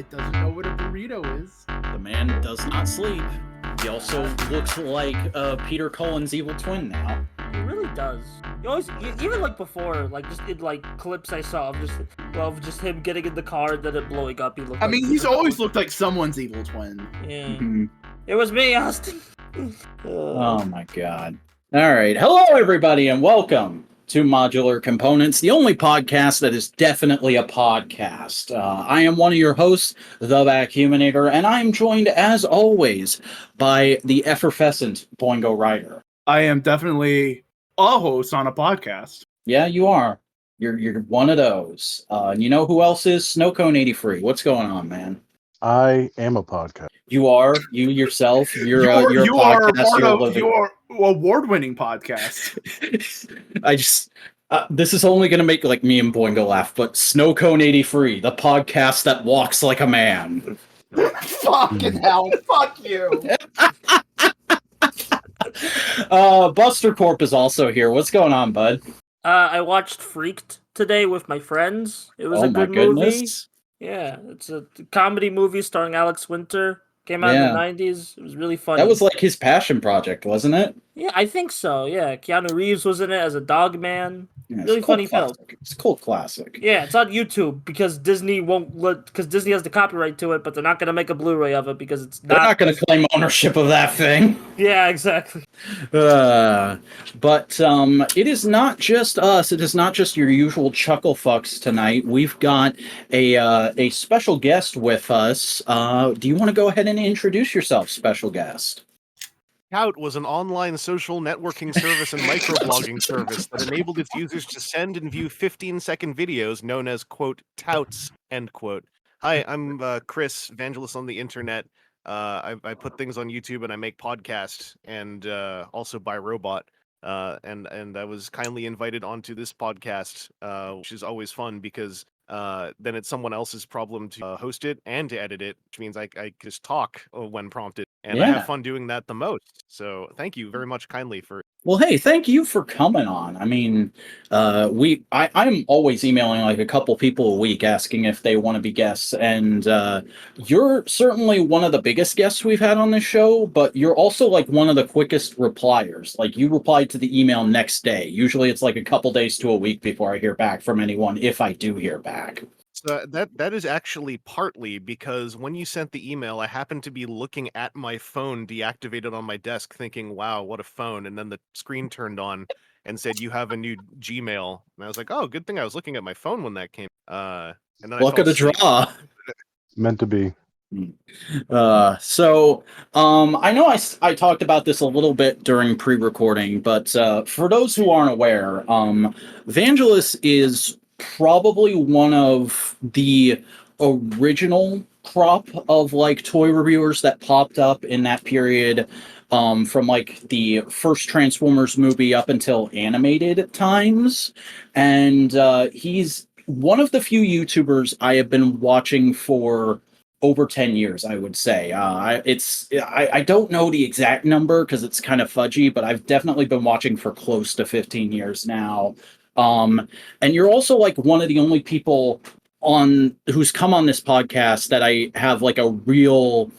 It doesn't know what a burrito is. The man does not sleep. He also looks like Peter Cullen's evil twin now. He really does. He always, even like before, like just in like clips I saw of just him getting in the car and then it blowing up. He looked. I mean, he's always looked like someone's evil twin. Yeah. Mm-hmm. It was me, Austin. Oh my god. All right. Hello, everybody, and welcome to Modular Components, the only podcast that is definitely a podcast. I am one of your hosts, The Vacuuminator, and I am joined, as always, by the effervescent Boingo Rider. I am definitely a host on a podcast. Yeah, you are. You're one of those. And you know who else is? Snowcone83. What's going on, man? I am a podcast. You are. You yourself. You're a you are podcast. part of your award-winning podcast. This is only going to make like me and Boingo laugh, but Snowcone83, the podcast that walks like a man. Fucking hell. Fuck you. Buster Corp is also here. What's going on, bud? I watched Freaked today with my friends. It was a good movie. Yeah, it's a comedy movie starring Alex Winter. Came out in the 90s. It was really funny. That was like his passion project, wasn't it? Yeah, I think so. Yeah, Keanu Reeves was in it as a dog man. Yeah, really funny film. It's a cult classic. Yeah, it's on YouTube because Disney Disney has the copyright to it, but they're not going to make a Blu-ray of it because it's not. They're not going to claim ownership of that thing. Yeah, exactly. But it is not just us. It is not just your usual chuckle fucks tonight. We've got a special guest with us. Do you want to go ahead and introduce yourself, special guest? Tout was an online social networking service and microblogging service that enabled its users to send and view 15-second videos known as, quote, touts, end quote. Hi, I'm Chris, evangelist on the internet. I put things on YouTube and I make podcasts and also buy robot. And I was kindly invited onto this podcast, which is always fun because then it's someone else's problem to host it and to edit it, which means I just talk when prompted. And I have fun doing that the most. So thank you very much kindly for... Well, hey, thank you for coming on. I mean, I'm always emailing like a couple people a week asking if they want to be guests. And you're certainly one of the biggest guests we've had on this show, but you're also like one of the quickest repliers. Like you replied to the email next day. Usually it's like a couple days to a week before I hear back from anyone, if I do hear back. So that is actually partly because when you sent the email, I happened to be looking at my phone deactivated on my desk thinking, wow, what a phone. And then the screen turned on and said, you have a new Gmail. And I was like, oh, good thing I was looking at my phone when that came. And then Luck of the draw. Meant to be. So I know I talked about this a little bit during pre-recording, but for those who aren't aware, Vangelis is probably one of the original crop of like toy reviewers that popped up in that period, from like the first Transformers movie up until animated times. And he's one of the few YouTubers I have been watching for over 10 years, I would say. I don't know the exact number because it's kind of fudgy, but I've definitely been watching for close to 15 years now. And you're also like one of the only people who's come on this podcast that I have like a real,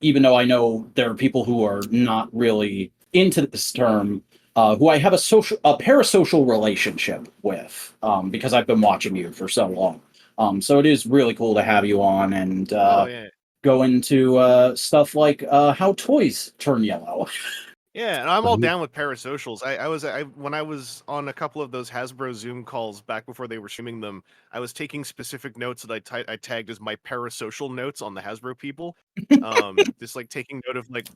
even though I know there are people who are not really into this term, who I have a parasocial relationship with, because I've been watching you for so long. So it is really cool to have you on and go into stuff like how toys turn yellow. Yeah, and I'm all down with parasocials. When I was on a couple of those Hasbro Zoom calls back before they were streaming them, I was taking specific notes that I tagged as my parasocial notes on the Hasbro people. Just like taking note of like,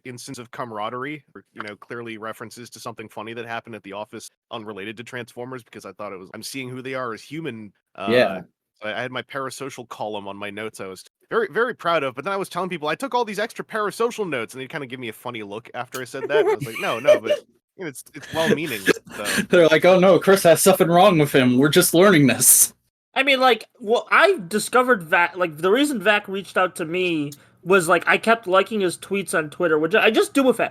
instance of camaraderie, or, clearly references to something funny that happened at the office unrelated to Transformers because I thought I'm seeing who they are as human. I had my parasocial column on my notes. I was very, very proud of, but then I was telling people I took all these extra parasocial notes, and they kind of give me a funny look after I said that. I was like, no, but it's well-meaning. So. They're like, oh no, Chris has something wrong with him. We're just learning this. I mean, like, well, I discovered Vac. Like, the reason Vac reached out to me was like I kept liking his tweets on Twitter, which I just do with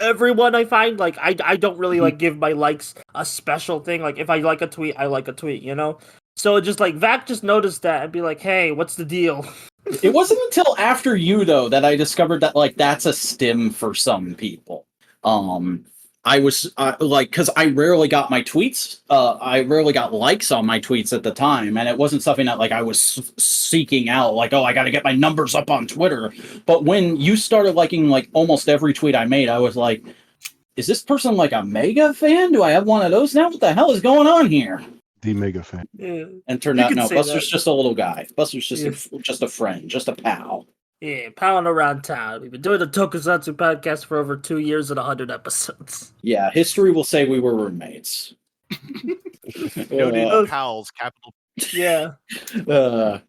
everyone I find. Like, I don't really like give my likes a special thing. Like, if I like a tweet, I like a tweet, So just like Vac just noticed that and be like, hey, what's the deal? It wasn't until after you though that I discovered that like that's a stim for some people. I was because I rarely got my tweets. I rarely got likes on my tweets at the time, and it wasn't something that like I was seeking out. Like, oh, I got to get my numbers up on Twitter. But when you started liking like almost every tweet I made, I was like, is this person like a mega fan? Do I have one of those now? What the hell is going on here? The mega fan. Yeah. And turned You out can no, say Buster's that. just a little guy. Buster's just a friend, just a pal. Yeah, palling around town. We've been doing the Tokusatsu podcast for over 2 years and 100 episodes. Yeah, history will say we were roommates. Noted pals, capital. Yeah. But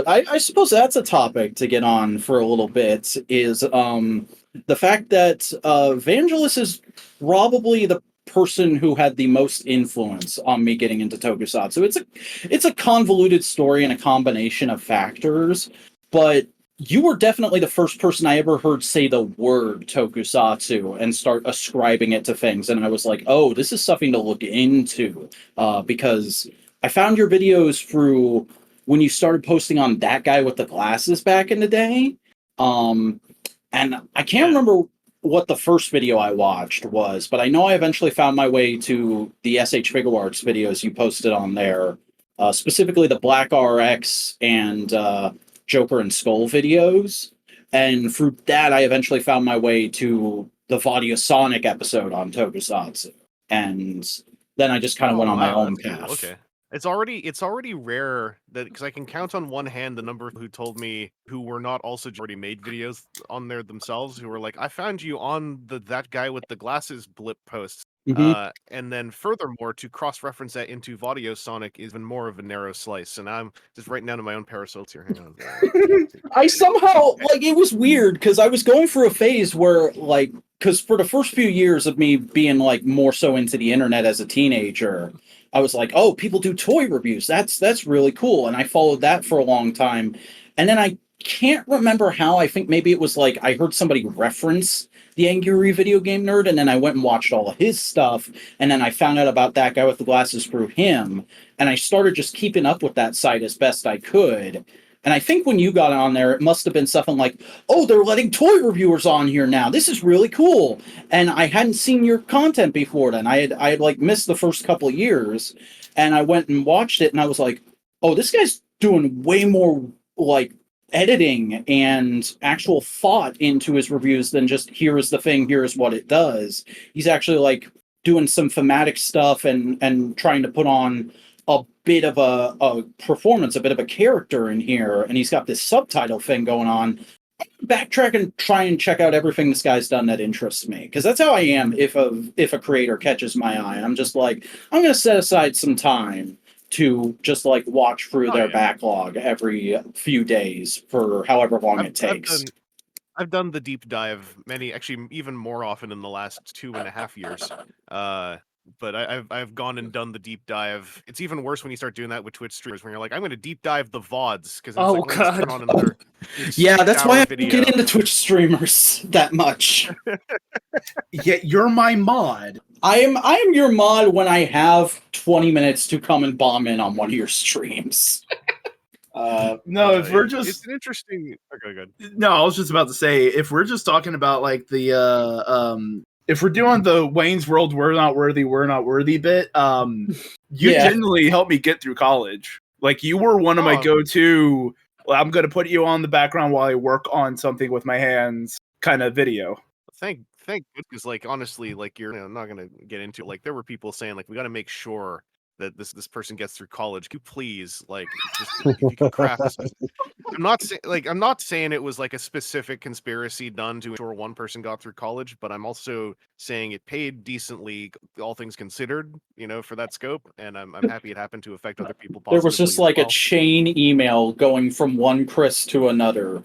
I suppose that's a topic to get on for a little bit, is the fact that Vangelis is probably the person who had the most influence on me getting into Tokusatsu. It's a convoluted story and a combination of factors, but you were definitely the first person I ever heard say the word Tokusatsu and start ascribing it to things. And I was like, oh, this is something to look into, because I found your videos through when you started posting on That Guy with the Glasses back in the day. And I can't remember what the first video I watched was, but I know I eventually found my way to the SH Figure Arts videos you posted on there, specifically the Black RX and Joker and Skull videos. And through that, I eventually found my way to the Vadia Sonic episode on Tokusatsu. And then I just kind of went on my own path. Cool. Okay. It's already rare that, because I can count on one hand the number who told me who were not also already made videos on there themselves, who were like, I found you on the That Guy with the Glasses blip posts. Mm-hmm. And then furthermore, to cross-reference that into Vadio Sonic is even more of a narrow slice. And I'm just writing down to my own parasols here. Hang on. I somehow, like, it was weird, because I was going through a phase where, like, because for the first few years of me being, like, more so into the internet as a teenager, I was like, oh, people do toy reviews. That's really cool. And I followed that for a long time. And then I can't remember how. I think maybe it was like I heard somebody reference the Angry Video Game Nerd, and then I went and watched all of his stuff, and then I found out about That Guy with the Glasses through him, and I started just keeping up with that site as best I could. And I think when you got on there, it must have been something like, oh, they're letting toy reviewers on here now. This is really cool. And I hadn't seen your content before then. I had like missed the first couple of years, and I went and watched it, and I was like, oh, this guy's doing way more like editing and actual thought into his reviews than just here is the thing, here is what it does. He's actually like doing some thematic stuff and trying to put on a bit of a performance, a bit of a character in here, and he's got this subtitle thing going on. Backtrack and try and check out everything this guy's done that interests me, because that's how I am. If a creator catches my eye, I'm just like, I'm going to set aside some time to just like watch through their backlog every few days for however long it takes. I've done the deep dive actually even more often in the last 2.5 years. But I've gone and done the deep dive. It's even worse when you start doing that with Twitch streamers, when you're like, I'm going to deep dive the VODs, because it's like, let's turn on another. Yeah, that's why I don't get into Twitch streamers that much. Yeah, you're my mod. I am your mod when I have 20 minutes to come and bomb in on one of your streams. No, if we're just, it's an interesting. Okay, good. No, I was just about to say, if we're just talking about like the if we're doing the Wayne's World we're not worthy bit, you genuinely helped me get through college. Like, you were one of my go-to, I'm going to put you on the background while I work on something with my hands kind of video. Thank goodness. Like, honestly, like, you're not going to get into it. Like, there were people saying, like, we got to make sure that this person gets through college. Can you please, like, just if you can craft this. I'm not saying it was like a specific conspiracy done to ensure one person got through college, but I'm also saying it paid decently, all things considered, for that scope. And I'm happy it happened to affect other people. There was just like a chain email going from one Chris to another.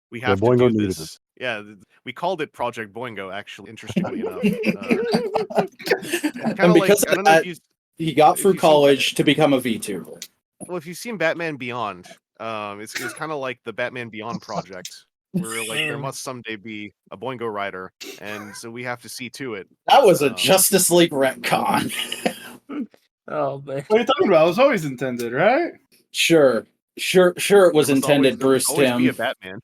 We have to do this. Yeah, we called it Project Boingo, actually, interestingly enough. And because of that, he got through college to become a VTuber. Well, if you've seen Batman Beyond, it's kind of like the Batman Beyond project, where like there must someday be a Boingo rider, and so we have to see to it. That was a Justice League retcon. Oh man. What are you talking about? It was always intended, right? Sure, it was intended, Bruce always Timm. be a Batman.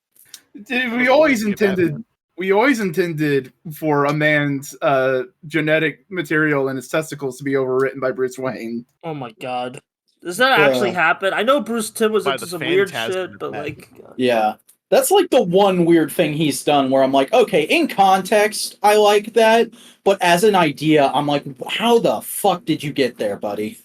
We always intended for a man's genetic material in his testicles to be overwritten by Bruce Wayne. Oh my god. Does that actually happen? I know Bruce Timm was into some weird Phantasm shit, but like... Yeah. That's like the one weird thing he's done where I'm like, okay, in context, I like that, but as an idea, I'm like, how the fuck did you get there, buddy?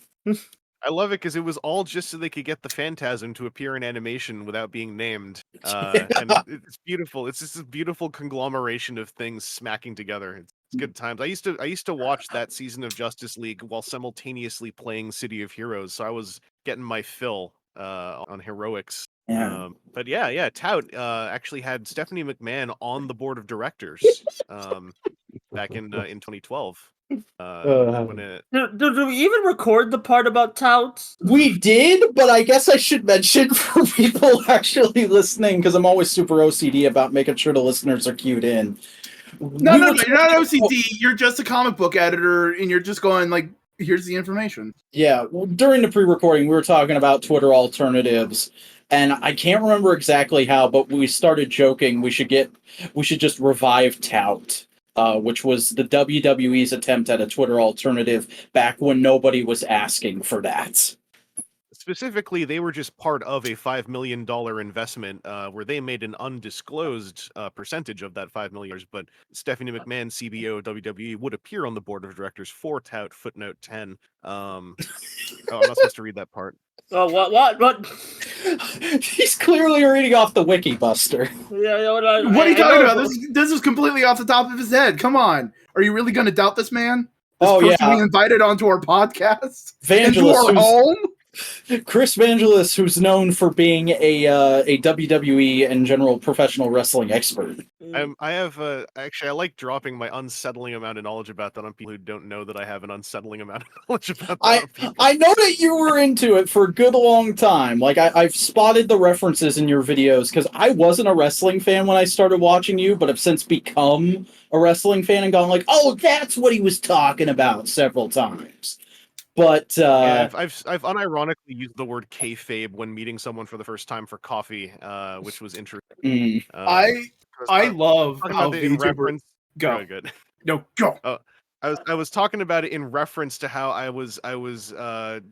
I love it because it was all just so they could get the Phantasm to appear in animation without being named. And it's beautiful. It's just a beautiful conglomeration of things smacking together. It's good times. I used to watch that season of Justice League while simultaneously playing City of Heroes, so I was getting my fill on heroics. Yeah. But yeah, Tout actually had Stephanie McMahon on the board of directors back in 2012. Did we even record the part about touts? We did, but I guess I should mention for people actually listening, because I'm always super OCD about making sure the listeners are cued in. No, you're not OCD. You're just a comic book editor, and you're just going like, here's the information. Yeah, well, during the pre-recording, we were talking about Twitter alternatives, and I can't remember exactly how, but we started joking we should just revive Tout. Which was the WWE's attempt at a Twitter alternative back when nobody was asking for that. Specifically, they were just part of a $5 million investment where they made an undisclosed percentage of that $5 million. But Stephanie McMahon, CBO, WWE, would appear on the board of directors for Tout, footnote 10. I'm not supposed to read that part. Oh, what? He's clearly reading off the Wiki Buster. Yeah, what are you talking about? This is completely off the top of his head. Come on. Are you really going to doubt this man? This person we invited onto our podcast? Into our home? Chris Vangelis, who's known for being a WWE and general professional wrestling expert. I like dropping my unsettling amount of knowledge about that on people who don't know that I have an unsettling amount of knowledge about that. I know that you were into it for a good long time. Like I've spotted the references in your videos because I wasn't a wrestling fan when I started watching you, but have since become a wrestling fan and gone like, oh, that's what he was talking about several times. But I've unironically used the word kayfabe when meeting someone for the first time for coffee, which was interesting. I love how VTubers go. Good. No, go. I was talking about it in reference to how I was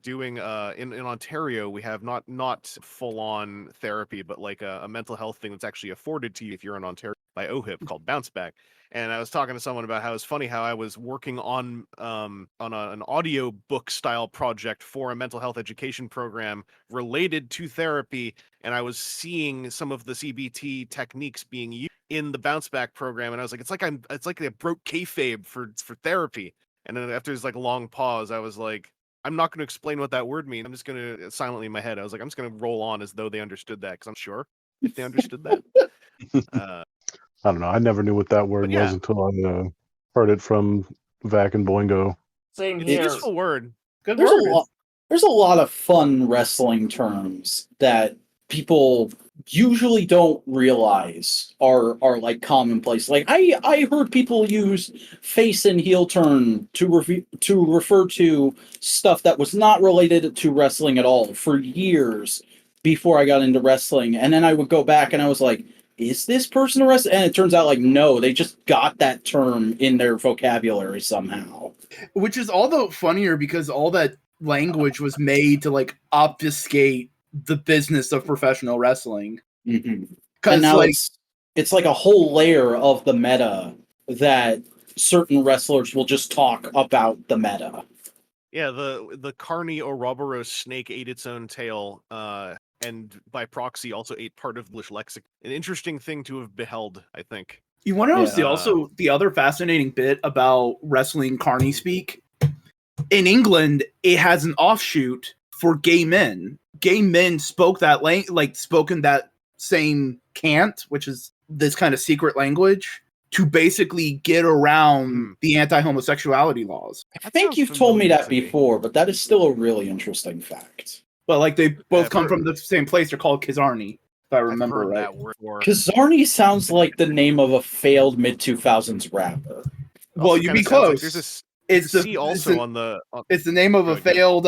doing in Ontario. We have not full on therapy, but like a mental health thing that's actually afforded to you if you're in Ontario by OHIP called Bounce Back. And I was talking to someone about how it's funny how I was working on an audio book style project for a mental health education program related to therapy, and I was seeing some of the CBT techniques being used in the Bounce Back program, and I was like, it's like they broke kayfabe for therapy. And then after this like long pause, I was like, I'm not going to explain what that word means. I'm just going to silently in my head. I was like, I'm just going to roll on as though they understood that because I'm sure if they understood that. I don't know. I never knew what that word was until I heard it from Vac and Boingo. Same here. It's a useful word. Good word. There's a lot of fun wrestling terms that people usually don't realize are like commonplace. Like I heard people use face and heel turn to refer to stuff that was not related to wrestling at all for years before I got into wrestling. And then I would go back and I was like, is this person a wrestler? And it turns out like, no, they just got that term in their vocabulary somehow. Which is all the funnier because all that language was made to like obfuscate the business of professional wrestling. Mm-hmm. And now like, it's like a whole layer of the meta that certain wrestlers will just talk about the meta. Yeah, the Carney Ouroboros snake ate its own tail, and by proxy also ate part of the English lexicon. An interesting thing to have beheld, I think. You want to know the other fascinating bit about wrestling Carney speak? In England, it has an offshoot for gay men. Gay men spoke that spoken that same cant, which is this kind of secret language, to basically get around the anti-homosexuality laws. I think you've told me that before, but that is still a really interesting fact. But like they both come from the same place. They're called Kizarni, if I remember right. Kizarni sounds like the name of a failed mid-2000s rapper. Well, you'd be close. Like It's the C also on the. It's the name of a failed.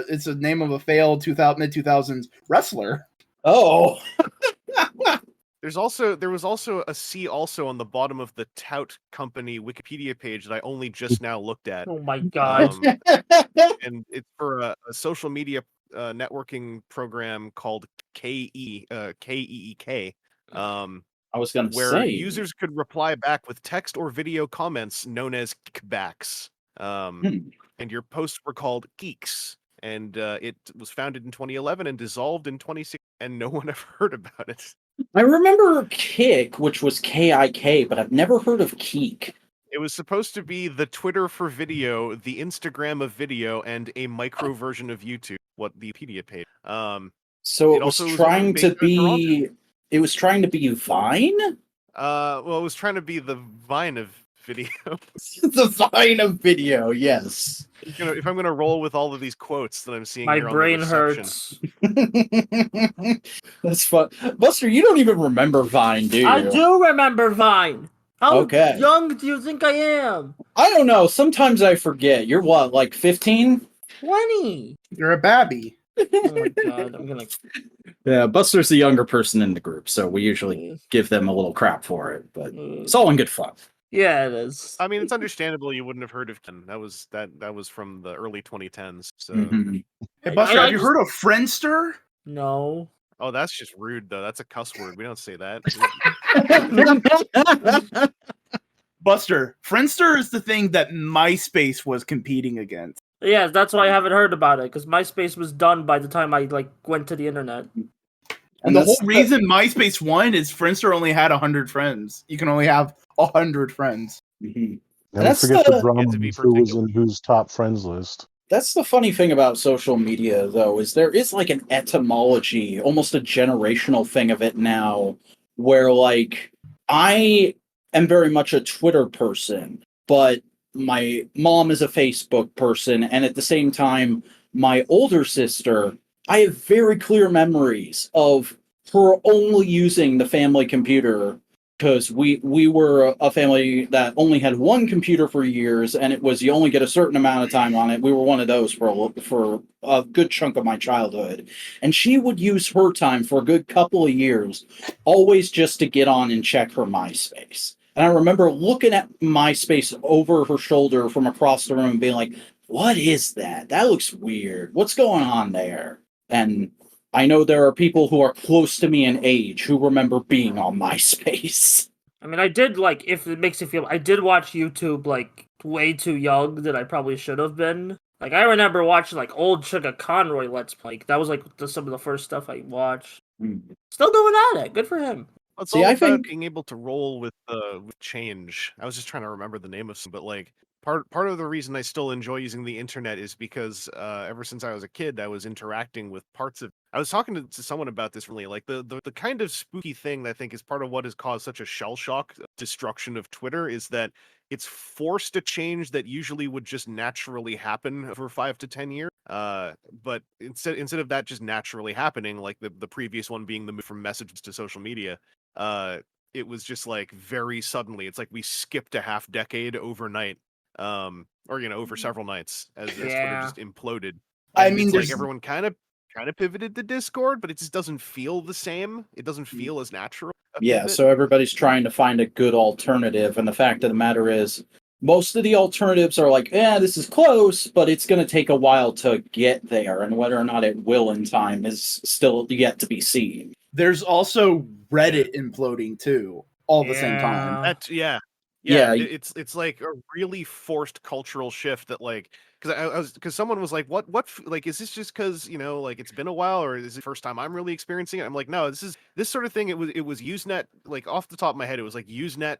It's the name of a failed mid 2000s wrestler. Oh. There was also a C also on the bottom of the Tout Company Wikipedia page that I only just now looked at. Oh my god! And it's for a social media networking program called KEEK. I was going to where say users could reply back with text or video comments known as kickbacks. And your posts were called geeks. And it was founded in 2011 and dissolved in 2016, and no one ever heard about it. I remember Kick, which was KIK, but I've never heard of Keek. It was supposed to be the Twitter for video, the Instagram of video, and a micro version of YouTube. What the Wikipedia page. So it was trying to be. It was trying to be Vine. Well, it was trying to be the Vine of video. The Vine of video, yes. If I'm gonna roll with all of these quotes that I'm seeing, my here brain on the hurts. That's fun, Buster. You don't even remember Vine, do you? I do remember Vine. How young do you think I am? I don't know. Sometimes I forget. You're what, like 15? 20. You're a babby. Oh my god, I'm gonna. Yeah, Buster's the younger person in the group, so we usually give them a little crap for it, but it's all in good fun. Yeah, it is. I mean, it's understandable you wouldn't have heard of Ken. That was from the early 2010s. So. Hey, Buster, have you heard of Friendster? No. Oh, that's just rude, though. That's a cuss word. We don't say that. Buster, Friendster is the thing that MySpace was competing against. Yeah, that's why I haven't heard about it, because MySpace was done by the time I went to the internet. And the whole reason MySpace won is Friendster only had 100 friends. You can only have 100 friends. Never forget the drama who was in whose top friends list. That's the funny thing about social media, though, is there is like an etymology, almost a generational thing of it now, where I am very much a Twitter person, but my mom is a Facebook person, and at the same time, my older sister, I have very clear memories of her only using the family computer because we were a family that only had one computer for years, and it was you only get a certain amount of time on it. We were one of those for a good chunk of my childhood, and she would use her time for a good couple of years, always just to get on and check her MySpace. And I remember looking at MySpace over her shoulder from across the room and being like, what is that? That looks weird. What's going on there? And I know there are people who are close to me in age who remember being on MySpace. I mean, I did, if it makes you feel... I did watch YouTube, way too young that I probably should have been. I remember watching, old Sugar Conroy Let's Play. That was, some of the first stuff I watched. Still doing at it. Good for him. It's all about being able to roll with change. I was just trying to remember the name of some, but part of the reason I still enjoy using the internet is because ever since I was a kid, I was interacting with parts of. I was talking to someone about this recently, the kind of spooky thing that I think is part of what has caused such a shell shock destruction of Twitter is that it's forced a change that usually would just naturally happen over 5 to 10 years. But instead of that just naturally happening, like the previous one being the move from messages to social media. It was just very suddenly. It's like we skipped a half decade overnight, or over several nights as Twitter just imploded. I mean, it's everyone kind of pivoted to Discord, but it just doesn't feel the same. It doesn't feel as natural. Yeah, so everybody's trying to find a good alternative, and the fact of the matter is, most of the alternatives are this is close, but it's going to take a while to get there, and whether or not it will in time is still yet to be seen. There's also Reddit imploding too, all at the same time. It's like a really forced cultural shift that because someone was like, what is this just because it's been a while, or is it the first time I'm really experiencing it? I'm like, no, this sort of thing. It was Usenet, off the top of my head, it was Usenet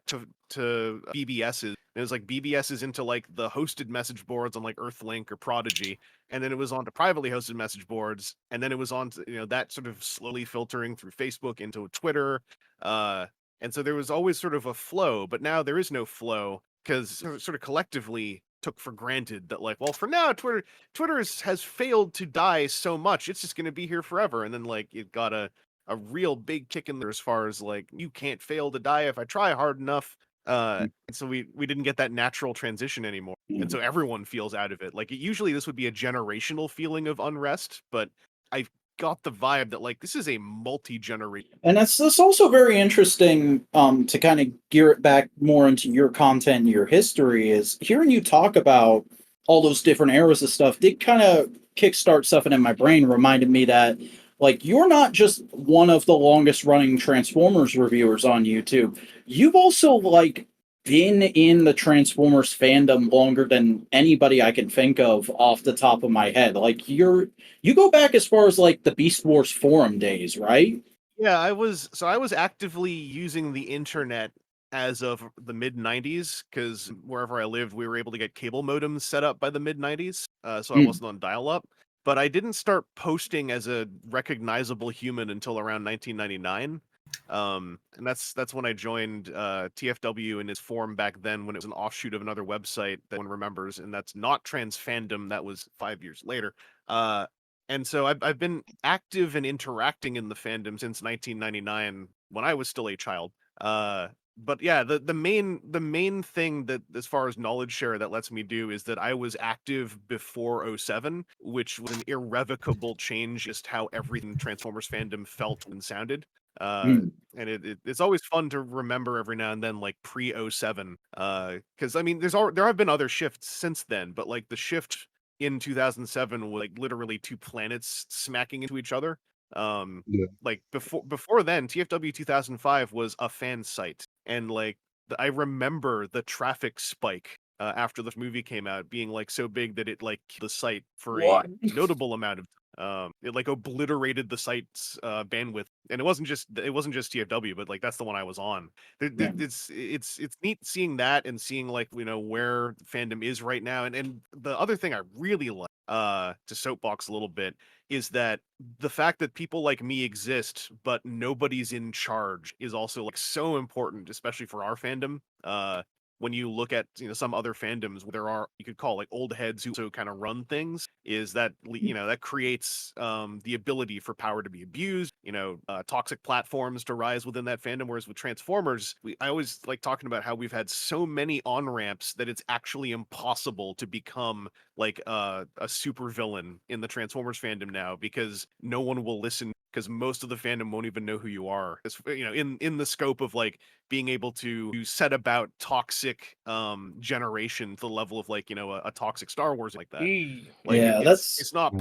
to BBS's. And it was BBS's into the hosted message boards on Earthlink or Prodigy, and then it was on to privately hosted message boards, and then it was on to that sort of slowly filtering through Facebook into Twitter. And so there was always sort of a flow, but now there is no flow because sort of collectively took for granted that for now Twitter has failed to die so much, it's just going to be here forever. And then it got a real big kick in there as far as you can't fail to die if I try hard enough. And so we didn't get that natural transition anymore, and so everyone feels out of it. Like usually this would be a generational feeling of unrest, but I got the vibe that like this is a multi-generation. And that's also very interesting to kind of gear it back more into your content and your history. Is hearing you talk about all those different eras of stuff did kind of kickstart something in my brain. Reminded me that like you're not just one of the longest running Transformers reviewers on YouTube. You've also like been in the Transformers fandom longer than anybody I can think of off the top of my head. Like you go back as far as like the Beast Wars forum days, right? Yeah, I was actively using the internet as of the mid 90s because wherever I lived, we were able to get cable modems set up by the mid 90s, so I wasn't on dial up. But I didn't start posting as a recognizable human until around 1999. And that's when I joined TFW in its form back then, when it was an offshoot of another website that one remembers, and that's not Trans Fandom. That was 5 years later. And so I've been active and interacting in the fandom since 1999 when I was still a child. But yeah, the main thing that as far as knowledge share that lets me do is that I was active before '07, which was an irrevocable change just how everything Transformers fandom felt and sounded. And it's always fun to remember every now and then, like pre '07, because I mean, there have been other shifts since then, but like the shift in 2007 was like literally two planets smacking into each other. Yeah. Like before then, TFW 2005 was a fan site, and like I remember the traffic spike after the movie came out being like so big that it like killed the site for What? a notable amount of it like obliterated the site's bandwidth, and it wasn't just TFW, but like that's the one I was on. It's neat seeing that and seeing like where fandom is right now, and the other thing I really like to soapbox a little bit is that the fact that people like me exist but nobody's in charge is also like so important, especially for our fandom. When you look at some other fandoms where there are, you could call like old heads who also kind of run things, is that that creates the ability for power to be abused, toxic platforms to rise within that fandom. Whereas with Transformers, I always like talking about how we've had so many on ramps that it's actually impossible to become like a super villain in the Transformers fandom now, because no one will listen, because most of the fandom won't even know who you are. It's, in the scope of like being able to set about toxic generation to the level of like a toxic Star Wars like that. Like yeah, it's not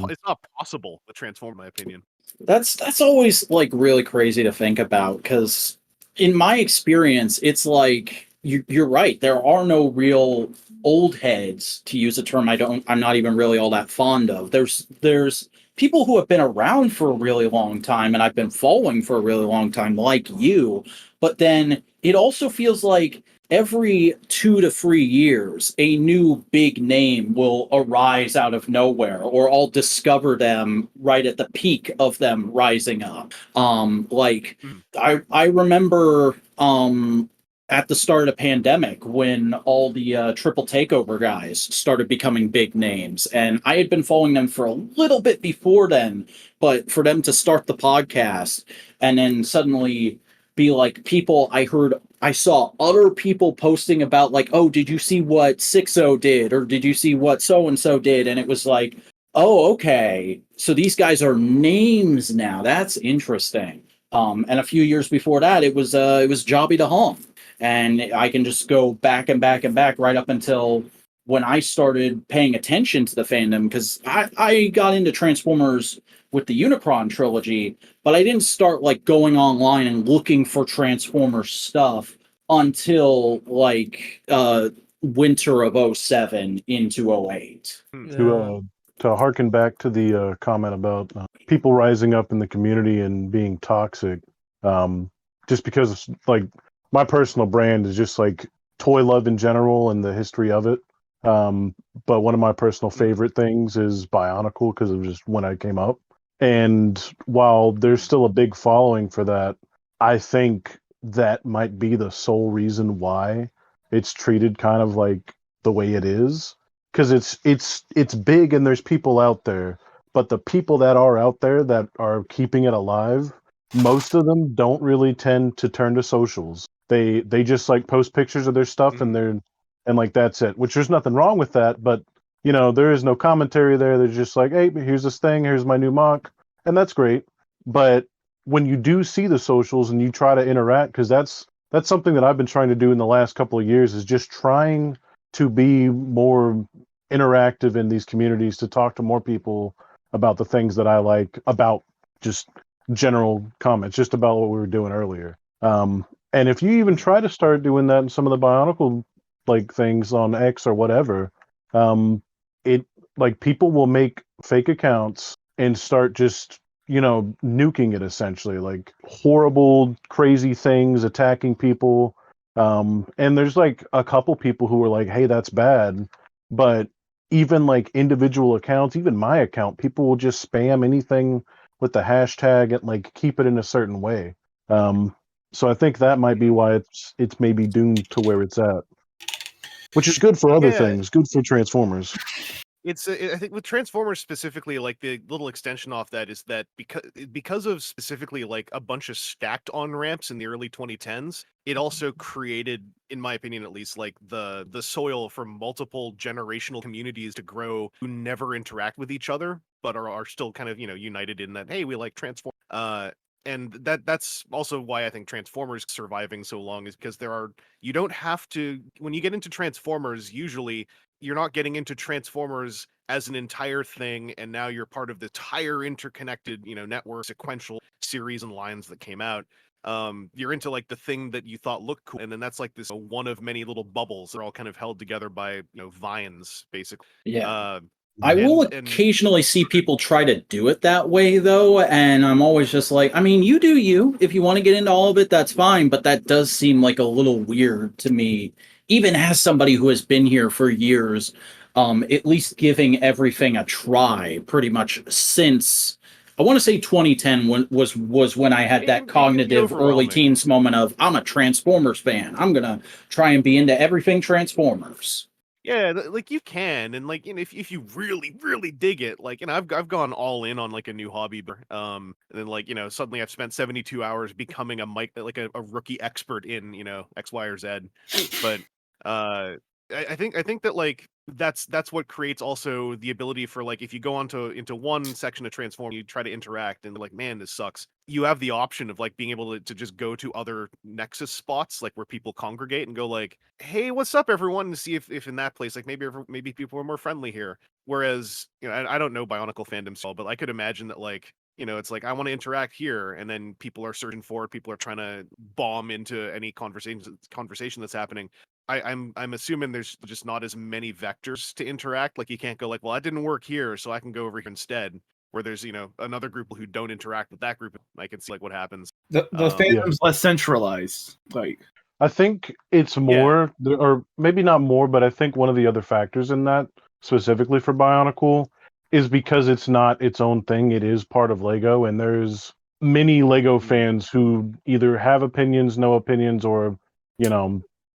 possible to transform, in my opinion. That's always like really crazy to think about, because in my experience, it's like you're right. There are no real old heads, to use a term I'm not even really all that fond of. There's people who have been around for a really long time, and I've been following for a really long time, like you. But then it also feels like every 2 to 3 years, a new big name will arise out of nowhere, or I'll discover them right at the peak of them rising up. I remember at the start of the pandemic when all the triple takeover guys started becoming big names, and I had been following them for a little bit before then, but for them to start the podcast and then suddenly be like people I saw other people posting about like, oh, did you see what 60 did, or did you see what so and so did? And it was like, oh, okay, so these guys are names now. That's interesting. And a few years before that, it was Jobby the Hum, and I can just go back and back and back right up until when I started paying attention to the fandom, because I got into Transformers with the Unicron trilogy, but I didn't start like going online and looking for Transformers stuff until like winter of '07 into '08. To harken back to the comment about people rising up in the community and being toxic, just because like my personal brand is just like toy love in general and the history of it. But one of my personal favorite things is Bionicle, because of just when I came up. And while there's still a big following for that, I think that might be the sole reason why it's treated kind of like the way it is. Because it's big and there's people out there, but the people that are out there that are keeping it alive, most of them don't really tend to turn to socials. They just like post pictures of their stuff and like that's it. Which there's nothing wrong with that, but there is no commentary there. They're just like, hey, here's this thing, here's my new mock, and that's great. But when you do see the socials and you try to interact, because that's something that I've been trying to do in the last couple of years, is just trying to be more interactive in these communities, to talk to more people about the things that I like, about just general comments, just about what we were doing earlier. And if you even try to start doing that in some of the Bionicle like things on X or whatever, it like people will make fake accounts and start just nuking it, essentially, like horrible, crazy things, attacking people. And there's like a couple people who are like, hey, that's bad. But even like individual accounts, even my account, people will just spam anything with the hashtag and like keep it in a certain way. So I think that might be why it's maybe doomed to where it's at, which is good for other things, good for Transformers. It's I think with Transformers specifically, like the little extension off that is that because of specifically like a bunch of stacked on ramps in the early 2010s, it also created, in my opinion at least, like the soil for multiple generational communities to grow who never interact with each other but are still kind of united in that, hey, we like Transformers. And that's also why I think Transformers surviving so long, is because you don't have to, when you get into Transformers, usually you're not getting into Transformers as an entire thing, and now you're part of the entire interconnected, network sequential series and lines that came out. You're into like the thing that you thought looked cool, and then that's like this one of many little bubbles that are all kind of held together by vines, basically. Yeah. I will occasionally see people try to do it that way, though, and I'm always just like, I mean, you do you. If you want to get into all of it, that's fine, but that does seem like a little weird to me, even as somebody who has been here for years, at least giving everything a try pretty much since, I want to say 2010 was when I had that cognitive early teens moment of, I'm a Transformers fan. I'm going to try and be into everything Transformers. Yeah, like you can, and like if you really really dig it, like I've gone all in on like a new hobby, and then like suddenly I've spent 72 hours becoming a rookie expert in X, Y, or Z, but I think that like that's what creates also the ability for, like, if you go into one section of Transform, you try to interact and like, man, this sucks. You have the option of like being able to just go to other Nexus spots, like where people congregate, and go like, hey, what's up, everyone, and see if in that place, like maybe people are more friendly here. Whereas I don't know Bionicle fandom so, but I could imagine that like it's like I want to interact here, and then people are searching for it. People are trying to bomb into any conversation that's happening. I'm assuming there's just not as many vectors to interact. Like you can't go like, well, that didn't work here, so I can go over here instead. Where there's another group who don't interact with that group. I can see like what happens. The fandom's less centralized. Like I think it's more, or maybe not more, but I think one of the other factors in that, specifically for Bionicle, is because it's not its own thing. It is part of Lego, and there's many Lego fans who either have opinions, no opinions, or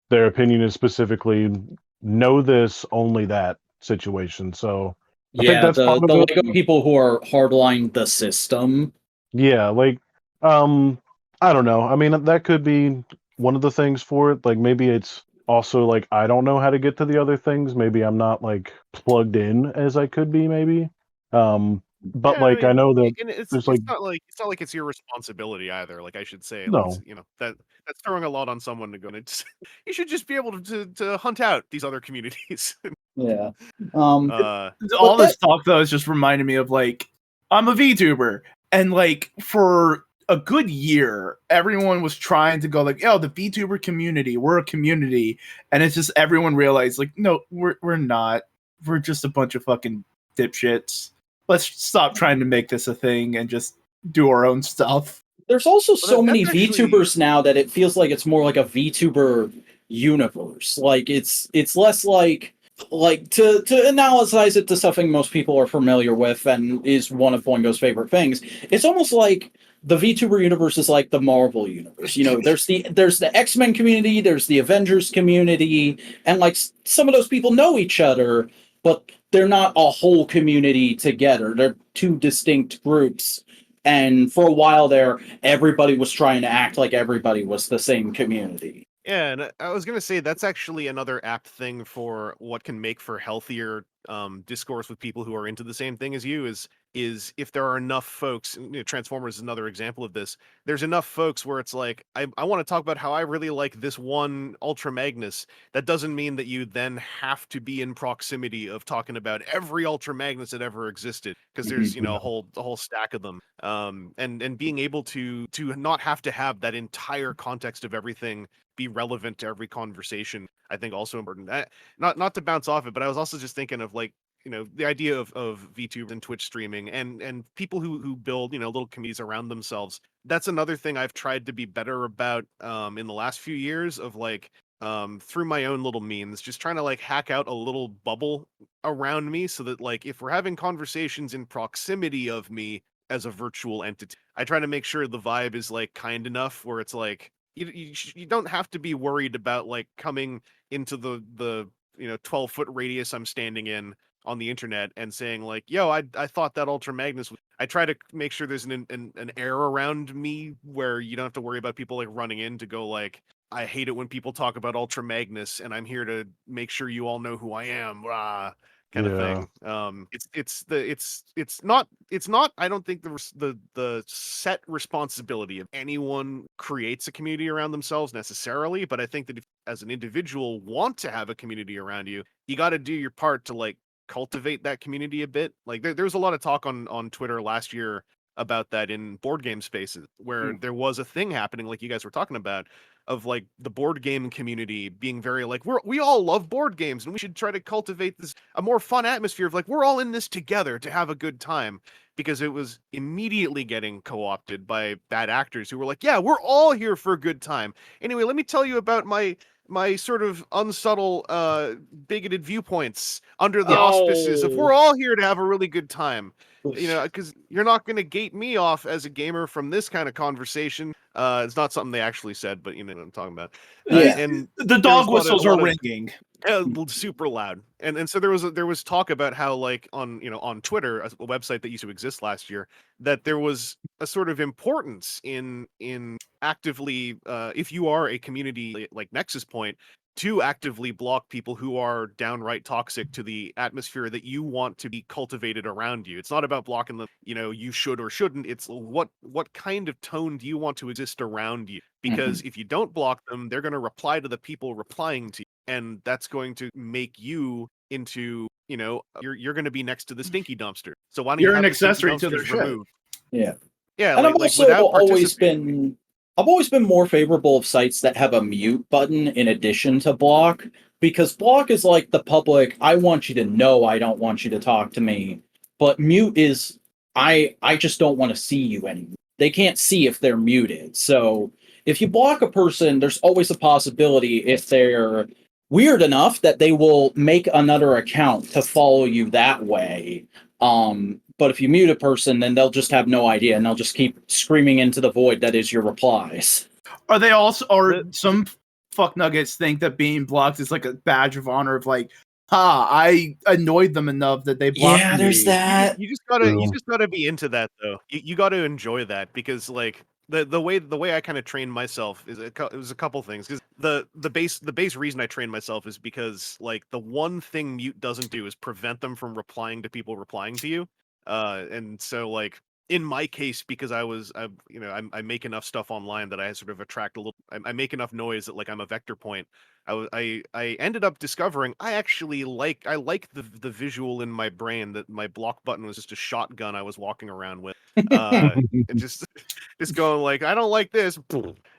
their opinion is specifically know this, only that situation. So I think that's part of the Lego people who are hardline the system. Yeah, like I don't know. I mean, that could be one of the things for it. Like maybe it's also like I don't know how to get to the other things. Maybe I'm not like plugged in as I could be. Maybe. But like I know that it's not like it's your responsibility either. Like I should say, no, like, that's throwing a lot on someone to go. You should just be able to hunt out these other communities. Yeah. All this talk though is just reminding me of like I'm a VTuber, and like for a good year, everyone was trying to go like, "Oh, the VTuber community, we're a community," and it's just everyone realized like, no, we're not. We're just a bunch of fucking dipshits. Let's stop trying to make this a thing and just do our own stuff. There's also so many VTubers now that it feels like it's more like a VTuber universe. Like it's less like to analyze it to something most people are familiar with and is one of Boingo's favorite things. It's almost like the VTuber universe is like the Marvel universe. There's the X-Men community, there's the Avengers community, and like some of those people know each other, but they're not a whole community together. They're two distinct groups. And for a while there, everybody was trying to act like everybody was the same community. Yeah, and I was gonna say that's actually another apt thing for what can make for healthier discourse with people who are into the same thing as you is if there are enough folks. Transformers is another example of this. There's enough folks where it's like I want to talk about how I really like this one Ultra Magnus. That doesn't mean that you then have to be in proximity of talking about every Ultra Magnus that ever existed, because there's a whole stack of them. And being able to not have to have that entire context of everything be relevant to every conversation, I think also important. Not to bounce off it, but I was also just thinking of like, the idea of VTubers and Twitch streaming and people who build, little communities around themselves. That's another thing I've tried to be better about in the last few years, of like, through my own little means, just trying to like hack out a little bubble around me, so that like if we're having conversations in proximity of me as a virtual entity, I try to make sure the vibe is like kind enough where it's like you don't have to be worried about like coming into the 12-foot radius I'm standing in on the internet and saying like, yo, I thought that Ultra Magnus I try to make sure there's an air around me where you don't have to worry about people like running in to go like, I hate it when people talk about Ultra Magnus and I'm here to make sure you all know who I am, kind of thing. It's not I don't think the set responsibility of anyone creates a community around themselves necessarily, but I think that if as an individual want to have a community around you, you got to do your part to like cultivate that community a bit. Like there was a lot of talk on Twitter last year about that in board game spaces, where there was a thing happening like you guys were talking about, of like the board game community being very like, we all love board games and we should try to cultivate this a more fun atmosphere of like, we're all in this together to have a good time, because it was immediately getting co-opted by bad actors who were like, yeah, we're all here for a good time. Anyway, let me tell you about my sort of unsubtle bigoted viewpoints under the auspices of we're all here to have a really good time. Because you're not going to gate me off as a gamer from this kind of conversation. It's not something they actually said, but you know what I'm talking about. And the dog whistles are ringing. Super loud. And so there was talk about how like on Twitter, a website that used to exist last year, that there was a sort of importance in actively, if you are a community like Nexus Point, to actively block people who are downright toxic to the atmosphere that you want to be cultivated around you. It's not about blocking them, you should or shouldn't. It's what kind of tone do you want to exist around you? Because if you don't block them, they're going to reply to the people replying to you, and that's going to make you into, you're going to be next to the stinky dumpster. So why don't you have an the stinky accessory to their dumpsters shit. removed? Yeah. Yeah, and like without participating. I've always been more favorable of sites that have a mute button in addition to block, because block is like the public, I want you to know I don't want you to talk to me. But mute is, I just don't want to see you anymore. They can't see if they're muted. So if you block a person, there's always a possibility, if they're weird enough, that they will make another account to follow you that way. But if you mute a person, then they'll just have no idea, and they'll just keep screaming into the void that is your replies. Are they also, or some fuck nuggets think that being blocked is like a badge of honor of like, I annoyed them enough that they blocked me. Yeah, there's that. You just gotta be into that though. You gotta enjoy that, because like the way I kind of trained myself is it was a couple things. Because the base reason I trained myself is because like the one thing mute doesn't do is prevent them from replying to people replying to you. And so like in my case, because I make enough stuff online that I sort of attract a little. I make enough noise that like I'm a vector point. I ended up discovering I actually like the visual in my brain that my block button was just a shotgun I was walking around with. And just going like, I don't like this.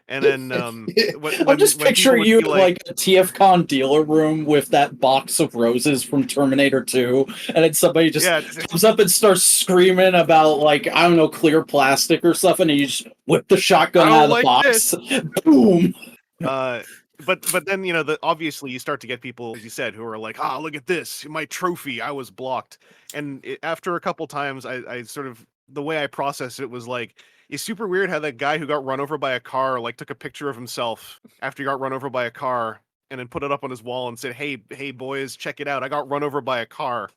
And then I'm just picturing you in like a TFCon dealer room with that box of roses from Terminator 2, and then somebody just comes up and starts screaming about like, I don't know, clear plastic or something, and you just whip the shotgun out of the box. Boom. But then obviously you start to get people, as you said, who are like, look at this, my trophy, I was blocked. And after a couple times, I sort of, the way I processed it was like, it's super weird how that guy who got run over by a car like took a picture of himself after he got run over by a car and then put it up on his wall and said, hey boys, check it out, I got run over by a car.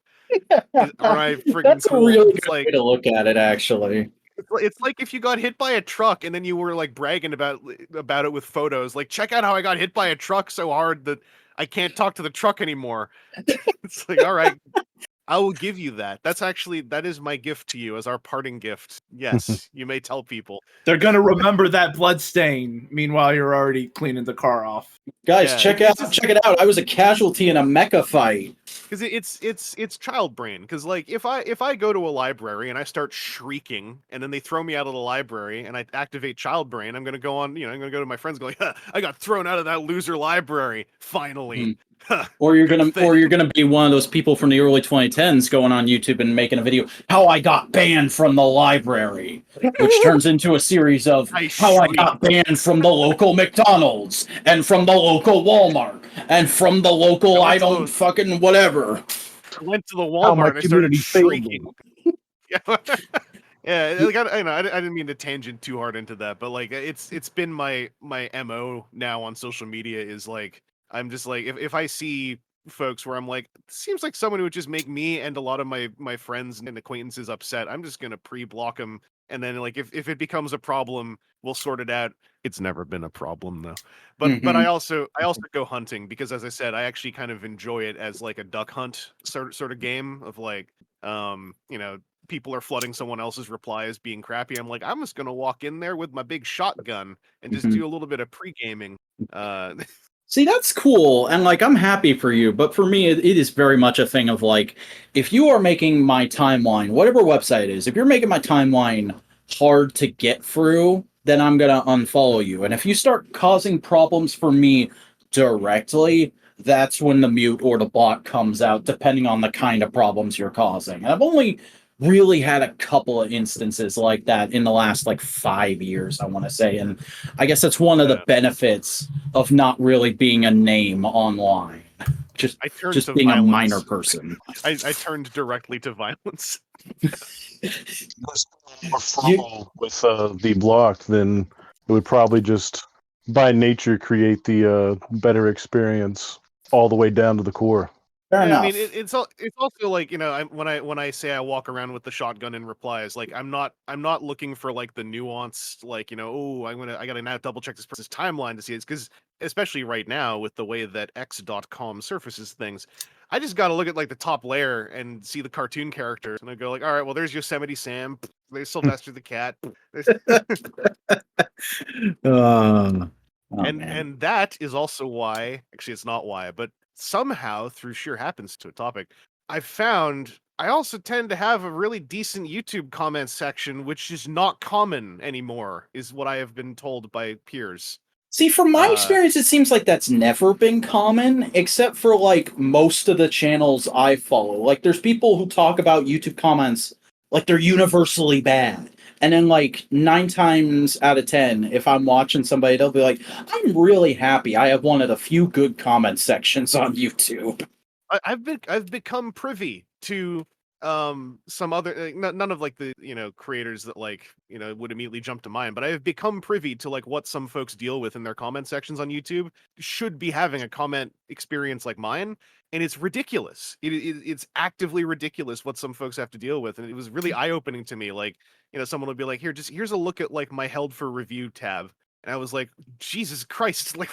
Aren't I freaking That's cool? a really good way to look at it, actually. It's like if you got hit by a truck and then you were like bragging about it with photos. Like, check out how I got hit by a truck so hard that I can't talk to the truck anymore. It's like, all right, I will give you that. That is my gift to you as our parting gift. Yes, you may tell people. They're gonna remember that blood stain. Meanwhile, you're already cleaning the car off. Guys, Yeah, check it out. I was a casualty in a mecha fight. Because it's child brain. Because like if I go to a library and I start shrieking and then they throw me out of the library and I activate child brain, I'm gonna go on. I'm gonna go to my friends and go like, I got thrown out of that loser library finally. Or you're gonna be one of those people from the early 2010s going on YouTube and making a video how I got banned from the library, which turns into a series of how I got banned from the local McDonald's and from the local Walmart and from the local I don't fucking whatever. I went to the Walmart and I started shrieking. Yeah, like I didn't mean to tangent too hard into that, but like it's been my MO now on social media is like I'm just like if I see folks where I'm like, seems like someone who would just make me and a lot of my friends and acquaintances upset, I'm just gonna pre-block them, and then like if it becomes a problem, we'll sort it out. It's never been a problem though. But I also go hunting because as I said, I actually kind of enjoy it as like a duck hunt sort of game of like people are flooding someone else's replies being crappy. I'm like, I'm just gonna walk in there with my big shotgun and just do a little bit of pre-gaming. See, that's cool, and like I'm happy for you, but for me, it is very much a thing of like, if you are making my timeline, whatever website it is, if you're making my timeline hard to get through, then I'm gonna unfollow you. And if you start causing problems for me directly, that's when the mute or the block comes out, depending on the kind of problems you're causing. And I've only really had a couple of instances like that in the last like 5 years, I want to say. And I guess that's one of the benefits of not really being a name online. Just being violence. A minor person. I turned directly to violence. With the block, then it would probably just by nature create the better experience all the way down to the core. Fair enough. I mean, it's also like when I say I walk around with the shotgun in replies, like I'm not looking for like the nuanced like I gotta now double check this person's timeline to see it, because especially right now with the way that X.com surfaces things, I just gotta look at like the top layer and see the cartoon characters, and I go like, all right, well there's Yosemite Sam, there's Sylvester the cat, and that is also why, actually it's not why, but somehow through sheer happens to a topic, I found I also tend to have a really decent YouTube comment section, which is not common anymore, is what I have been told by peers. See, from my experience, it seems like that's never been common, except for like most of the channels I follow. Like there's people who talk about YouTube comments like they're universally bad. And then like 9 times out of 10, if I'm watching somebody, they'll be like, I'm really happy I have one of the few good comment sections on YouTube. I've become privy to some other none of like the creators that like would immediately jump to mind, but I have become privy to like what some folks deal with in their comment sections on YouTube should be having a comment experience like mine, and it's ridiculous. It's actively ridiculous what some folks have to deal with, and it was really eye-opening to me. Like someone would be like, here's a look at like my held for review tab, and I was like, Jesus Christ, like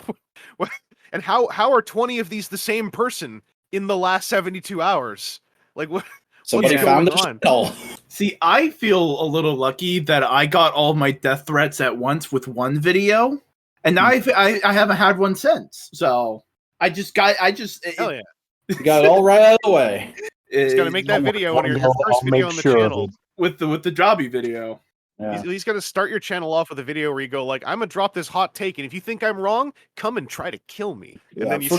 what? And how are 20 of these the same person in the last 72 hours? Like what? Somebody found the channel. See, I feel a little lucky that I got all my death threats at once with one video, and now I haven't had one since. So I just hell yeah, you got it all right out of the way. Just gotta make that video one of your first video on the channel with the jobby video. Yeah. He's got to start your channel off with a video where you go like, I'm gonna drop this hot take, and if you think I'm wrong, come and try to kill me. And then you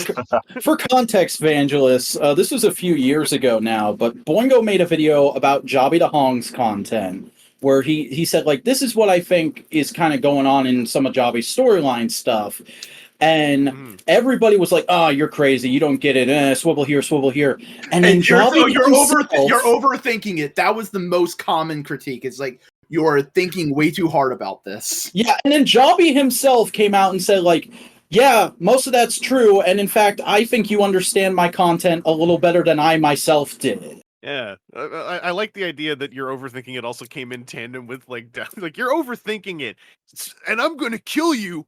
for context, Vangelis, this was a few years ago now, but Boingo made a video about Jobby the Hong's content where he said like, this is what I think is kind of going on in some of Jobby's storyline stuff. And everybody was like, "Oh, you're crazy! You don't get it! Swivel here, swivel here." And then you're overthinking it. That was the most common critique. It's like, you're thinking way too hard about this. Yeah, and then Jobby himself came out and said, like, yeah, most of that's true, and in fact, I think you understand my content a little better than I myself did. Yeah, I like the idea that you're overthinking it also came in tandem with like like you're overthinking it, and I'm gonna kill you.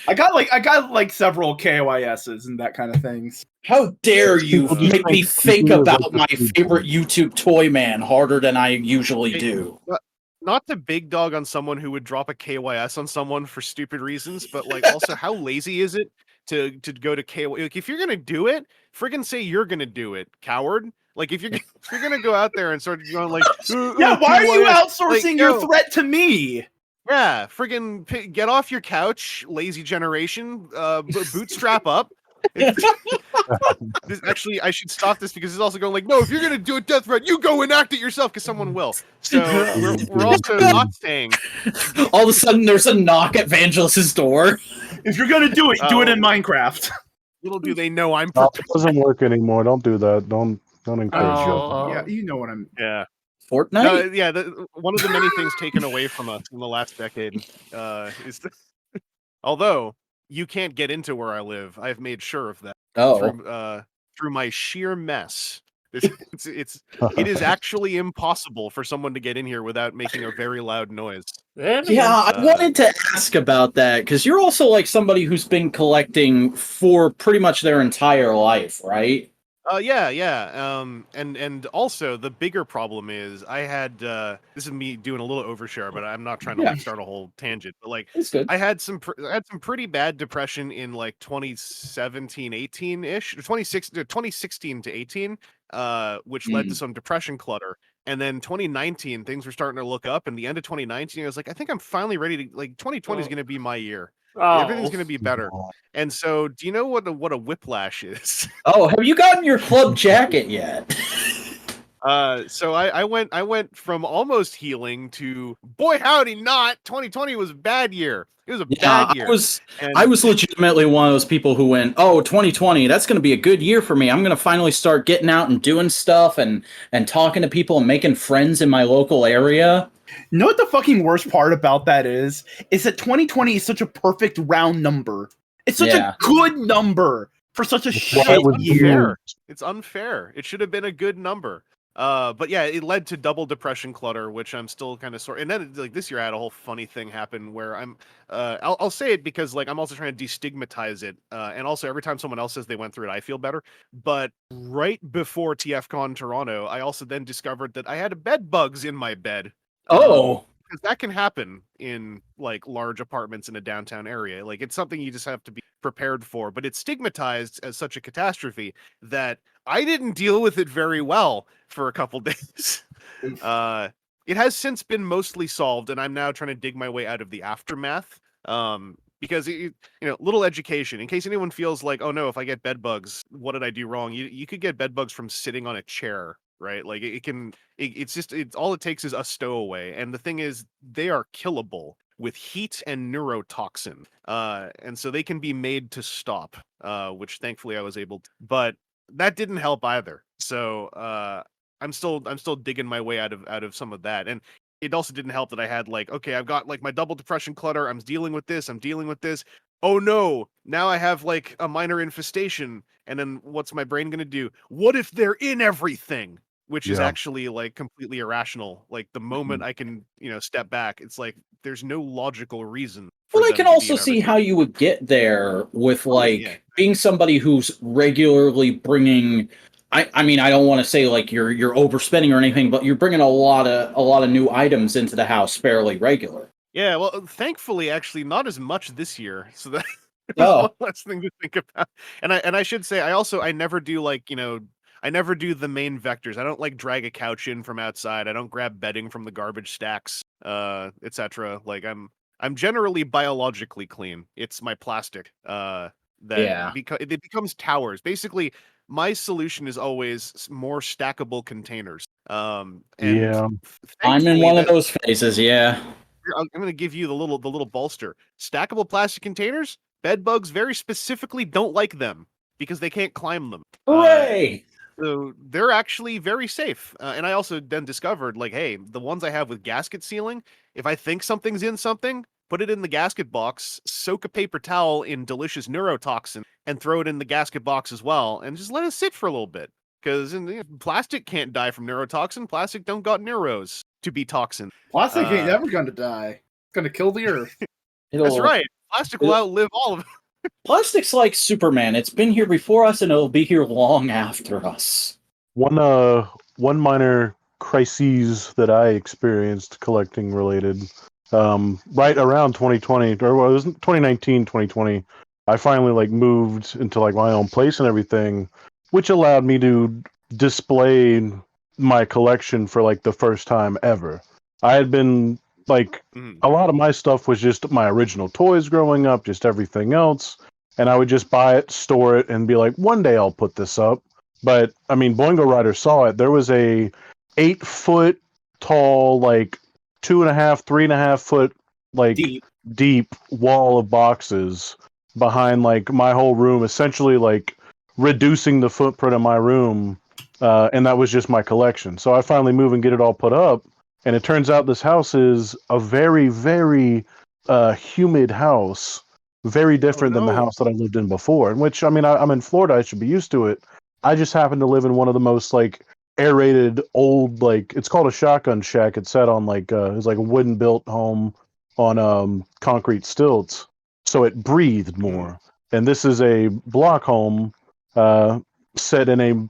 I got like several KOISs and that kind of things. How dare you People just make me think people about like my the food favorite porn. YouTube toy man harder than I usually Hey, do? not to big dog on someone who would drop a KYS on someone for stupid reasons, but like also how lazy is it to go to KY? Like if you're gonna do it, friggin' say you're gonna do it, coward. Like if you're if you're gonna go out there and start going like, Yeah, why are you KYS, outsourcing like, your yo, threat to me? yeah, friggin' get off your couch, lazy generation. Bootstrap up. Actually, I should stop this because it's also going like, no, if you're gonna do a death threat, you go enact it yourself because someone will. So we're also not saying. All of a sudden, there's a knock at Vangelis's door. If you're gonna do it, do it in Minecraft. Little do they know I'm No, prepared. it doesn't work anymore. Don't do that. Don't encourage Oh. Yeah, you know what I'm. Yeah. Fortnite? No, yeah. One of the many things taken away from us in the last decade is although you can't get into where I live, I've made sure of that through my sheer mess. It is actually impossible for someone to get in here without making a very loud noise. Yeah, I wanted to ask about that because you're also like somebody who's been collecting for pretty much their entire life, right? Yeah. And also the bigger problem is I had this is me doing a little overshare, but I'm not trying to like start a whole tangent. But like It's good. I had some pretty bad depression in like 2017, 18-ish, 2016 to 18, which led to some depression clutter. And then 2019, things were starting to look up. And the end of 2019, I was like, I think I'm finally ready to like 2020 is going to be my year. Everything's going to be better. And so, do you know what a whiplash is? Oh, have you gotten your club jacket yet? So I went from almost healing to boy howdy not. 2020 was a bad year. It was a bad year. I was legitimately one of those people who went, oh, 2020, that's going to be a good year for me. I'm going to finally start getting out and doing stuff and talking to people and making friends in my local area. You know what the fucking worst part about that is that 2020 is such a perfect round number. It's such a good number for such a shit year. It's unfair. It should have been a good number. But yeah, it led to double depression clutter, which I'm still kind of sore. And then like this year, I had a whole funny thing happen where I'll say it because like I'm also trying to destigmatize it. And also every time someone else says they went through it, I feel better. But right before TFCon Toronto, I also then discovered that I had bed bugs in my bed. Oh. Because that can happen in like large apartments in a downtown area. Like it's something you just have to be prepared for, but it's stigmatized as such a catastrophe that I didn't deal with it very well for a couple days. It has since been mostly solved, and I'm now trying to dig my way out of the aftermath. Because little education in case anyone feels like, oh no, if I get bed bugs, what did I do wrong? You could get bed bugs from sitting on a chair. Right, like it's all it takes is a stowaway, and the thing is, they are killable with heat and neurotoxin, and so they can be made to stop, which thankfully I was able to, but that didn't help either. So I'm still digging my way out of some of that, and it also didn't help that I had like, okay, I've got like my double depression clutter, I'm dealing with this. Oh no, now I have like a minor infestation, and then what's my brain gonna do? What if they're in everything? Which is actually like completely irrational. Like the moment I can, step back, it's like there's no logical reason. Well, I can also see how you would get there with like being somebody who's regularly bringing. I mean, I don't want to say like you're overspending or anything, but you're bringing a lot of new items into the house fairly regular. Yeah, well, thankfully, actually, not as much this year. So that one less thing to think about. And I should say, I never do like I never do the main vectors. I don't like drag a couch in from outside. I don't grab bedding from the garbage stacks, etc. Like I'm generally biologically clean. It's my plastic it becomes towers. Basically, my solution is always more stackable containers. I'm in one of those phases. Yeah. I'm going to give you the little bolster. Stackable plastic containers, bed bugs very specifically don't like them because they can't climb them. Hooray! So they're actually very safe. And I also then discovered, like, hey, the ones I have with gasket sealing, if I think something's in something, put it in the gasket box, soak a paper towel in delicious neurotoxin, and throw it in the gasket box as well, and just let it sit for a little bit. Because plastic can't die from neurotoxin. Plastic don't got neuros to be toxin. Plastic ain't never gonna die. It's gonna kill the earth. That's right. Plastic will outlive all of it. Plastic's like Superman. It's been here before us, and it'll be here long after us. One minor crises that I experienced collecting related, right around 2020, or well, it was 2019, 2020, I finally like moved into like my own place and everything, which allowed me to display my collection for like the first time ever. I had been like, a lot of my stuff was just my original toys growing up, just everything else. And I would just buy it, store it, and be like, one day I'll put this up. But I mean, Boingo Rider saw it. There was a 8-foot tall, like 2.5, 3.5 foot, like deep wall of boxes behind like my whole room, essentially like reducing the footprint of my room. And that was just my collection. So I finally move and get it all put up. And it turns out this house is a very, very humid house. Very different than the house that I lived in before. In which, I mean, I'm in Florida. I should be used to it. I just happen to live in one of the most like aerated old, like it's called a shotgun shack. It's set on like it's like a wooden built home on concrete stilts, so it breathed more. And this is a block home set in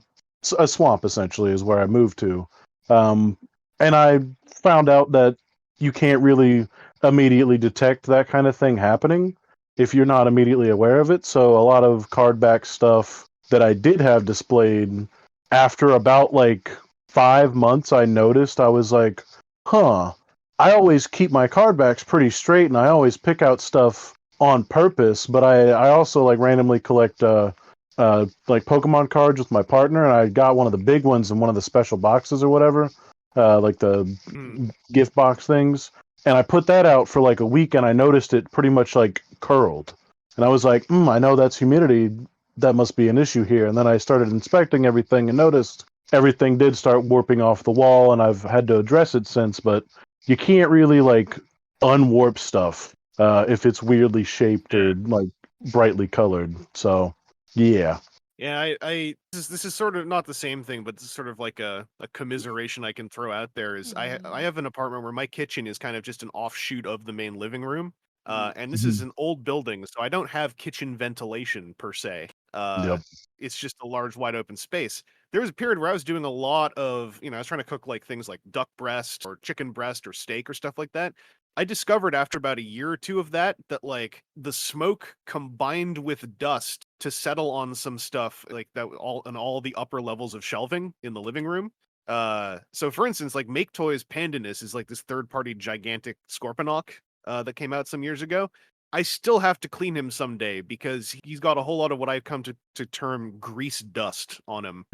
a swamp, essentially, is where I moved to. And I found out that you can't really immediately detect that kind of thing happening if you're not immediately aware of it. So a lot of card back stuff that I did have displayed, after about like 5 months, I noticed, I was like, I always keep my card backs pretty straight and I always pick out stuff on purpose, but I also like randomly collect like Pokemon cards with my partner, and I got one of the big ones in one of the special boxes or whatever, like the gift box things. And I put that out for like a week, and I noticed it pretty much like curled. And I was like, I know that's humidity. That must be an issue here. And then I started inspecting everything and noticed everything did start warping off the wall, and I've had to address it since. But you can't really like unwarp stuff if it's weirdly shaped or like brightly colored. So yeah. Yeah, this is sort of not the same thing, but this is sort of like a commiseration I can throw out there. Is I have an apartment where my kitchen is kind of just an offshoot of the main living room, and this is an old building, so I don't have kitchen ventilation per se. It's just a large, wide open space. There was a period where I was doing a lot of, I was trying to cook like things like duck breast or chicken breast or steak or stuff like that. I discovered after about a year or two of that like the smoke combined with dust to settle on some stuff like that all the upper levels of shelving in the living room. So for instance, like Make Toys Pandanus is like this third-party gigantic Scorponok that came out some years ago. I still have to clean him someday because he's got a whole lot of what I've come to term grease dust on him.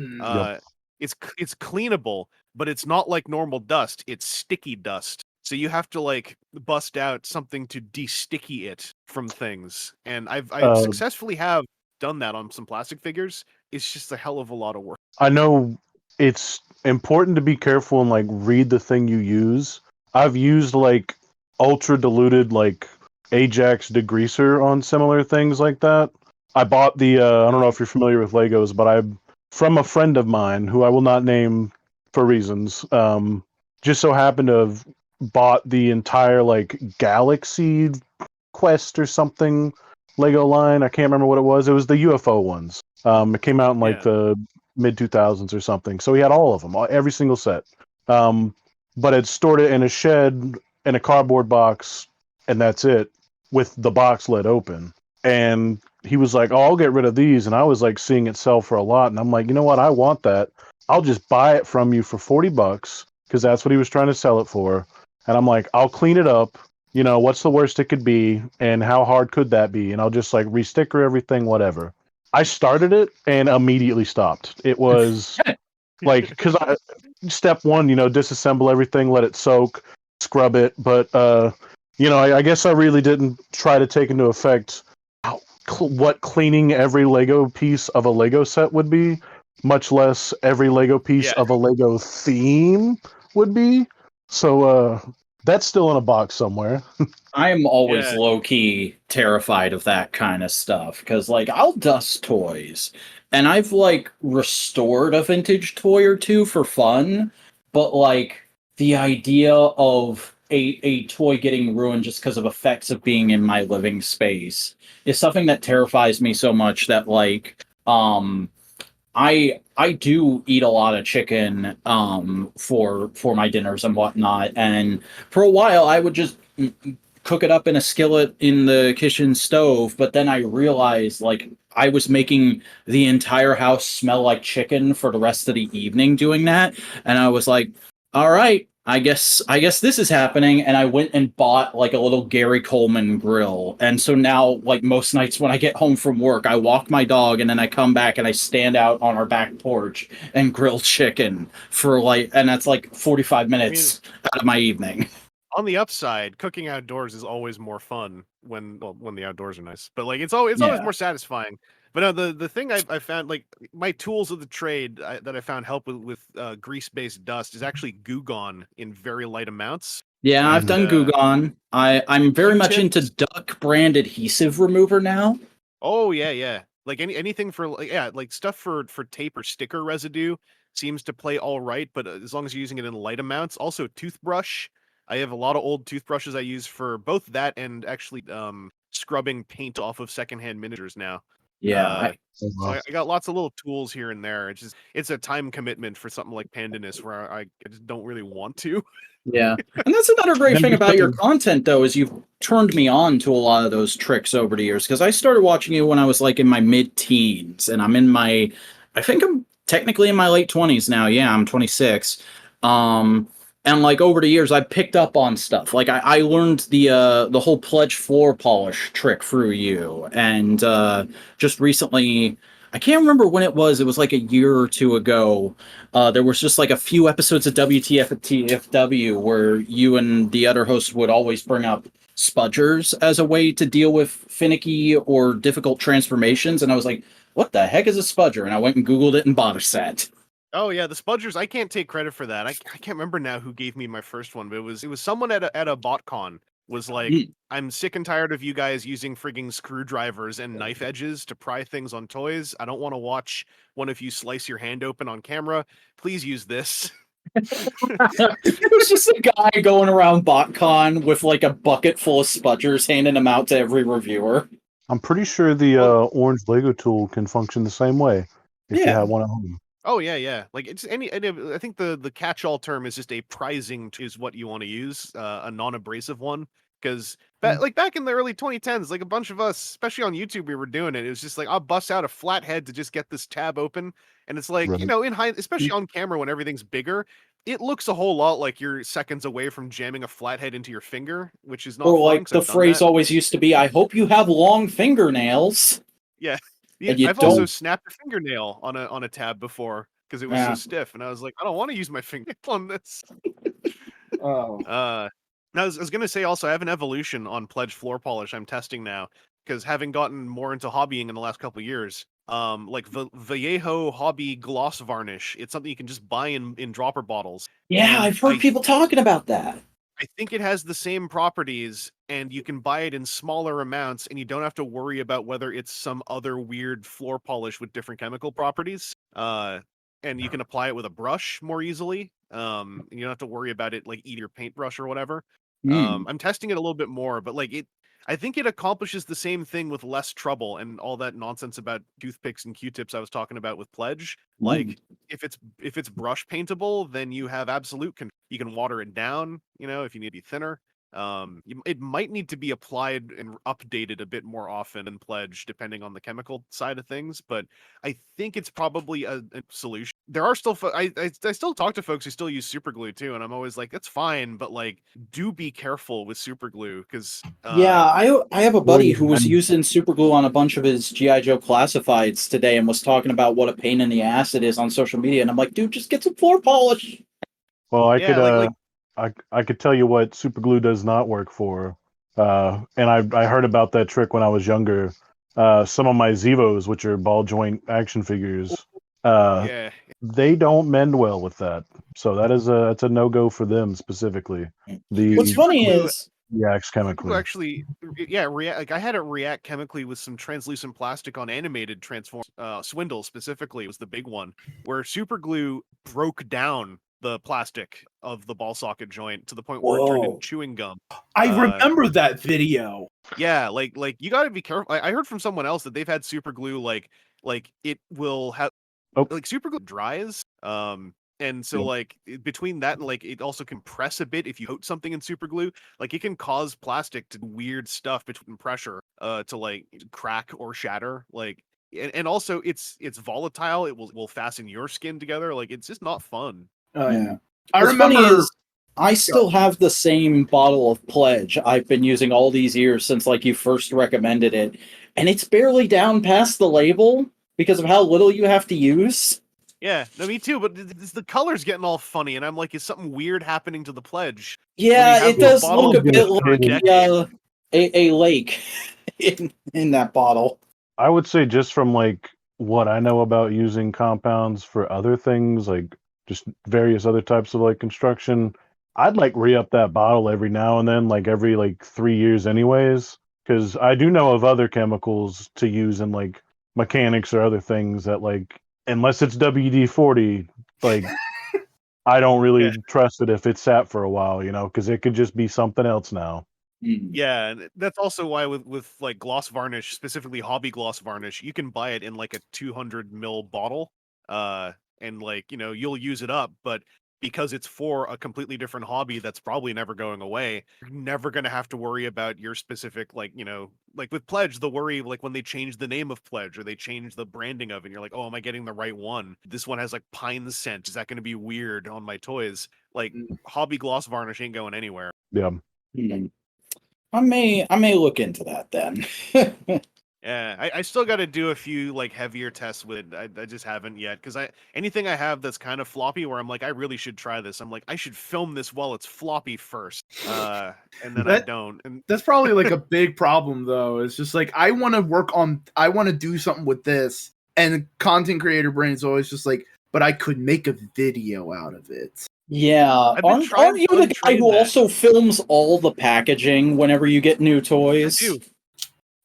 It's cleanable, but it's not like normal dust. It's sticky dust. So you have to like bust out something to de-sticky it from things. And I successfully have done that on some plastic figures. It's just a hell of a lot of work. I know it's important to be careful and like read the thing you use. I've used like ultra diluted like Ajax degreaser on similar things like that. I bought the I don't know if you're familiar with Legos, but from a friend of mine who I will not name for reasons, just so happened to have bought the entire like Galaxy Quest or something Lego line. I can't remember what it was. It was the UFO ones. It came out in like the mid 2000s or something. So he had all of them, every single set. But it stored it in a shed in a cardboard box, and that's it, with the box lid open. And he was like, I'll get rid of these. And I was like seeing it sell for a lot. And I'm like, you know what? I want that. I'll just buy it from you for $40 because that's what he was trying to sell it for. And I'm like, I'll clean it up. What's the worst it could be? And how hard could that be? And I'll just like resticker everything, whatever. I started it and immediately stopped. It was like, because step one, disassemble everything, let it soak, scrub it. But, I guess I really didn't try to take into effect what cleaning every Lego piece of a Lego set would be, much less every Lego piece of a Lego theme would be. So, That's still in a box somewhere. I am always Yeah. low-key terrified of that kind of stuff because, like, I'll dust toys, and I've like restored a vintage toy or two for fun, but like the idea of a toy getting ruined just because of effects of being in my living space is something that terrifies me so much that like I do eat a lot of chicken for my dinners and whatnot, and for a while I would just cook it up in a skillet in the kitchen stove, but then I realized like I was making the entire house smell like chicken for the rest of the evening doing that, and I was like, all right, I guess this is happening, and I went and bought like a little Gary Coleman grill. And so now like most nights when I get home from work, I walk my dog and then I come back and I stand out on our back porch and grill chicken for like, and that's like 45 minutes out of my evening. On the upside, cooking outdoors is always more fun when the outdoors are nice. But like it's always more satisfying. But no, the thing I found, like my tools of the trade that I found help with grease-based dust is actually Goo Gone in very light amounts. Yeah, I've done Goo Gone. I'm very much into Q-tips. Duck brand adhesive remover now. Oh yeah. Like anything for like stuff for tape or sticker residue seems to play all right, but as long as you're using it in light amounts. Also, toothbrush. I have a lot of old toothbrushes I use for both that and actually scrubbing paint off of secondhand miniatures now. Yeah, So I got lots of little tools here and there. It's a time commitment for something like Pandanus where I just don't really want to. yeah. And that's another great thing about your content, though, is you've turned me on to a lot of those tricks over the years. Because I started watching you when I was like in my mid-teens, and I think I'm technically in my late 20s now. Yeah, I'm 26. And like over the years, I picked up on stuff. Like I learned the whole pledge floor polish trick through you, and just recently, I can't remember when it was. It was like a year or two ago. There was just like a few episodes of WTF where you and the other host would always bring up spudgers as a way to deal with finicky or difficult transformations, and I was like, "What the heck is a spudger?" And I went and Googled it and bought a set. Oh yeah, the spudgers. I can't take credit for that. I can't remember now who gave me my first one, but it was someone at a BotCon was like, I'm sick and tired of you guys using frigging screwdrivers and knife edges to pry things on toys. I don't want to watch one of you slice your hand open on camera. Please use this. It was just a guy going around BotCon with like a bucket full of spudgers, handing them out to every reviewer. I'm pretty sure the orange Lego tool can function the same way if you have one at home. Oh yeah. Like it's I think the catch-all term is just a prizing is what you want to use, a non-abrasive one. Because back in the early 2010s, like a bunch of us, especially on YouTube, we were doing it. It was just like I'll bust out a flathead to just get this tab open, and it's like especially on camera when everything's bigger, it looks a whole lot like you're seconds away from jamming a flathead into your finger, which is not. Or like the phrase always used to be, "I hope you have long fingernails." Yeah. I've also snapped a fingernail on a tab before because it was so stiff, and I was like, I don't want to use my finger on this. Now I was gonna say also, I have an evolution on Pledge floor polish I'm testing now because having gotten more into hobbying in the last couple of years, like the Vallejo Hobby Gloss Varnish, it's something you can just buy in dropper bottles. Yeah, I've heard people talking about that. I think it has the same properties, and you can buy it in smaller amounts, and you don't have to worry about whether it's some other weird floor polish with different chemical properties. And you can apply it with a brush more easily. And you don't have to worry about it like eating your paintbrush or whatever. I'm testing it a little bit more, but like I think it accomplishes the same thing with less trouble and all that nonsense about toothpicks and Q-tips I was talking about with Pledge. Like if it's brush paintable, then you have absolute control. You can water it down, if you need to be thinner. It might need to be applied and updated a bit more often in Pledge, depending on the chemical side of things. But I think it's probably a solution. There are still, I still talk to folks who still use super glue too, and I'm always like, that's fine, but like, do be careful with super glue because. I have a buddy who was using super glue on a bunch of his GI Joe classifieds today and was talking about what a pain in the ass it is on social media, and I'm like, dude, just get some floor polish. Well, I could tell you what super glue does not work for. And I heard about that trick when I was younger. Some of my Zevos, which are ball joint action figures, they don't mend well with that. So it's a no go for them specifically. What's funny is reacts chemically. Actually, yeah, like I had it react chemically with some translucent plastic on animated transform. Swindle specifically was the big one, where super glue broke down the plastic of the ball socket joint to the point where it turned into chewing gum. I remember that video. Yeah, like you got to be careful. I heard from someone else that they've had super glue like it will have like super glue dries. And so like between that and like it also can press a bit if you coat something in super glue, like it can cause plastic to do weird stuff between pressure to like crack or shatter. Like and also it's volatile. It will fasten your skin together. Like it's just not fun. Oh yeah. What's funny is I still have the same bottle of Pledge I've been using all these years since like you first recommended it, and it's barely down past the label because of how little you have to use. Yeah, no, me too. But the color's getting all funny, and I'm like, is something weird happening to the Pledge? Yeah, it does look a bit like a lake in that bottle. I would say just from like what I know about using compounds for other things, like just various other types of like construction, I'd like re-up that bottle every now and then, like every like 3 years anyways, because I do know of other chemicals to use in like mechanics or other things that like, unless it's WD-40, like I don't really trust it if it's sat for a while, because it could just be something else now. Yeah, and that's also why with like gloss varnish, specifically hobby gloss varnish, you can buy it in like a 200 ml bottle, and like you'll use it up, but because it's for a completely different hobby that's probably never going away, you're never going to have to worry about your specific, like with Pledge, the worry like when they change the name of Pledge or they change the branding of it, and you're like, oh, am I getting the right one? This one has like pine scent, is that going to be weird on my toys? Like hobby gloss varnish ain't going anywhere. Yeah. I may look into that then. Yeah, I still got to do a few like heavier tests with it. I just haven't yet, because anything I have that's kind of floppy where I'm like, I really should try this. I'm like, I should film this while it's floppy first, and then I don't. And that's probably like a big problem though. It's just like I want to do something with this, and content creator brain is always just like, but I could make a video out of it. Yeah, aren't you the guy who also films all the packaging whenever you get new toys? I do.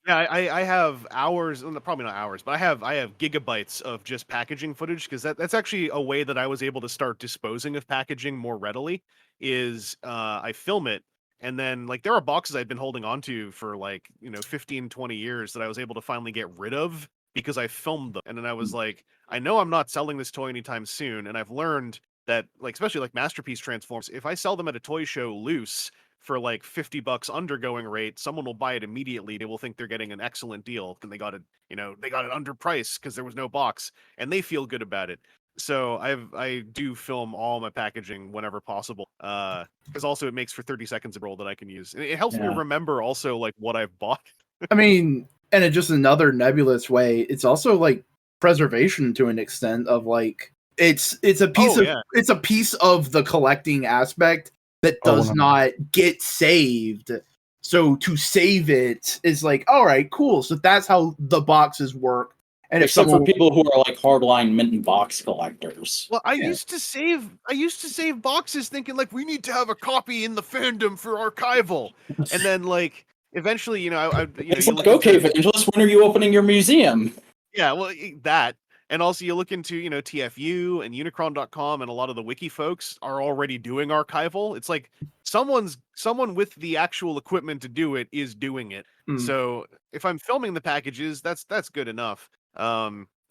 Yeah, I have hours, probably not hours, but I have gigabytes of just packaging footage, because that's actually a way that I was able to start disposing of packaging more readily. Is I film it, and then like there are boxes I've been holding onto for like 15, 20 years that I was able to finally get rid of because I filmed them, and then I was like, I know I'm not selling this toy anytime soon, and I've learned that like especially like Masterpiece Transforms, if I sell them at a toy show loose for like $50 undergoing rate, someone will buy it immediately. They will think they're getting an excellent deal, and they got it under price because there was no box, and they feel good about it. So I do film all my packaging whenever possible, because also it makes for 30 seconds of roll that I can use. And it helps me remember also like what I've bought. I mean, and in just another nebulous way, it's also like preservation to an extent of like it's a piece it's a piece of the collecting aspect that does not get saved. So to save it is like, all right, cool. So that's how the boxes work. And except for people who are like hardline mint and box collectors. Well, I used to save boxes thinking like we need to have a copy in the fandom for archival, and then like eventually, it's like, okay, Evangelist, when are you opening your museum? Yeah, well, that. And also you look into, TFU and Unicron.com, and a lot of the wiki folks are already doing archival. It's like someone with the actual equipment to do it is doing it. So if I'm filming the packages, that's good enough.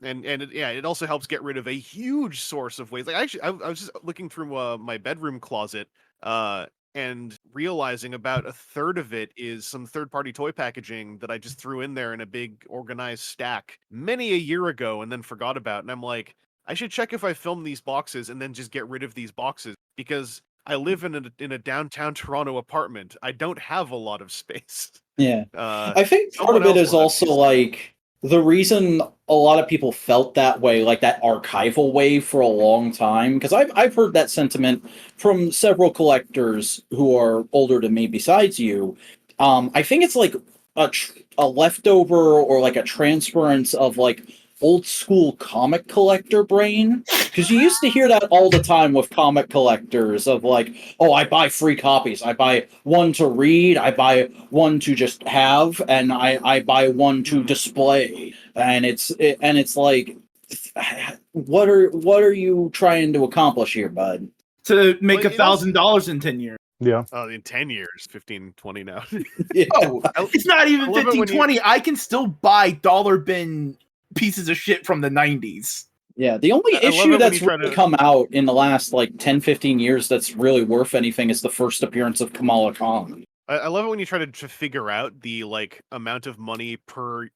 It also helps get rid of a huge source of waste. Like actually, I was just looking through my bedroom closet, and realizing about a third of it is some third-party toy packaging that I just threw in there in a big organized stack many a year ago and then forgot about. And I'm like, I should check if I filmed these boxes and then just get rid of these boxes, because I live in a downtown Toronto apartment. I don't have a lot of space. Yeah. I think part of it is also like the reason a lot of people felt that way, like that archival way for a long time, because I've heard that sentiment from several collectors who are older than me besides you. I think it's like a leftover or like a transference of like old school comic collector brain, Because you used to hear that all the time with comic collectors of like, oh, I buy free copies. I buy one to read, I buy one to just have, and I buy one to display. And it's like, what are you trying to accomplish here, bud? To make Well, $1,000 in 10 years. Yeah. in 10 years, 15, 20 now. Yeah. Oh, it's not even I love it 15, when 20. I can still buy dollar bin pieces of shit from the 90s. Yeah, the only I love it issue when that's you try really to- come out in the last like 10, 15 years that's really worth anything is the first appearance of Kamala Khan. I love it when you try to figure out the like amount of money per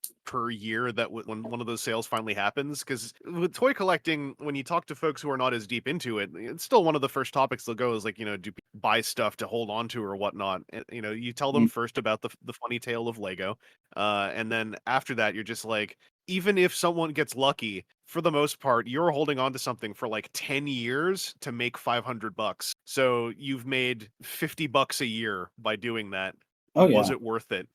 year that when one of those sales finally happens. Because with toy collecting, when you talk to folks who are not as deep into it, it's still one of the first topics they'll go is like, do people buy stuff to hold on to or whatnot? And, you tell them first about the funny tale of Lego, and then after that, you're just like, even if someone gets lucky, for the most part, you're holding on to something for like 10 years to make $500. So you've made $50 a year by doing that. Oh yeah. Was it worth it?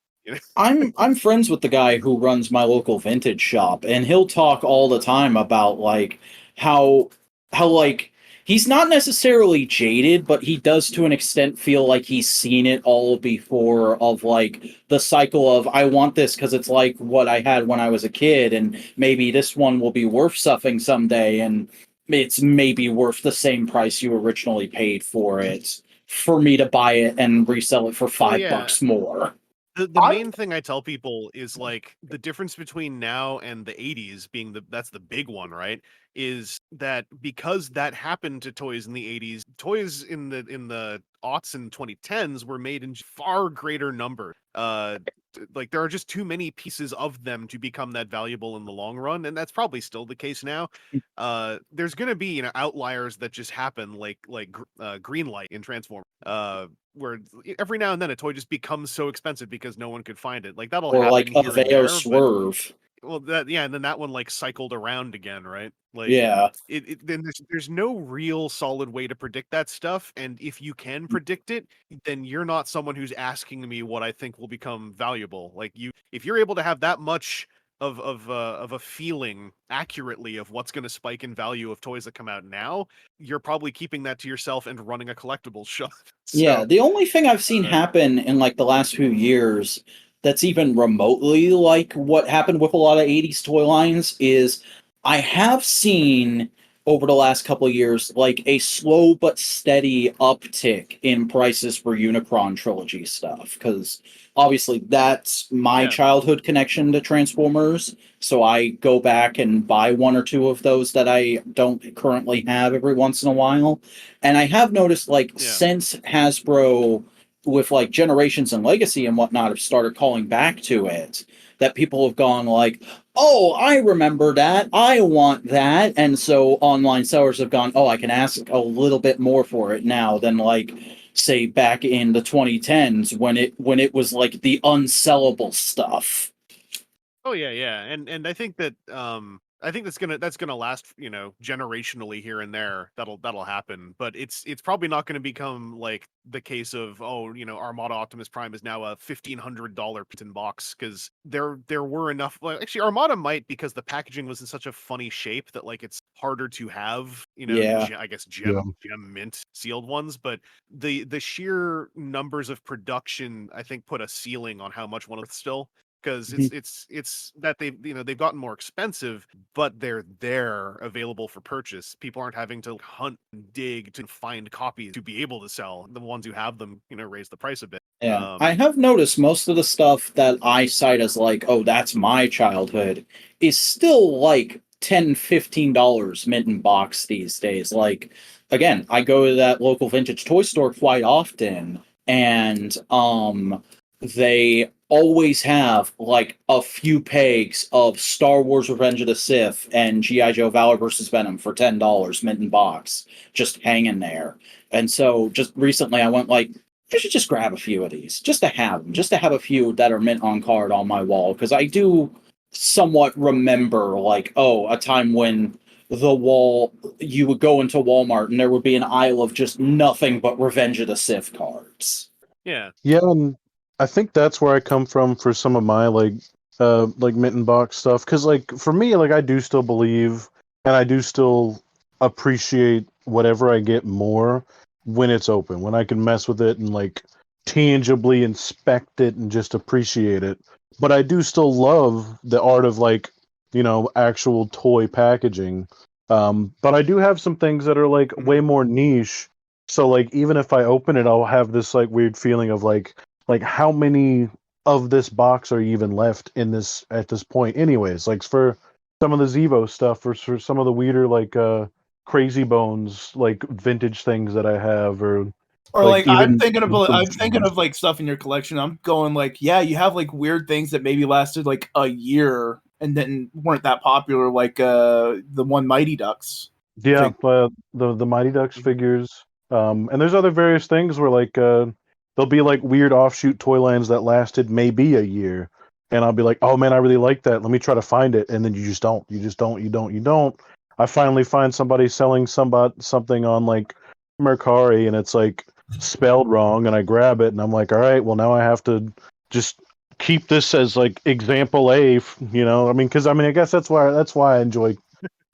I'm friends with the guy who runs my local vintage shop, and he'll talk all the time about like how like he's not necessarily jaded, but he does to an extent feel like he's seen it all before, of like the cycle of I want this because it's like what I had when I was a kid, and maybe this one will be worth something someday, and it's maybe worth the same price you originally paid for it for me to buy it and resell it for $5 more. The main thing I tell people is like the difference between now and the 80s being that's the big one, right? Is that because that happened to toys in the 80s, toys in the aughts and 2010s were made in far greater number. Like there are just too many pieces of them to become that valuable in the long run, and that's probably still the case now. There's going to be outliers that just happen, like Greenlight in Transformers, where every now and then a toy just becomes so expensive because no one could find it. Like that'll Or happen like here a and there, Swerve. well, and then that one like cycled around again, right? Like, Yeah. Then there's no real solid way to predict that stuff, and if you can predict it, then you're not someone who's asking me what I think will become valuable. Like if you're able to have that much of a feeling accurately of what's going to spike in value of toys that come out now, you're probably keeping that to yourself and running a collectibles shop. So, yeah, the only thing I've seen happen in like the last few years that's even remotely like what happened with a lot of 80s toy lines is I have seen over the last couple of years like a slow but steady uptick in prices for Unicron trilogy stuff, because obviously that's my childhood connection to Transformers, so I go back and buy one or two of those that I don't currently have every once in a while. And I have noticed like since Hasbro with like Generations and Legacy and whatnot have started calling back to it, that people have gone like, oh, I remember that, I want that. And so online sellers have gone, oh, I can ask a little bit more for it now than like say back in the 2010s when it was like the unsellable stuff. Oh yeah, and I think that that's gonna last, generationally here and there. That'll happen, but it's probably not going to become like the case of Armada Optimus Prime is now a $1,500 pin box, because there were enough. Well, actually, Armada might, because the packaging was in such a funny shape that like it's harder to have I guess gem mint sealed ones, but the sheer numbers of production I think put a ceiling on how much one is still. Because it's that they've gotten more expensive, but they're there available for purchase. People aren't having to hunt and dig to find copies to be able to sell. The ones who have them, raise the price a bit. Yeah, I have noticed most of the stuff that I cite as like, oh, that's my childhood, is still like $10-15 mint in box these days. Like, again, I go to that local vintage toy store quite often, and they always have like a few pegs of Star Wars Revenge of the Sith and G.I. Joe Valor vs. Venom for $10 mint in box, just hanging there. And so just recently I went like, I should just grab a few of these, just to have them, just to have a few that are mint on card on my wall, because I do somewhat remember like, oh, a time when you would go into Walmart and there would be an aisle of just nothing but Revenge of the Sith cards. Yeah, and I think that's where I come from for some of my like mint and box stuff, because like for me, like I do still believe, and I do still appreciate whatever I get more when it's open, when I can mess with it and like tangibly inspect it and just appreciate it. But I do still love the art of like, actual toy packaging. But I do have some things that are like way more niche. So like even if I open it, I'll have this like weird feeling of like how many of this box are even left in this at this point anyways. Like for some of the Zevo stuff or for some of the weirder like crazy bones like vintage things that I have or like like I'm even thinking of like stuff in your collection. I'm going like, yeah, you have like weird things that maybe lasted like a year and then weren't that popular, like the one Mighty Ducks. yeah, the Mighty Ducks figures. And there's other various things where like there'll be like weird offshoot toy lines that lasted maybe a year. And I'll be like, oh man, I really like that. Let me try to find it. And then you just don't. You don't. I finally find somebody selling something on like Mercari and it's like spelled wrong and I grab it and I'm like, all right, well now I have to just keep this as like example A, I mean, because I mean I guess that's why I enjoy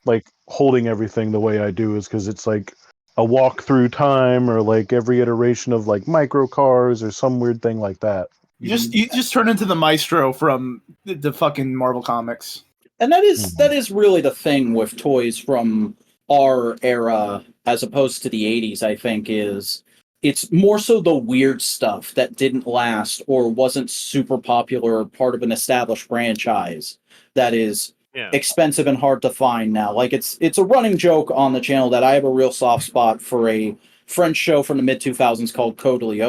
like holding everything the way I do is because it's like a walk through time or like every iteration of like micro cars or some weird thing like that. You just turn into the maestro from the fucking Marvel comics. And that is really the thing with toys from our era as opposed to the 80s, I think, is it's more so the weird stuff that didn't last or wasn't super popular or part of an established franchise that is expensive and hard to find now. Like it's a running joke on the channel that I have a real soft spot for a French show from the mid 2000s called Cody.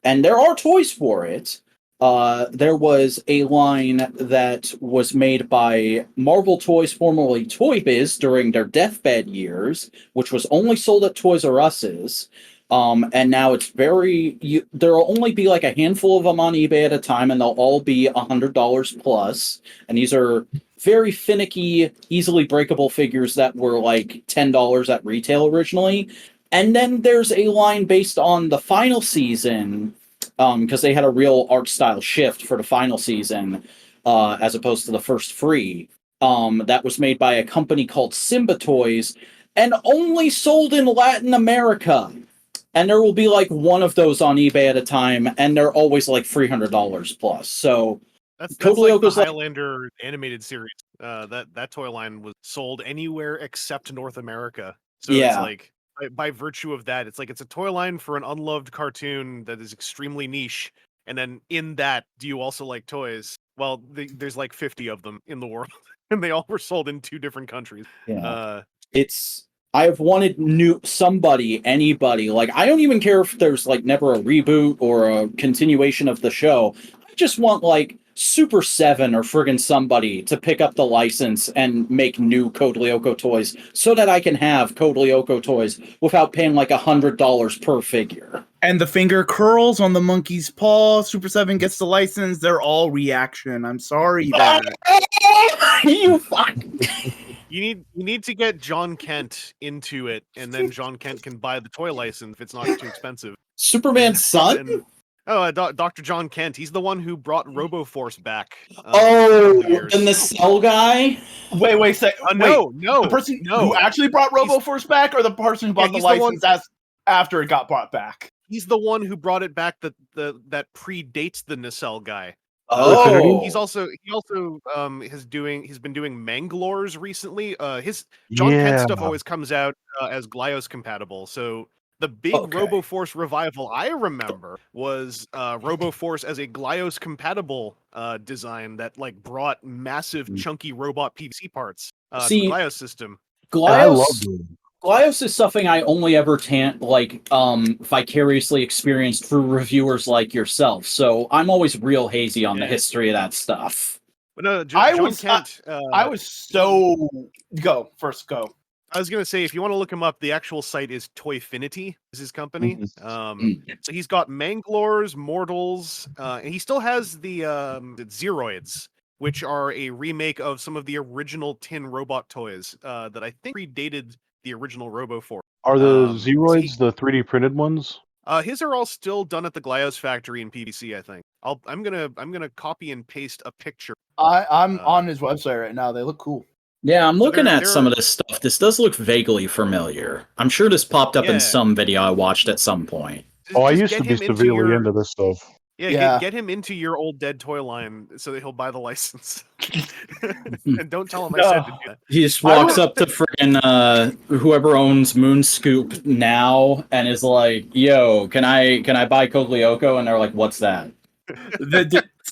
And there are toys for it. There was a line that was made by Marvel Toys, formerly Toy Biz, during their deathbed years, which was only sold at Toys R Us's. And now it's there'll only be like a handful of them on eBay at a time, and they'll all be $100 plus. And these are very finicky, easily breakable figures that were like $10 at retail originally. And then there's a line based on the final season, because they had a real art style shift for the final season, as opposed to the first free. That was made by a company called Simba Toys, and only sold in Latin America. And there will be like one of those on eBay at a time, and they're always like $300 plus. So that's totally like the Highlander animated series. That toy line was sold anywhere except North America. So it's like by virtue of that, it's like it's a toy line for an unloved cartoon that is extremely niche. And then in that, do you also like toys? Well, there's like 50 of them in the world, and they all were sold in 2 different countries. Yeah. I have wanted anybody, like, I don't even care if there's, like, never a reboot or a continuation of the show. I just want, like, Super 7 or friggin' somebody to pick up the license and make new Code Lyoko toys so that I can have Code Lyoko toys without paying, like, $100 per figure. And the finger curls on the monkey's paw. Super 7 gets the license. They're all reaction. I'm sorry that. You fuck. You need to get John Kent into it, and then John Kent can buy the toy license if it's not too expensive. Superman's son? Dr. John Kent. He's the one who brought RoboForce back. The nacelle guy? Wait, no. The person who actually brought RoboForce back, or the person who bought the license after it got brought back? He's the one who brought it back that predates the nacelle guy. Oh, he has been doing Manglores recently. His John Kent stuff always comes out as Glyos compatible. So the big RoboForce revival I remember was RoboForce as a Glyos compatible design that like brought massive chunky robot PVC parts to the Glyos system. Glyos is something I only ever vicariously experienced through reviewers like yourself, so I'm always real hazy on the history of that stuff. But no, John Kent. I was so go. I was gonna say, if you want to look him up, the actual site is Toyfinity, is his company. So he's got Manglores, Mortals, and he still has the Zeroids, which are a remake of some of the original tin robot toys that I think predated the original RoboForce. Are the Zeroids the 3D printed ones? His are all still done at the Glyos factory in PVC, I think. I'm gonna copy and paste a picture. I'm on his website right now. They look cool. Yeah, I'm So looking at there some are- of this stuff. This does look vaguely familiar. I'm sure this popped up in Yeah. some video I watched at some point. Oh, I just used get to be him into severely your into this stuff. Yeah. get him into your old dead toy line so that he'll buy the license. And don't tell him I No. said to do that. He just I walks don't- up to friggin' whoever owns Moonscoop now and is like, "Yo, can I buy Coglioko?" And they're like, "What's that?"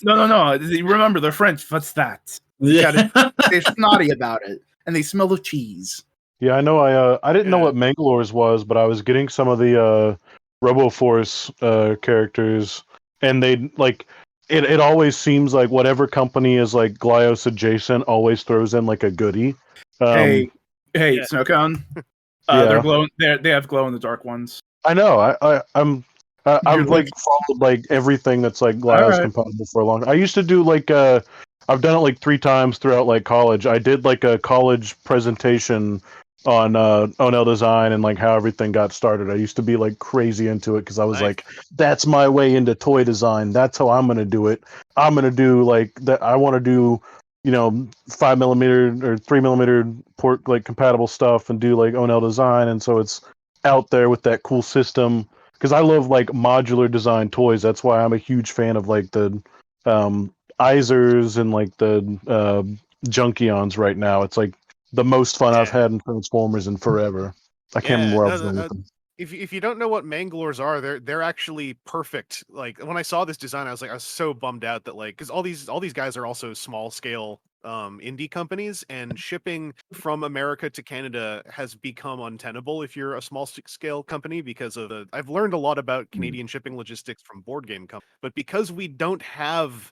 No. You remember, they're French. What's that? Yeah. They're snotty about it, and they smell of cheese. Yeah, I know. I didn't know Yeah. what Mangalores was, but I was getting some of the RoboForce characters, and they like it. It always seems like whatever company is like Glyos adjacent always throws in like a goodie. Hey, yeah. Snowcone. Yeah. They're glowing. They have glow in the dark ones. I know. I've You're like followed like everything that's like Glyos Alright. compatible for a long. I used to do like I've done it like 3 times throughout like college. I did like a college presentation on Onel design and like how everything got started. I used to be like crazy into it because I was Nice. like, that's my way into toy design. That's how I'm gonna do it. I'm gonna do like that. I want to do 5mm or 3mm port like compatible stuff and do like Onel design, and so it's out there with that cool system because I love like modular design toys. That's why I'm a huge fan of like the Izers and like the Junkions right now. It's like the most fun I've Yeah. had in Transformers in forever. I can't remember where I was going with them. If you don't know what Mangalores are, they're actually perfect. Like when I saw this design, I was so bummed out that like because all these guys are also small scale indie companies, and shipping from America to Canada has become untenable if you're a small scale company because of the. I've learned a lot about Canadian shipping logistics from board game companies, but because we don't have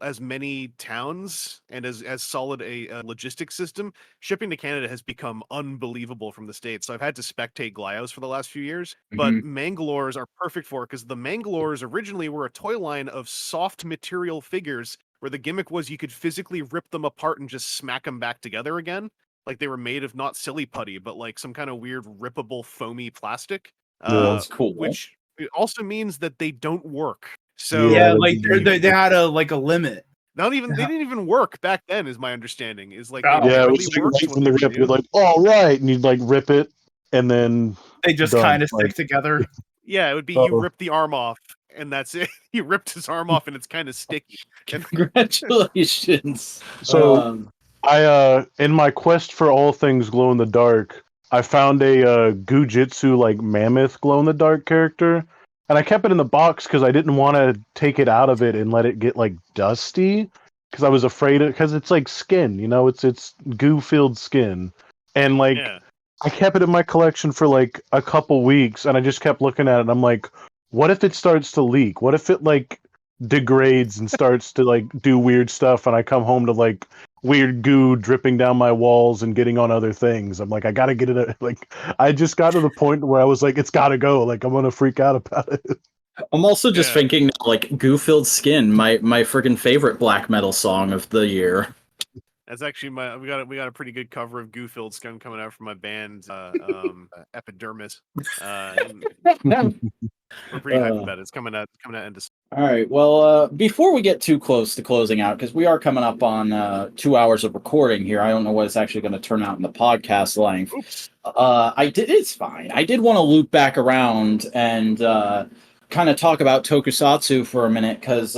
as many towns and as solid a logistics system, shipping to Canada has become unbelievable from the States. So I've had to spectate Glyos for the last few years. But Mangalores are perfect for it because the Mangalores originally were a toy line of soft material figures where the gimmick was you could physically rip them apart and just smack them back together again. Like they were made of not silly putty, but like some kind of weird rippable foamy plastic. That's cool. Which it also means that they don't work. So Yeah, Yeah, like they had a limit. not even they didn't even work back then, is my understanding. Is like Oh. they Yeah, it barely was like worked right when from they the were rip. You're new. like, all right, and you'd like rip it, and then They just done. kind of Like, stick together. Yeah, it would be you Uh-oh. rip the arm off, and that's it. You ripped his arm off, and it's kind of sticky. And Congratulations. So I in my quest for all things glow in the dark, I found a Gujitsu like mammoth glow in the dark character, and I kept it in the box because I didn't want to take it out of it and let it get like dusty because I was afraid because it's like skin, it's goo filled skin, and like yeah, I kept it in my collection for like a couple weeks, and I just kept looking at it. And I'm like, what if it starts to leak? What if it like degrades and starts to like do weird stuff, and I come home to like weird goo dripping down my walls and getting on other things? I'm like, I gotta get it. Like, I just got to the point where I was like, it's gotta go. Like, I'm gonna freak out about it. I'm also just Yeah. thinking like goo-filled skin, my freaking favorite black metal song of the year. that's actually we got a pretty good cover of Goofilled Scum coming out from my band Epidermis. We're pretty hyped about it. It's coming out in December. All right. Well, before we get too close to closing out, because we are coming up on 2 hours of recording here, I don't know what it's actually going to turn out in the podcast length. Oops. It's fine. I did want to loop back around and kind of talk about Tokusatsu for a minute, because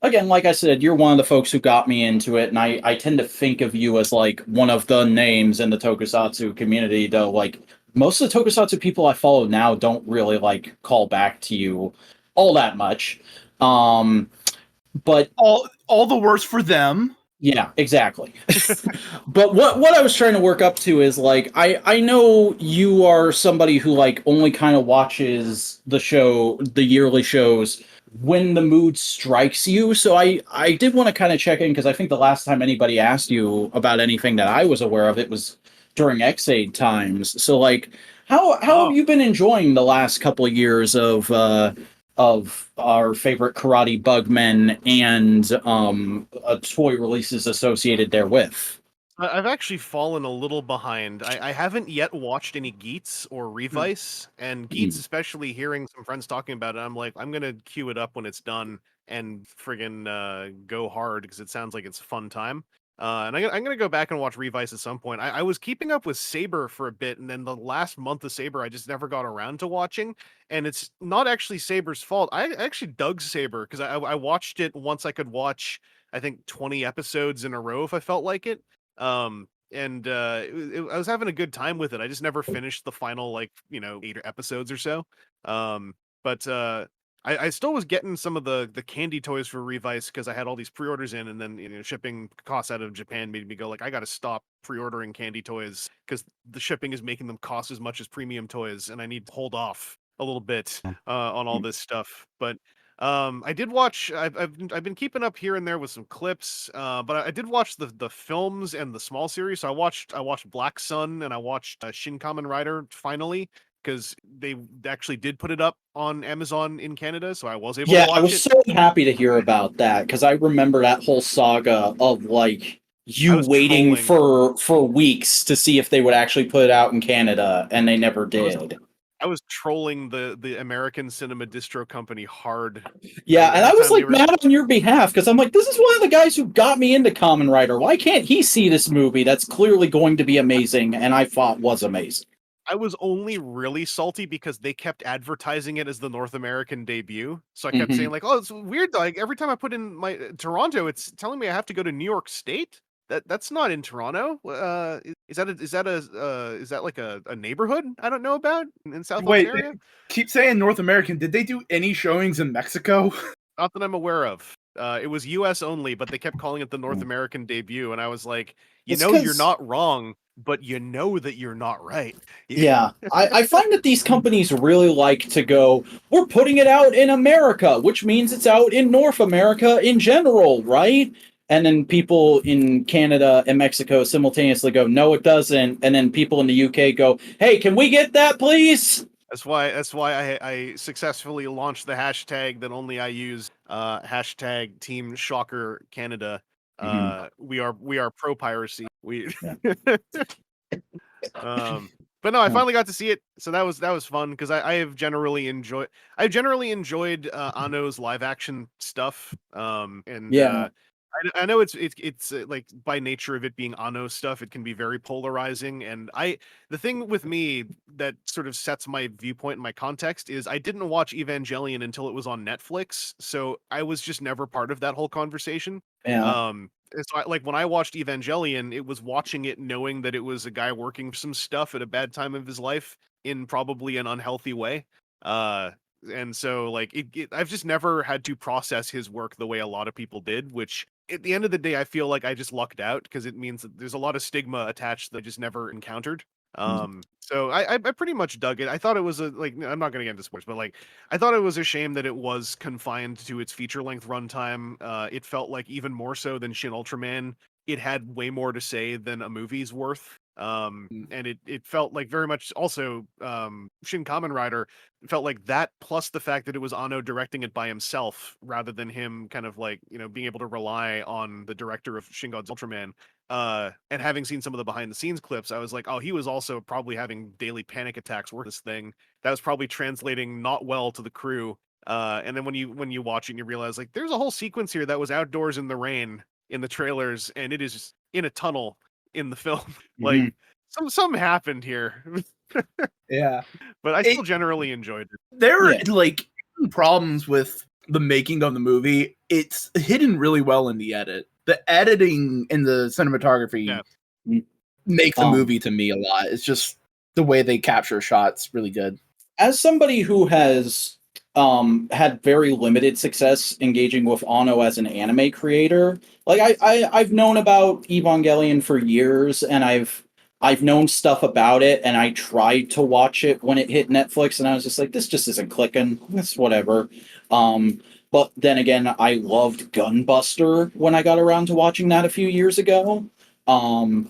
again, like I said, you're one of the folks who got me into it, and I tend to think of you as like one of the names in the Tokusatsu community, though like most of the Tokusatsu people I follow now don't really like call back to you all that much. But All the worse for them. yeah, exactly. But what I was trying to work up to is like I know you are somebody who like only kind of watches the yearly shows when the mood strikes you. So I did want to kind of check in because I think the last time anybody asked you about anything that I was aware of, it was during X-Aid times. So like how have you been enjoying the last couple of years of our favorite karate bugmen and toy releases associated therewith? I've actually fallen a little behind. I haven't yet watched any Geats or Revice, and Geats, especially hearing some friends talking about it, I'm like, I'm gonna queue it up when it's done and friggin' go hard because it sounds like it's a fun time. And I'm gonna go back and watch Revice at some point. I was keeping up with Saber for a bit, and then the last month of Saber, I just never got around to watching. And it's not actually Saber's fault. I actually dug Saber because I watched it once I could watch, I think, 20 episodes in a row if I felt like it. I was having a good time with it. I just never finished the final 8 episodes or so. But I still was getting some of the candy toys for Revice because I had all these pre-orders in, and then shipping costs out of Japan made me go like, I got to stop pre-ordering candy toys because the shipping is making them cost as much as premium toys, and I need to hold off a little bit on all this stuff. But I did watch. I've been keeping up here and there with some clips, but I did watch the films and the small series. So I watched Black Sun and I watched Shin Kamen Rider finally because they actually did put it up on Amazon in Canada, so I was able to watch it. I was so happy to hear about that because I remember that whole saga of you waiting for weeks to see if they would actually put it out in Canada, and they never did. I was trolling the American Cinema Distro Company hard. Yeah, and I was mad on your behalf because I'm like, this is one of the guys who got me into Kamen Rider. Why can't he see this movie that's clearly going to be amazing, and I thought was amazing? I was only really salty because they kept advertising it as the North American debut. So I kept saying oh, it's weird. Like every time I put in my Toronto, it's telling me I have to go to New York State. That's not in Toronto. Is that like a neighborhood I don't know about in South Ontario? Keep saying North American. Did they do any showings in Mexico? Not that I'm aware of. It was U.S. only, but they kept calling it the North American debut, and I was like, you're not wrong, but you know that you're not right. Yeah, I find that these companies really like to go, we're putting it out in America, which means it's out in North America in general, right? And then people in Canada and Mexico simultaneously go, no, it doesn't. And then people in the UK go, hey, can we get that, please? That's why I successfully launched the hashtag that only I use, hashtag Team Shocker Canada. We are pro piracy. But no, I finally got to see it, so that was fun because I've generally enjoyed Anno's live action stuff. I know it's like by nature of it being Anno stuff, it can be very polarizing. And the thing with me that sort of sets my viewpoint and my context is I didn't watch Evangelion until it was on Netflix, so I was just never part of that whole conversation. Yeah. And so when I watched Evangelion, it was watching it knowing that it was a guy working some stuff at a bad time of his life in probably an unhealthy way. And so I've just never had to process his work the way a lot of people did, which at the end of the day, I feel like I just lucked out because it means that there's a lot of stigma attached that I just never encountered. So I pretty much dug it. I thought it was I'm not going to get into sports, but I thought it was a shame that it was confined to its feature length runtime. It felt like even more so than Shin Ultraman, it had way more to say than a movie's worth. And it felt like very much also Shin Kamen Rider felt like that, plus the fact that it was Anno directing it by himself rather than him kind of being able to rely on the director of Shin Godzilla Ultraman. And having seen some of the behind the scenes clips, I was like, oh, he was also probably having daily panic attacks with this thing. That was probably translating not well to the crew. And then when you watch it and you realize there's a whole sequence here that was outdoors in the rain in the trailers, and it is in a tunnel in the film. Something happened here. Yeah. But I still generally enjoyed it. There are problems with the making of the movie. It's hidden really well in the edit. The editing and the cinematography make the movie to me a lot. It's just the way they capture shots really good. As somebody who has had very limited success engaging with Anno as an anime creator, I've known about Evangelion for years, and I've known stuff about it, and I tried to watch it when it hit Netflix, and I was just like, this just isn't clicking. It's whatever. But then again, I loved Gunbuster when I got around to watching that a few years ago. I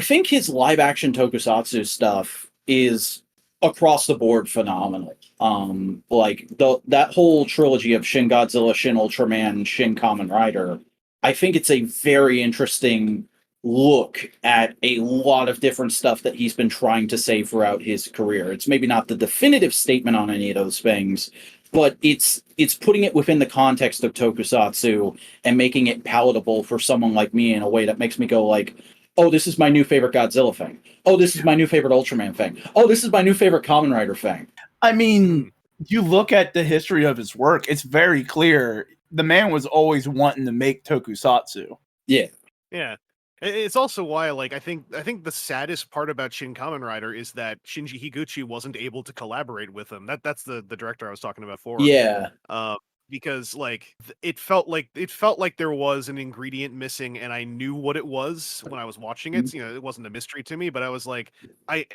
think his live action tokusatsu stuff is across the board phenomenal. That whole trilogy of Shin Godzilla, Shin Ultraman, Shin Kamen Rider, I think it's a very interesting look at a lot of different stuff that he's been trying to say throughout his career. It's maybe not the definitive statement on any of those things, but it's putting it within the context of Tokusatsu and making it palatable for someone like me in a way that makes me go like, oh, this is my new favorite Godzilla thing. Oh, this is my new favorite Ultraman thing. Oh, this is my new favorite Kamen Rider thing. I mean, you look at the history of his work, it's very clear the man was always wanting to make Tokusatsu. Yeah. Yeah. It's also why, like, I think the saddest part about Shin Kamen Rider is that Shinji Higuchi wasn't able to collaborate with him. That's the director I was talking about before. Yeah. Because like it felt like there was an ingredient missing, and I knew what it was when I was watching it. You know, it wasn't a mystery to me, but I was like, I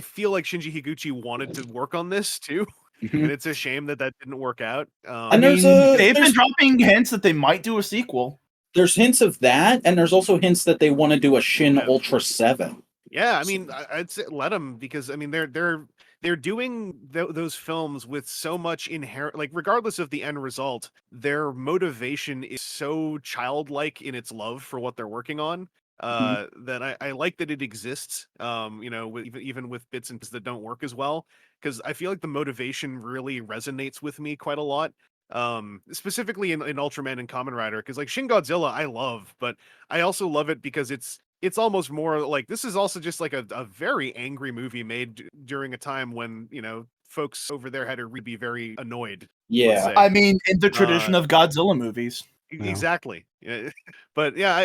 feel like Shinji Higuchi wanted to work on this too. And it's a shame that didn't work out. And they've been dropping hints that they might do a sequel. There's hints of that, and there's also hints that they want to do a Shin Ultra 7. Yeah, I mean, I'd say let them, because I mean they're doing those films with so much inherent, like, regardless of the end result, their motivation is so childlike in its love for what they're working on. That I like that it exists. You know, even with bits and pieces that don't work as well, because I feel like the motivation really resonates with me quite a lot. Specifically in Ultraman and Kamen Rider, because like Shin Godzilla I love, but I also love it because it's almost more like, this is also just like a very angry movie made during a time when, you know, folks over there had to be very annoyed. Yeah, I mean, in the tradition of Godzilla movies. Exactly. Yeah. But yeah,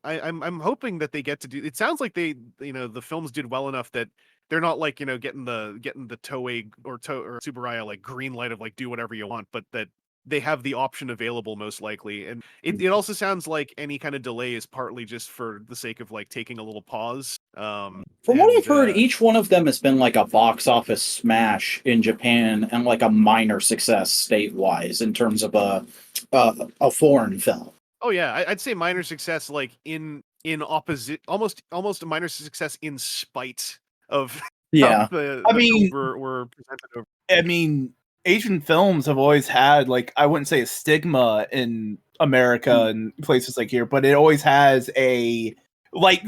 I'm hoping that they get to do. It sounds like they, you know, the films did well enough that they're not like, you know, getting the Toei or Tsuburaya like green light of like do whatever you want, but that they have the option available most likely. And it also sounds like any kind of delay is partly just for the sake of like taking a little pause. From what I've heard, each one of them has been like a box office smash in Japan and like a minor success state-wise in terms of a foreign film. Oh yeah, I'd say minor success, like in opposite, almost a minor success in spite of I mean, we're presented over. I mean, Asian films have always had, like, I wouldn't say a stigma in America and places like here, but it always has a, like,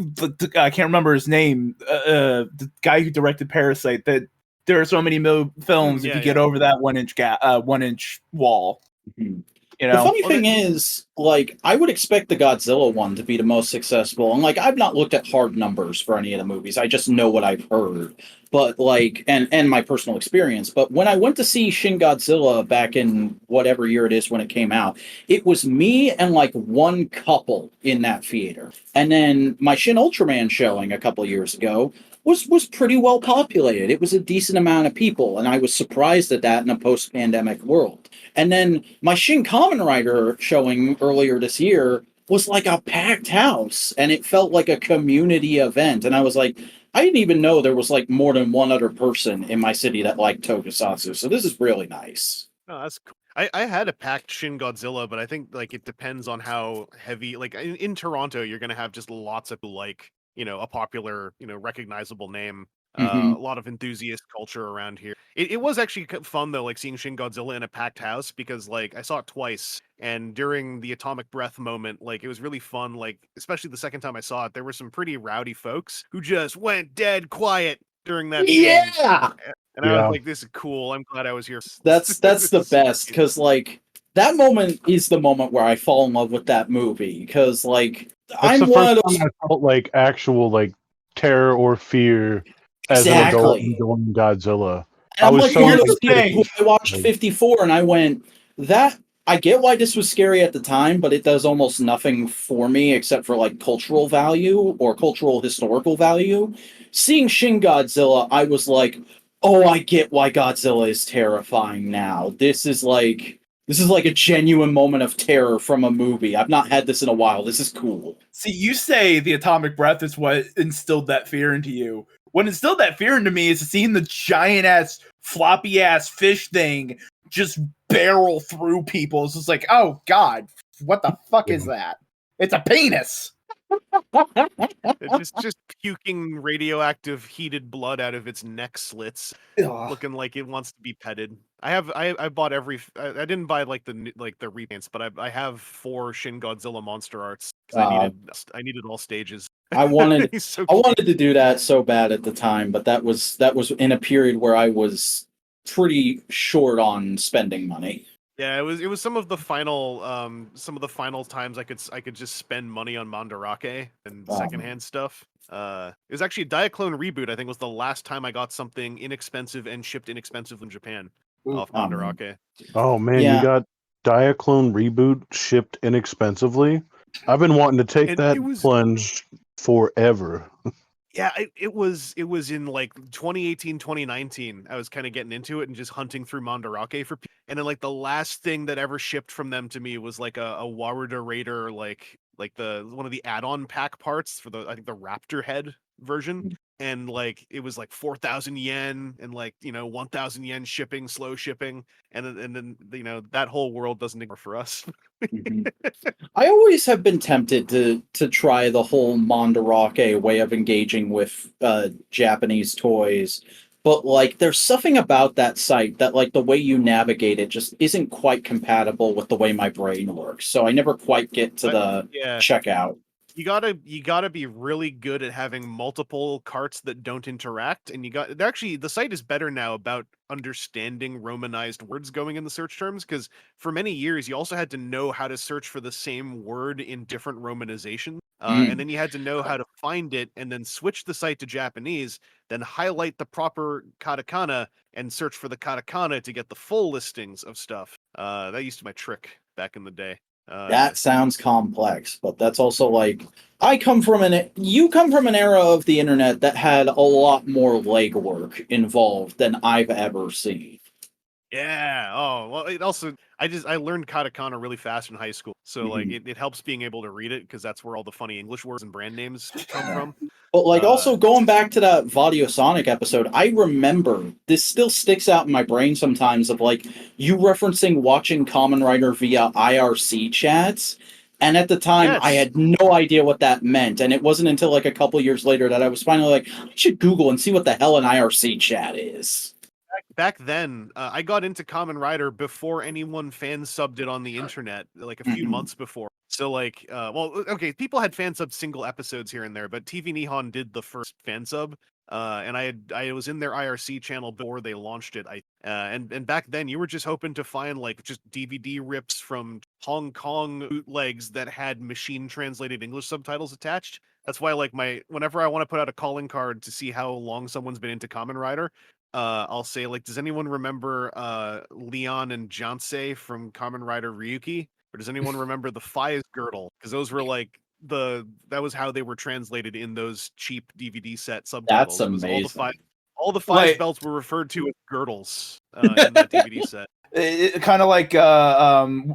I can't remember his name, the guy who directed Parasite, that there are so many films if you get over that 1 inch wall. You know? The funny thing is, like, I would expect the Godzilla one to be the most successful. And, like, I've not looked at hard numbers for any of the movies. I just know what I've heard. But, like, and my personal experience. But when I went to see Shin Godzilla back in whatever year it is when it came out, it was me and, like, one couple in that theater. And then my Shin Ultraman showing a couple years ago was pretty well populated. It was a decent amount of people, and I was surprised at that in a post-pandemic world. And then my Shin Kamen Rider showing earlier this year was like a packed house, and it felt like a community event. And I was like, I didn't even know there was like more than one other person in my city that liked Tokusatsu. So this is really nice. Oh, that's cool. I had a packed Shin Godzilla, but I think like it depends on how heavy. Like in Toronto, you're gonna have just lots of like, you know, a popular, you know, recognizable name. A lot of enthusiast culture around here. It was actually fun though, like seeing Shin Godzilla in a packed house, because like I saw it twice, and during the atomic breath moment, like it was really fun. Like especially the second time I saw it, there were some pretty rowdy folks who just went dead quiet during that. Yeah. And I was like, this is cool. I'm glad I was here. That's the best, because like that moment is the moment where I fall in love with that movie, because like I'm one of those. I felt like actual like terror or fear as an adult enjoying Godzilla. And I was I watched 54 and I went, that I get why this was scary at the time, but it does almost nothing for me except for like cultural value or cultural historical value. Seeing Shin Godzilla, I was like, oh, I get why Godzilla is terrifying now. This is like a genuine moment of terror from a movie. I've not had this in a while. This is cool. See, you say the atomic breath is what instilled that fear into you. What instilled that fear into me is seeing the giant-ass, floppy-ass fish thing just barrel through people. It's just like, oh, God, what the fuck is that? It's a penis! It's just puking radioactive heated blood out of its neck slits, looking like it wants to be petted. I bought I didn't buy like the repaints, but I have 4 Shin Godzilla monster arts. I needed all stages. I wanted to do that so bad at the time, but that was in a period where I was pretty short on spending money. Yeah, it was some of the final times I could just spend money on Mandarake and secondhand stuff. It was actually Diaclone Reboot, I think, was the last time I got something inexpensive and shipped inexpensive in Japan off Mandarake. Oh man, you got Diaclone Reboot shipped inexpensively. I've been wanting to take that plunge forever. Yeah, it was in like 2018, 2019. I was kind of getting into it and just hunting through Mandarake and then like the last thing that ever shipped from them to me was like a Waruda Raider, like the one of the add-on pack parts for I think the Raptor head version. And like it was like 4,000 yen and like 1,000 yen shipping, slow shipping, and then that whole world doesn't exist for us. I always have been tempted to try the whole Mandarake way of engaging with Japanese toys, but like there's something about that site that like the way you navigate it just isn't quite compatible with the way my brain works. So I never quite get to the checkout. You gotta be really good at having multiple carts that don't interact, and the site is better now about understanding Romanized words going in the search terms, because for many years you also had to know how to search for the same word in different Romanization, and then you had to know how to find it and then switch the site to Japanese, then highlight the proper katakana and search for the katakana to get the full listings of stuff. That used to be my trick back in the day. That sounds complex, but that's also like you come from an era of the internet that had a lot more legwork involved than I've ever seen. Yeah. Oh, well, it also I learned katakana really fast in high school, so like it helps being able to read it because that's where all the funny English words and brand names come from. But like also going back to that Vadiosonic episode, I remember this still sticks out in my brain sometimes of like you referencing watching Kamen Rider via IRC chats. And at the time, I had no idea what that meant. And it wasn't until like a couple years later that I was finally like, I should Google and see what the hell an IRC chat is. Back then, I got into Kamen Rider before anyone fan subbed it on the internet, like a few months before. So like, people had fan subbed single episodes here and there, but TV Nihon did the first fan sub, and I was in their IRC channel before they launched it. And back then you were just hoping to find like just DVD rips from Hong Kong bootlegs that had machine translated English subtitles attached. That's why like whenever I want to put out a calling card to see how long someone's been into Kamen Rider, I'll say like, does anyone remember Leon and Jansei from Kamen Rider Ryuki? Or does anyone remember the Fies girdle? Because those were like that was how they were translated in those cheap DVD set subtitles. That's amazing. All the Fies belts were referred to as girdles in that DVD set. Kind of like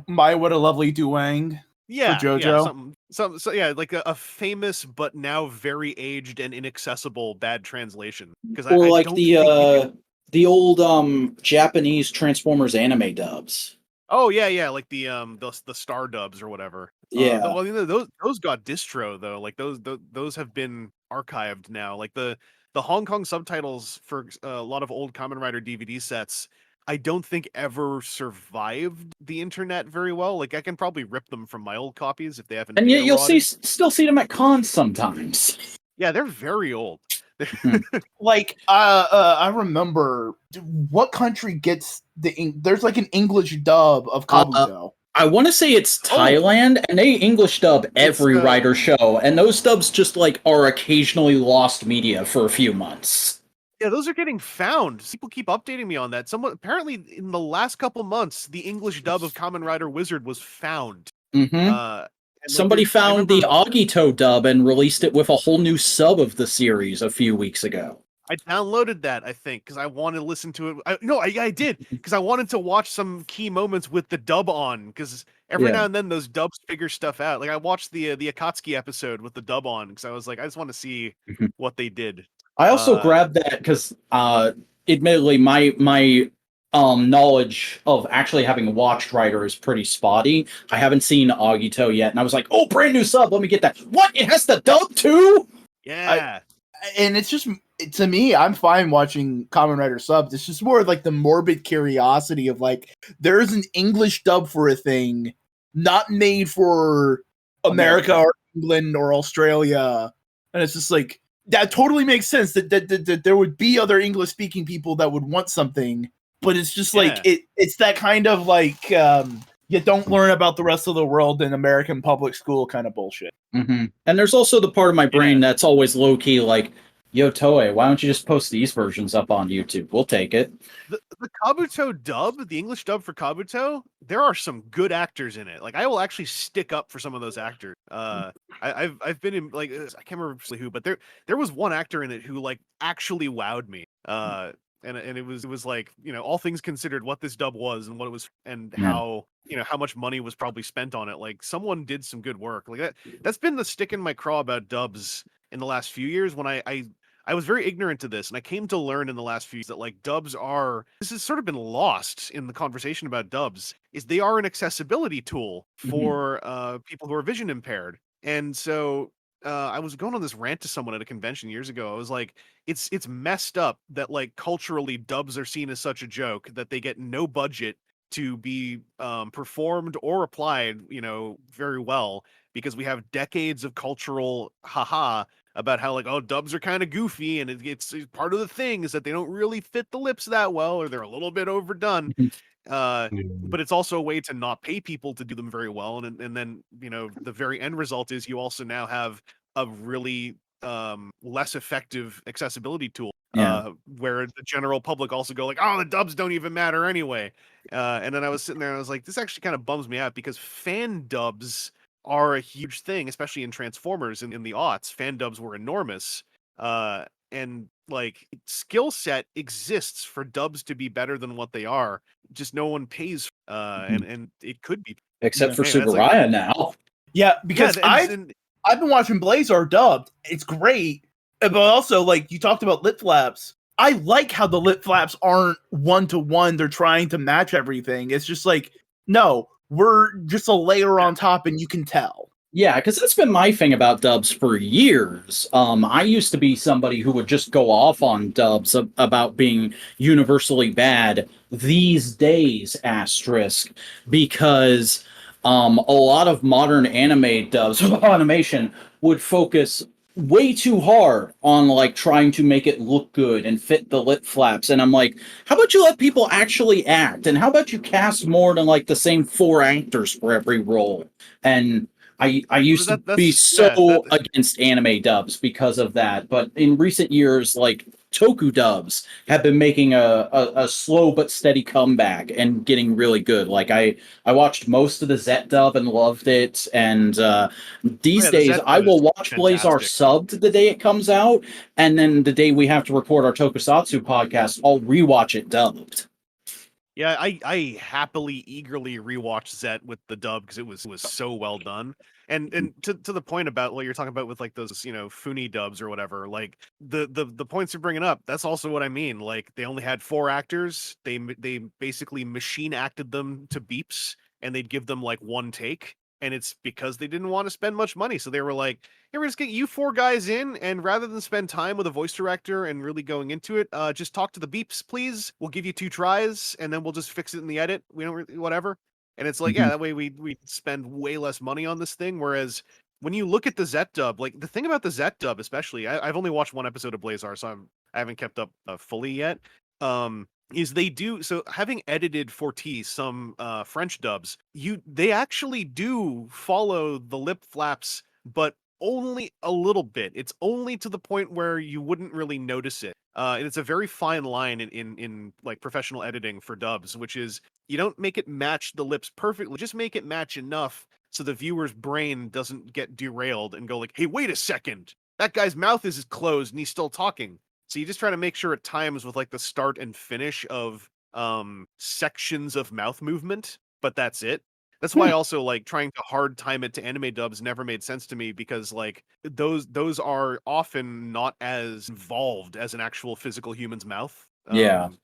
My What a Lovely Duang. Yeah, for JoJo. Yeah, like a famous but now very aged and inaccessible bad translation. Because or like the old Japanese Transformers anime dubs. Oh yeah, like the Star dubs or whatever. Yeah. Those got distro though. Like those have been archived now. Like the Hong Kong subtitles for a lot of old Kamen Rider DVD sets, I don't think ever survived the internet very well. Like I can probably rip them from my old copies if they haven't. And you'll still see them at cons sometimes. Yeah, they're very old. Like I remember what country gets there's like an English dub of Kabuto. I want to say it's Thailand, and they English dub every Rider show, and those dubs just like are occasionally lost media for a few months. Yeah, those are getting found. People keep updating me on that. Apparently in the last couple months, the English dub of Kamen Rider Wizard was found. Somebody found the Agito dub and released it with a whole new sub of the series a few weeks ago. I downloaded that, I think, because I wanted to listen to it. I did, because I wanted to watch some key moments with the dub on, because every now and then those dubs figure stuff out. Like I watched the Akatsuki episode with the dub on, because I was like, I just want to see what they did. I also grabbed that because, admittedly, my knowledge of actually having watched Rider is pretty spotty. I haven't seen Agito yet, and I was like, oh, brand new sub, let me get that. What? It has the dub too? Yeah. And it's just, to me, I'm fine watching Kamen Rider subs. It's just more like the morbid curiosity of like, there's an English dub for a thing not made for America or England or Australia. And it's just like, that totally makes sense that there would be other English speaking people that would want something, but it's just like it's that kind of like you don't learn about the rest of the world in American public school kind of bullshit. Mm-hmm. And there's also the part of my brain that's always low key like, yo, Toei, why don't you just post these versions up on YouTube? We'll take it. The Kabuto dub, the English dub for Kabuto, there are some good actors in it. Like, I will actually stick up for some of those actors. I've been in, like, I can't remember who, but there was one actor in it who like actually wowed me. And it was like, you know, all things considered, what this dub was and what it was, and how, you know, how much money was probably spent on it. Like, someone did some good work. Like that's been the stick in my craw about dubs in the last few years. When I was very ignorant to this, and I came to learn in the last few years that like dubs are, this has sort of been lost in the conversation about dubs, is they are an accessibility tool for people who are vision impaired. And so I was going on this rant to someone at a convention years ago. I was like, it's messed up that like culturally dubs are seen as such a joke that they get no budget to be performed or applied, you know, very well, because we have decades of cultural haha about how like, oh, dubs are kind of goofy, and it's part of the thing is that they don't really fit the lips that well, or they're a little bit overdone. But it's also a way to not pay people to do them very well, and then, you know, the very end result is you also now have a really less effective accessibility tool, where the general public also go like, oh, the dubs don't even matter anyway. And then I was sitting there and I was like, this actually kind of bums me out, because fan dubs are a huge thing, especially in Transformers in the aughts. Fan dubs were enormous. And like, skill set exists for dubs to be better than what they are. Just no one pays. And it could be. Except for Subaraya now. Yeah, because I've been watching Blazar dubbed. It's great. But also, like, you talked about lip flaps. I like how the lip flaps aren't one-to-one. They're trying to match everything. It's just like, no, we're just a layer on top and you can tell. Yeah, because that's been my thing about dubs for years. I used to be somebody who would just go off on dubs about being universally bad. These days, asterisk, because a lot of modern anime dubs, animation, would focus way too hard on like trying to make it look good and fit the lip flaps. And I'm like, how about you let people actually act? And how about you cast more than like the same 4 actors for every role? And I used to be so against anime dubs because of that. But in recent years, like, Toku dubs have been making a slow but steady comeback and getting really good. Like, I watched most of the Zet dub and loved it. And these days, I will watch Blazar subbed the day it comes out. And then the day we have to record our Tokusatsu podcast, I'll rewatch it dubbed. Yeah, I happily, eagerly rewatched Zet with the dub because it was so well done. And to the point about what you're talking about with like those, you know, Funi dubs or whatever, like the points you're bringing up, that's also what I mean. Like, they only had 4 actors. They basically machine acted them to beeps, and they'd give them like 1 take. And it's because they didn't want to spend much money. So they were like, hey, we're just get you 4 guys in, and rather than spend time with a voice director and really going into it, just talk to the beeps, please. We'll give you 2 tries, and then we'll just fix it in the edit. We don't really, whatever. And it's like, yeah, that way we spend way less money on this thing. Whereas when you look at the Zet dub, like, the thing about the Zet dub, especially, I've only watched 1 episode of Blazar, so I haven't kept up fully yet. Is they do, so having edited for some French dubs, they actually do follow the lip flaps, but only a little bit. It's only to the point where you wouldn't really notice it. And it's a very fine line in like professional editing for dubs, which is, you don't make it match the lips perfectly, just make it match enough so the viewer's brain doesn't get derailed and go like, hey, wait a second, that guy's mouth is closed and he's still talking. So you just try to make sure it times with like the start and finish of sections of mouth movement, but that's it. That's why also like trying to hard time it to anime dubs never made sense to me, because like those are often not as involved as an actual physical human's mouth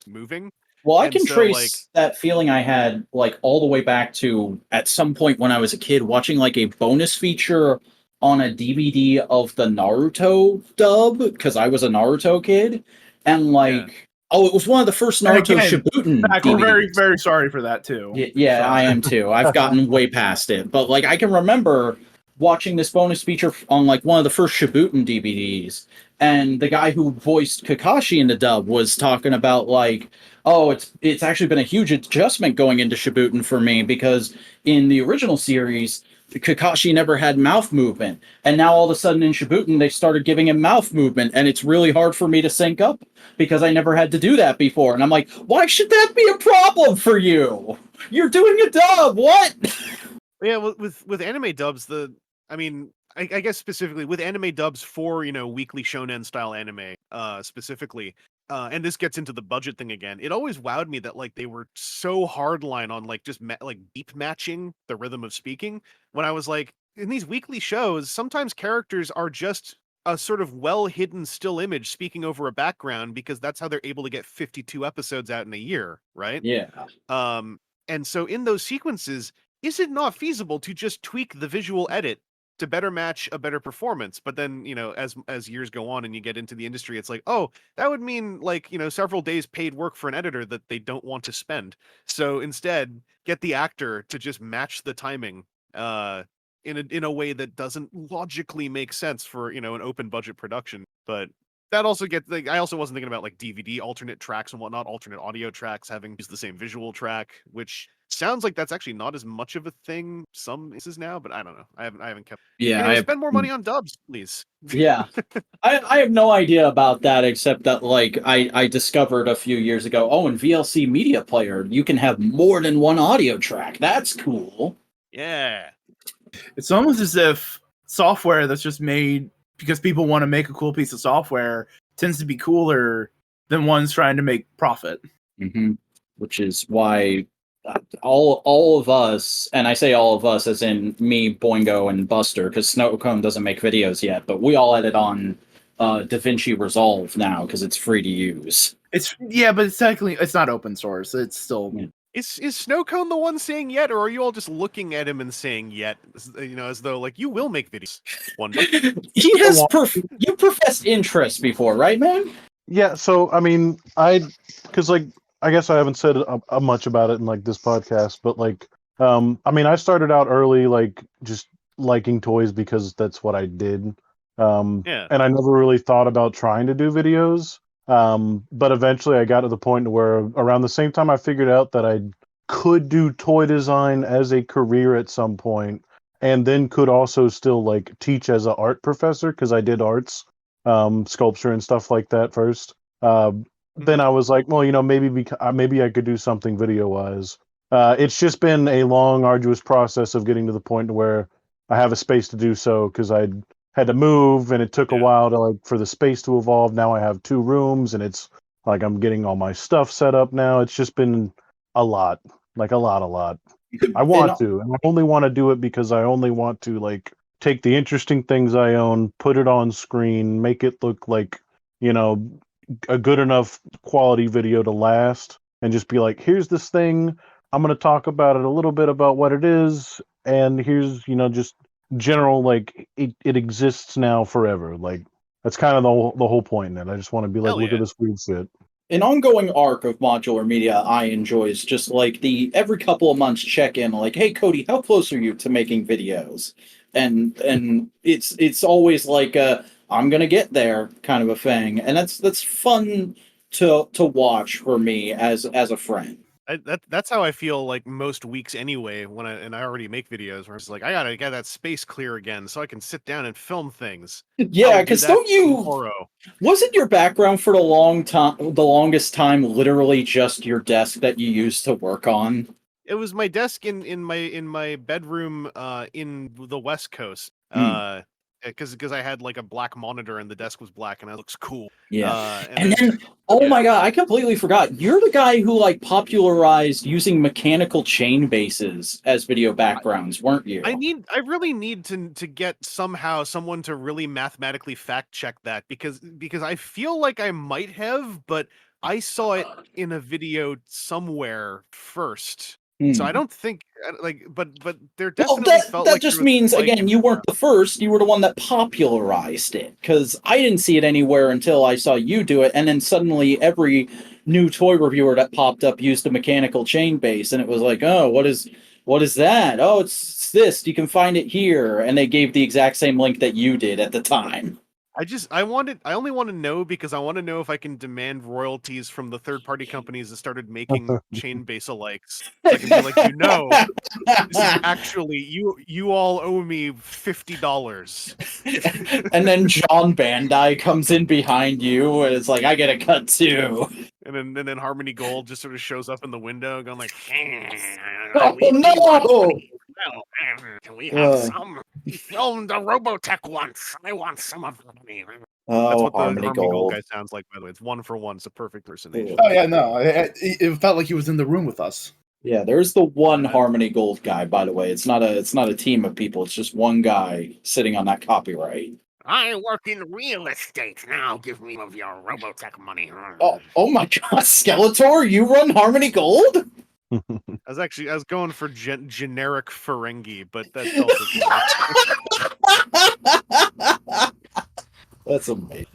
moving. Well, I can trace that feeling I had like all the way back to at some point when I was a kid watching like a bonus feature on a DVD of the Naruto dub, because I was a Naruto kid, and like, it was one of the first Naruto Shippuden DVDs. We're very, very sorry for that too. Yeah, I am too. I've gotten way past it, but like, I can remember watching this bonus feature on like one of the first Shippuden DVDs, and the guy who voiced Kakashi in the dub was talking about like, oh, it's actually been a huge adjustment going into Shippuden for me, because in the original series, Kakashi never had mouth movement, and now all of a sudden in Shippuden they started giving him mouth movement, and it's really hard for me to sync up because I never had to do that before. And I'm like, why should that be a problem for you? You're doing a dub. What? Yeah, with anime dubs, I mean, I guess specifically with anime dubs for, you know, weekly shonen style anime, specifically, and this gets into the budget thing again. It always wowed me that like they were so hardline on like just like beep matching the rhythm of speaking. When I was like, in these weekly shows, sometimes characters are just a sort of well hidden still image speaking over a background because that's how they're able to get 52 episodes out in a year, right? Yeah. And so in those sequences, is it not feasible to just tweak the visual edit to better match a better performance? But then, you know, as years go on and you get into the industry, it's like, oh, that would mean like, you know, several days paid work for an editor that they don't want to spend. So instead, get the actor to just match the timing in a way that doesn't logically make sense for, you know, an open budget production. But that also gets like, I also wasn't thinking about like DVD alternate tracks and whatnot, alternate audio tracks having used the same visual track, which sounds like that's actually not as much of a thing some is now, but I don't know. I haven't kept. Yeah. Anyway, spend more money on dubs, please. Yeah. I have no idea about that, except that like I discovered a few years ago, oh, in VLC Media Player, you can have more than one audio track. That's cool. Yeah. It's almost as if software that's just made because people want to make a cool piece of software tends to be cooler than ones trying to make profit. Mm-hmm. Which is why all of us, and I say all of us as in me, Boingo, and Buster, because Snowcone doesn't make videos yet, but we all edit on DaVinci Resolve now because it's free to use. But it's technically it's not open source. It's still. Yeah. Is Snowcone the one saying yet, or are you all just looking at him and saying yet? You know, as though like you will make videos one day. He has you professed interest before, right, man? Yeah. So I mean, because like I guess I haven't said much about it in like this podcast, but like I mean, I started out early, like just liking toys because that's what I did. Yeah. And I never really thought about trying to do videos. But eventually I got to the point where around the same time I figured out that I could do toy design as a career at some point, and then could also still like teach as an art professor because I did arts, sculpture and stuff like that first. Then I was like, well, you know, maybe I could do something video wise. It's just been a long, arduous process of getting to the point where I have a space to do so because I had to move and it took a while to like for the space to evolve. Now I have 2 rooms and it's like I'm getting all my stuff set up now. It's just been a lot. I want to, and I only want to do it because I only want to like take the interesting things I own, put it on screen, make it look like, you know, a good enough quality video to last, and just be like, here's this thing. I'm going to talk about it a little bit about what it is, and here's, you know, just general like it exists now forever. Like that's kind of the whole point in it. I just want to be like, look at this weird shit. An ongoing arc of modular media I enjoy is just like the every couple of months check in, like, hey Cody, how close are you to making videos? And it's always like I'm gonna get there kind of a thing, and that's fun to watch for me as a friend. That's how I feel like most weeks anyway. When I already make videos where it's like I gotta get that space clear again so I can sit down and film things. Yeah, because wasn't your background for the longest time literally just your desk that you used to work on? It was my desk in my bedroom in the West Coast. Because I had like a black monitor and the desk was black and it looks cool. Yeah. And then oh my god, I completely forgot. You're the guy who like popularized using mechanical chain bases as video backgrounds, weren't you? I really need to get someone to really mathematically fact check that because I feel like I might have, but I saw it in a video somewhere first. So I don't think but there definitely felt like that just means like, again, you weren't the first. You were the one that popularized it, because I didn't see it anywhere until I saw you do it, and then suddenly every new toy reviewer that popped up used a mechanical chain base, and it was like, oh, what is that? Oh, it's this. You can find it here, and they gave the exact same link that you did at the time. I only want to know because I want to know if I can demand royalties from the third-party companies that started making chain base alikes. So I can be like, this is actually you all owe me $50. And then John Bandai comes in behind you and it's like, I get a cut too. And then Harmony Gold just sort of shows up in the window going like, Oh we no! want money. Well, can we have some? We filmed a Robotech once. I want some of the money. That's Oh, what the Harmony Harmony Gold Gold. guy sounds like, by the way. It's 1-for-1. It's a perfect impersonation. Oh yeah, no, it felt like he was in the room with us. Yeah, there's the one Harmony Gold guy, by the way. It's not a team of people, it's just one guy sitting on that copyright. I work in real estate. Now give me of your Robotech money. Oh my god, Skeletor, you run Harmony Gold? I was going for generic Ferengi, but that's also That's amazing.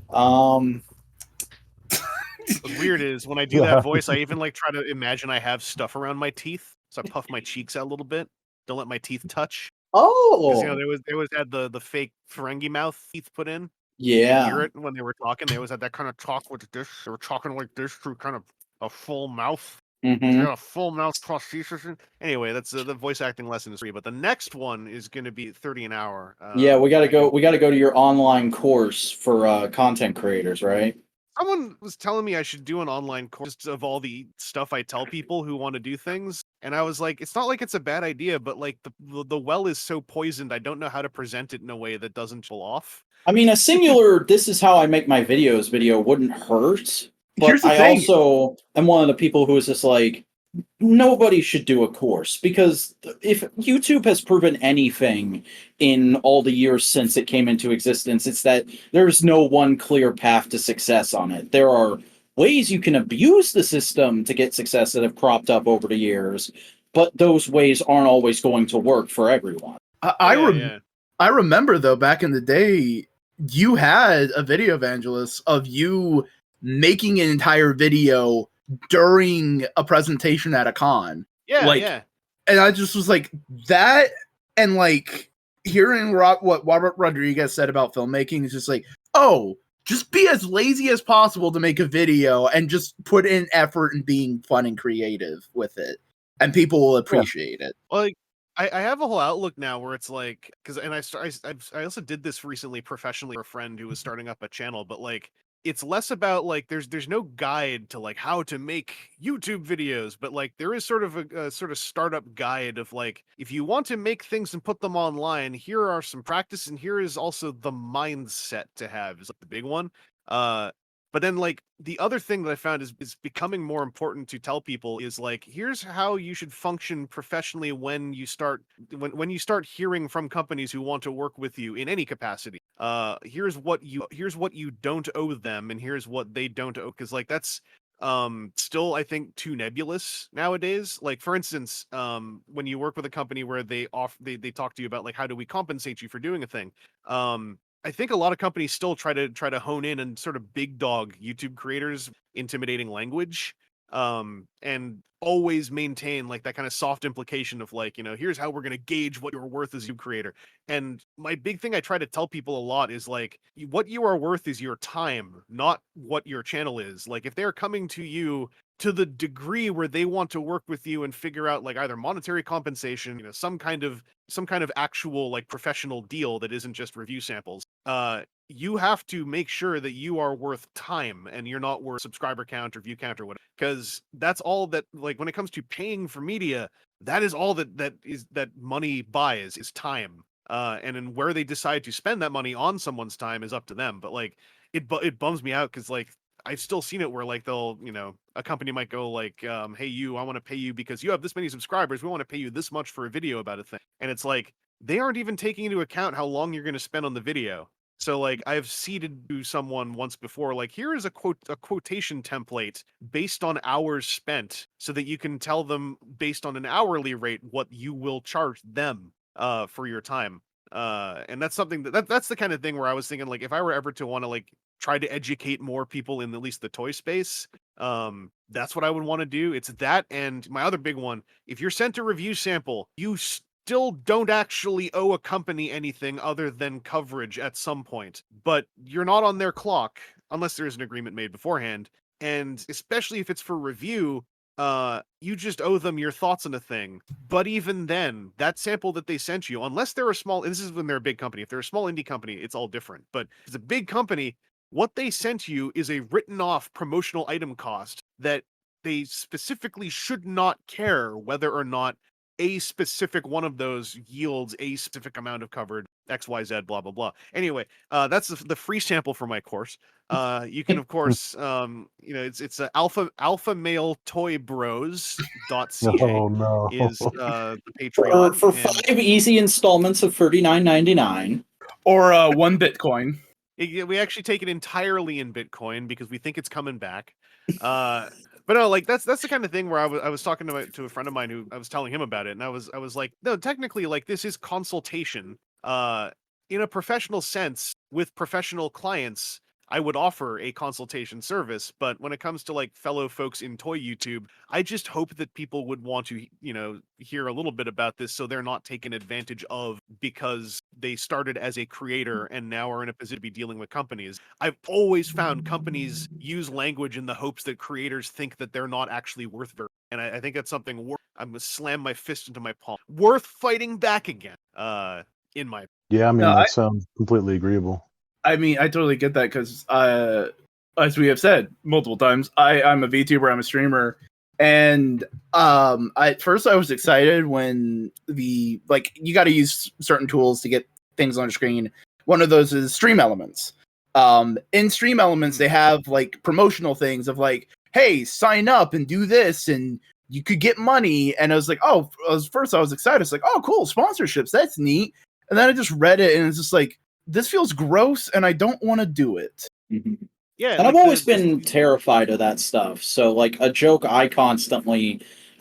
What's weird is when I do that voice, I even like try to imagine I have stuff around my teeth, so I puff my cheeks out a little bit. Don't let my teeth touch. Oh, You know, they always had the fake Ferengi mouth teeth put in. yeah. You hear it when they were talking. They always had that kind of talk with this. They were talking like this through kind of a full mouth. Mm-hmm. Got a full mouth prosthesis. Anyway, that's the voice acting lesson is free. But the next one is going to be 30 an hour. Yeah, we gotta go. We gotta go to your online course for content creators, right? Someone was telling me I should do an online course of all the stuff I tell people who want to do things, and I was like, it's not like it's a bad idea, but like the well is so poisoned, I don't know how to present it in a way that doesn't pull off. I mean, a singular "this is how I make my videos" video wouldn't hurt, but Here's the I thing. also am one of the people who is just like, nobody should do a course, because if YouTube has proven anything in all the years since it came into existence, it's that there's no one clear path to success on it. There are ways you can abuse the system to get success that have cropped up over the years, but those ways aren't always going to work for everyone. I remember though, back in the day, you had a video evangelist of you making an entire video during a presentation at a con. Yeah. And I just was like, that, and like hearing what Robert Rodriguez said about filmmaking is just like, oh, just be as lazy as possible to make a video and just put in effort and being fun and creative with it, and people will appreciate it. Like, I have a whole outlook now where it's like, because I also did this recently professionally for a friend who was starting up a channel, but like, it's less about like there's no guide to like how to make YouTube videos, but like there is sort of a sort of startup guide of like, if you want to make things and put them online, here are some practice, and here is also the mindset to have is like the big one. But then like the other thing that I found is becoming more important to tell people is like, here's how you should function professionally when you start hearing from companies who want to work with you in any capacity. Here's what you don't owe them, and here's what they don't owe, because like that's still I think too nebulous nowadays. Like for instance, when you work with a company where they talk to you about like, how do we compensate you for doing a thing, I think a lot of companies still try to hone in and sort of big dog YouTube creators, intimidating language, and always maintain like that kind of soft implication of like, you know, here's how we're going to gauge what you're worth as a creator. And my big thing I try to tell people a lot is like, what you are worth is your time, not what your channel is. Like if they're coming to you to the degree where they want to work with you and figure out like either monetary compensation, you know, some kind of actual like professional deal that isn't just review samples, you have to make sure that you are worth time and you're not worth subscriber count or view count or whatever, because that's all that, like when it comes to paying for media, that is all that money buys is time. And then where they decide to spend that money on someone's time is up to them. But like it bums me out because like I've still seen it where like they'll, you know, a company might go like, hey, I want to pay you because you have this many subscribers. We want to pay you this much for a video about a thing. And it's like, they aren't even taking into account how long you're going to spend on the video. So like I've seeded to someone once before, like, here is a quotation template based on hours spent so that you can tell them based on an hourly rate what you will charge them for your time. And that's something that's the kind of thing where I was thinking like, if I were ever to want to like try to educate more people in at least the toy space, that's what I would want to do. It's that, and my other big one, if you're sent a review sample, you still don't actually owe a company anything other than coverage at some point, but you're not on their clock unless there's an agreement made beforehand. And especially if it's for review, you just owe them your thoughts on a thing. But even then, that sample that they sent you, unless they're a small, and this is when they're a big company. If they're a small indie company, it's all different. But if it's a big company, what they sent you is a written off promotional item cost that they specifically should not care whether or not a specific one of those yields a specific amount of covered XYZ, blah, blah, blah. Anyway, that's the free sample for my course. You can, of course, it's alpha male toy bros.ca Oh no! is the Patreon. For 5 easy installments of $39.99. Or 1 Bitcoin. We actually take it entirely in Bitcoin because we think it's coming back. But no, like that's the kind of thing where I was talking to a friend of mine who I was telling him about it, and I was like, no, technically, like this is consultation. In a professional sense, with professional clients, I would offer a consultation service, but when it comes to like fellow folks in toy YouTube, I just hope that people would want to, hear a little bit about this so they're not taken advantage of because they started as a creator and now are in a position to be dealing with companies. I've always found companies use language in the hopes that creators think that they're not actually worth very, and I think that's something I'm gonna slam my fist into my palm. Worth fighting back again. In my Yeah, I mean that sounds completely agreeable. I mean, I totally get that because, as we have said multiple times, I'm a VTuber, I'm a streamer, and at first I was excited when you got to use certain tools to get things on screen. One of those is Stream Elements. In Stream Elements, they have like promotional things of like, hey, sign up and do this, and you could get money. And I was like, I was excited. It's like, oh, cool, sponsorships, that's neat. And then I just read it, and it's just like, this feels gross, and I don't want to do it. Mm-hmm. Yeah, and I've always been terrified of that stuff. So, like, a joke I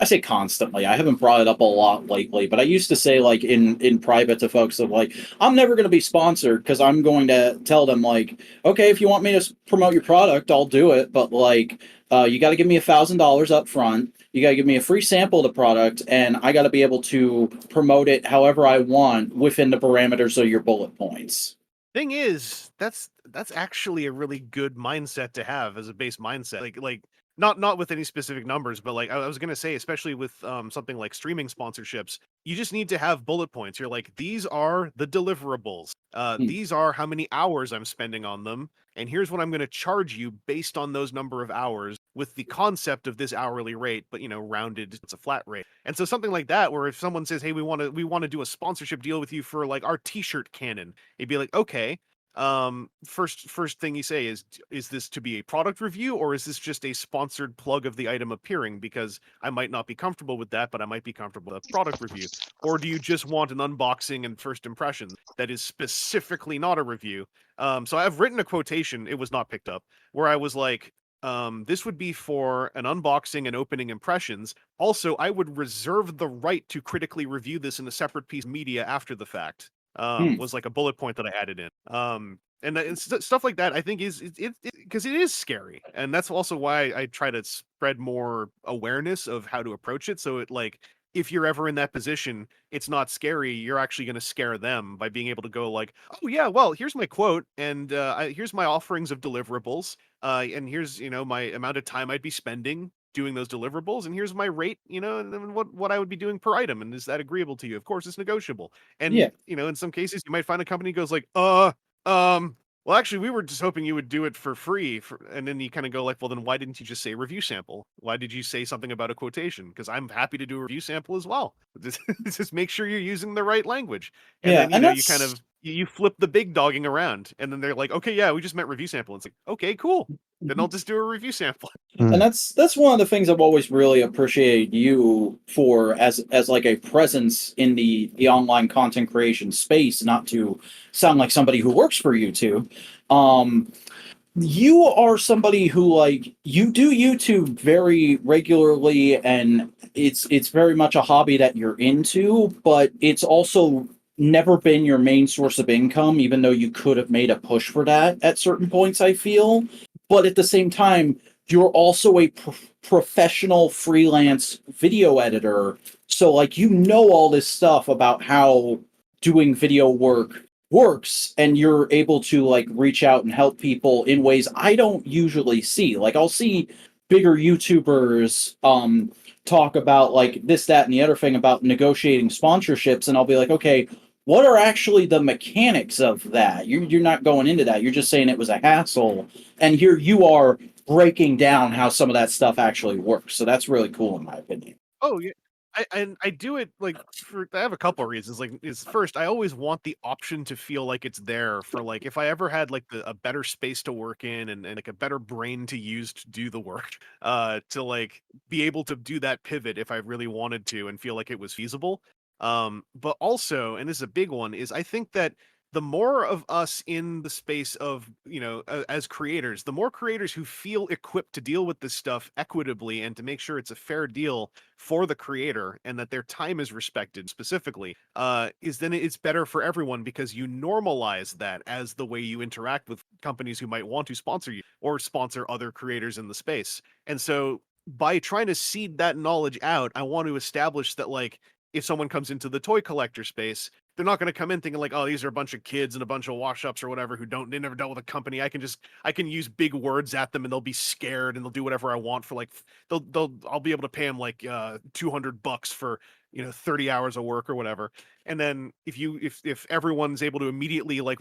say constantly, I haven't brought it up a lot lately, but I used to say, like, in private to folks of, like, I'm never going to be sponsored because I'm going to tell them, like, okay, if you want me to promote your product, I'll do it, but, like, you got to give me $1,000 up front. You got to give me a free sample of the product, and I got to be able to promote it however I want within the parameters of your bullet points. Thing is, that's actually a really good mindset to have as a base mindset. Like not with any specific numbers, but like I was gonna say, especially with something like streaming sponsorships, you just need to have bullet points. You're like, these are the deliverables. These are how many hours I'm spending on them, and here's what I'm gonna charge you based on those number of hours, with the concept of this hourly rate, but rounded, it's a flat rate. And so something like that, where if someone says, hey, we want to do a sponsorship deal with you for like our t-shirt cannon, it'd be like, okay, first thing you say is this to be a product review, or is this just a sponsored plug of the item appearing? Because I might not be comfortable with that, but I might be comfortable with a product review. Or do you just want an unboxing and first impressions that is specifically not a review? So I've written a quotation, it was not picked up, where I was like, this would be for an unboxing and opening impressions. Also, I would reserve the right to critically review this in a separate piece of media after the fact. Was like a bullet point that I added in. And stuff like that, I think is because it is scary, and that's also why I try to spread more awareness of how to approach it. So it, like, if you're ever in that position, it's not scary. You're actually going to scare them by being able to go like, oh yeah, well, here's my quote, and here's my offerings of deliverables, and here's my amount of time I'd be spending doing those deliverables, and here's my rate, and what I would be doing per item, and is that agreeable to you? Of course, it's negotiable. And in some cases, you might find a company goes like, well, actually, we were just hoping you would do it for free. And then you kind of go like, well, then why didn't you just say review sample? Why did you say something about a quotation? Because I'm happy to do a review sample as well. Just make sure you're using the right language. And then, you kind of, you flip the big dogging around, and then they're like, okay, yeah, we just meant review sample. And it's like, okay, cool. Then I'll just do a review sample. And that's one of the things I've always really appreciated you for as like a presence in the online content creation space, not to sound like somebody who works for YouTube. You are somebody who, like, you do YouTube very regularly, and it's very much a hobby that you're into, but it's also never been your main source of income, even though you could have made a push for that at certain points, I feel. But at the same time, you're also a professional freelance video editor So like you know all this stuff about how doing video work works, and you're able to like reach out and help people in ways I don't usually see. Like I'll see bigger YouTubers talk about like this, that, and the other thing about negotiating sponsorships, and I'll be like, okay, what are actually the mechanics of that? You're not going into that. You're just saying it was a hassle, and here you are breaking down how some of that stuff actually works. So that's really cool in my opinion. Oh yeah. I do it like I have a couple of reasons. Like, is first, I always want the option to feel like it's there for like if I ever had like a better space to work in and like a better brain to use to do the work, to like be able to do that pivot if I really wanted to and feel like it was feasible. But also, and this is a big one, is I think that the more of us in the space of, as creators, the more creators who feel equipped to deal with this stuff equitably and to make sure it's a fair deal for the creator and that their time is respected specifically, is then it's better for everyone because you normalize that as the way you interact with companies who might want to sponsor you or sponsor other creators in the space. And so by trying to seed that knowledge out, I want to establish that, like, if someone comes into the toy collector space, they're not going to come in thinking like, oh, these are a bunch of kids and a bunch of wash-ups or whatever they never dealt with a company. I can use big words at them and they'll be scared and they'll do whatever I want for like, I'll be able to pay them like $200 for, 30 hours of work or whatever. And then if everyone's able to immediately like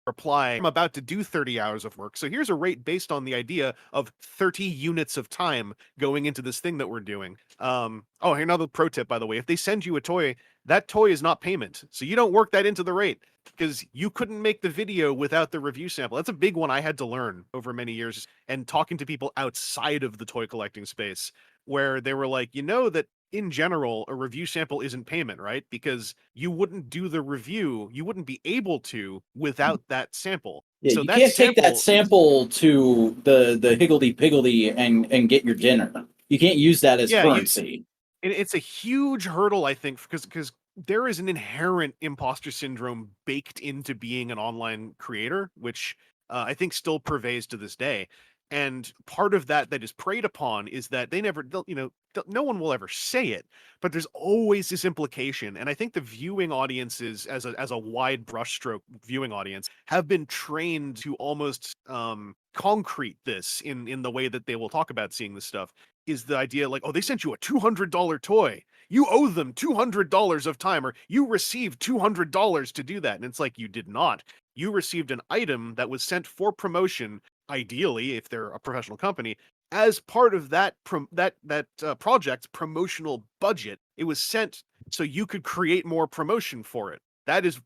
reply, I'm about to do 30 hours of work. So here's a rate based on the idea of 30 units of time going into this thing that we're doing. Oh, here, another pro tip, by the way. If they send you a toy, that toy is not payment. So you don't work that into the rate because you couldn't make the video without the review sample. That's a big one I had to learn over many years and talking to people outside of the toy collecting space where they were like, that in general, a review sample isn't payment, right? Because you wouldn't do the review, you wouldn't be able to without that sample. Yeah, So you that can't take that sample sample to the higgledy piggledy and get your dinner. You can't use that as yeah, currency. it's a huge hurdle, I think, because there is an inherent imposter syndrome baked into being an online creator, which I think still pervades to this day. And part of that is preyed upon is that no one will ever say it, but there's always this implication. And I think the viewing audiences, as a wide brushstroke viewing audience, have been trained to almost concrete this in the way that they will talk about seeing this stuff. Is the idea like, oh, they sent you a $200 toy. You owe them $200 of time, or you received $200 to do that. And it's like, you did not. You received an item that was sent for promotion, ideally, if they're a professional company, as part of that project's promotional budget. It was sent so you could create more promotion for it. That is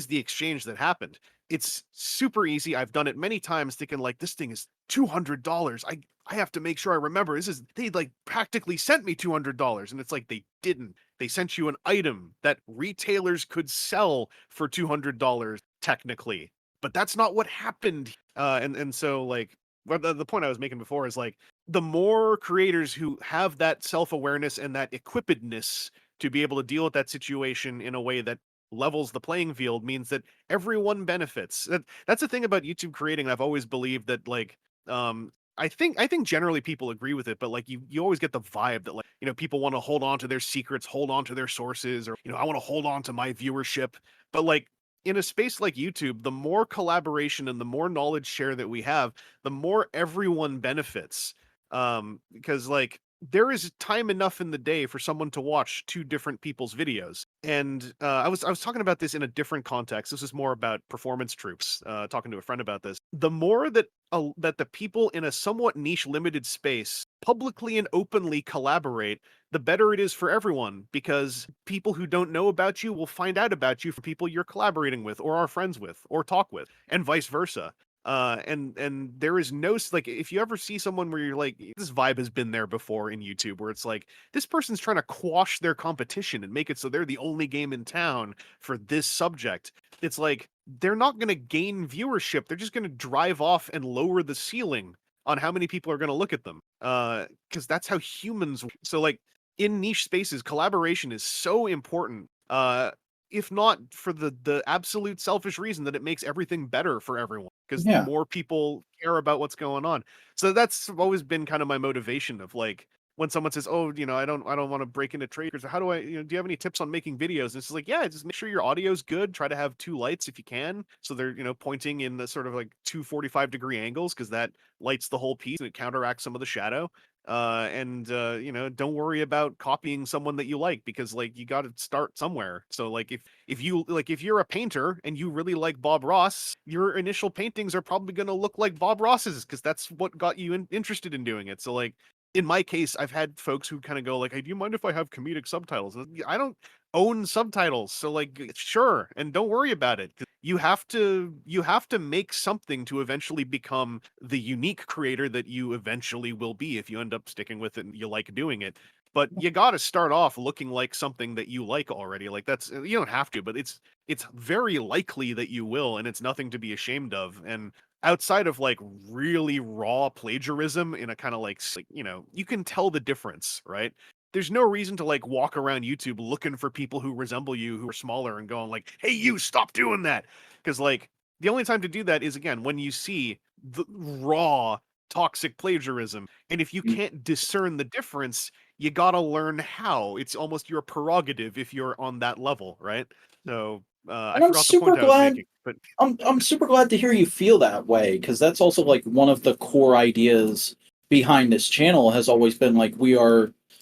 the exchange that happened. It's super easy. I've done it many times thinking like, this thing is $200. I have to make sure I remember they like practically sent me $200. And it's like, they didn't. They sent you an item that retailers could sell for $200 technically, but that's not what happened. And so like, the point I was making before is like, the more creators who have that self-awareness and that equippedness to be able to deal with that situation in a way that levels the playing field means that everyone benefits. That's the thing about YouTube creating. I've always believed that like, I think generally people agree with it, but like you always get the vibe that like, people want to hold on to their secrets, hold on to their sources, or, I want to hold on to my viewership. But like in a space like YouTube, the more collaboration and the more knowledge share that we have, the more everyone benefits. Because like there is time enough in the day for someone to watch two different people's videos. And I was talking about this in a different context. This is more about performance troops. Talking to a friend about this. The more that the people in a somewhat niche, limited space publicly and openly collaborate, the better it is for everyone, because people who don't know about you will find out about you from people you're collaborating with or are friends with or talk with, and vice versa. And there is no, like, if you ever see someone where you're like, this vibe has been there before in YouTube, where it's like, this person's trying to quash their competition and make it so they're the only game in town for this subject. It's like, they're not going to gain viewership. They're just going to drive off and lower the ceiling on how many people are going to look at them. Because that's how humans. So like in niche spaces, collaboration is so important. If not for the absolute selfish reason that it makes everything better for everyone, because more people care about what's going on. So that's always been kind of my motivation of like, when someone says, "Oh, I don't want to break into traders. How do I, do you have any tips on making videos?" And it's like, yeah, just make sure your audio's good. Try to have two lights if you can, so they're pointing in the sort of like 245-degree angles, because that lights the whole piece and it counteracts some of the shadow. And don't worry about copying someone that you like, because like you got to start somewhere. So like if you're a painter and you really like Bob Ross, your initial paintings are probably going to look like Bob Ross's, because that's what got you interested in doing it. So like in my case, I've had folks who kind of go like, "Hey, do you mind if I have comedic subtitles?" And I don't own subtitles, so like, sure, and don't worry about it. You have to make something to eventually become the unique creator that you eventually will be if you end up sticking with it and you like doing it. But you got to start off looking like something that you like already. Like, that's, you don't have to, but it's very likely that you will, and it's nothing to be ashamed of. And outside of like really raw plagiarism in a kind of like, you can tell the difference, right? There's no reason to like walk around YouTube looking for people who resemble you, who are smaller, and going like, "Hey, you, stop doing that." Because like the only time to do that is, again, when you see the raw toxic plagiarism. And if you can't discern the difference, you gotta learn how. It's almost your prerogative if you're on that level, right? So I And I'm forgot the super point I was glad. making, but I'm super glad to hear you feel that way, because that's also like one of the core ideas behind this channel has always been like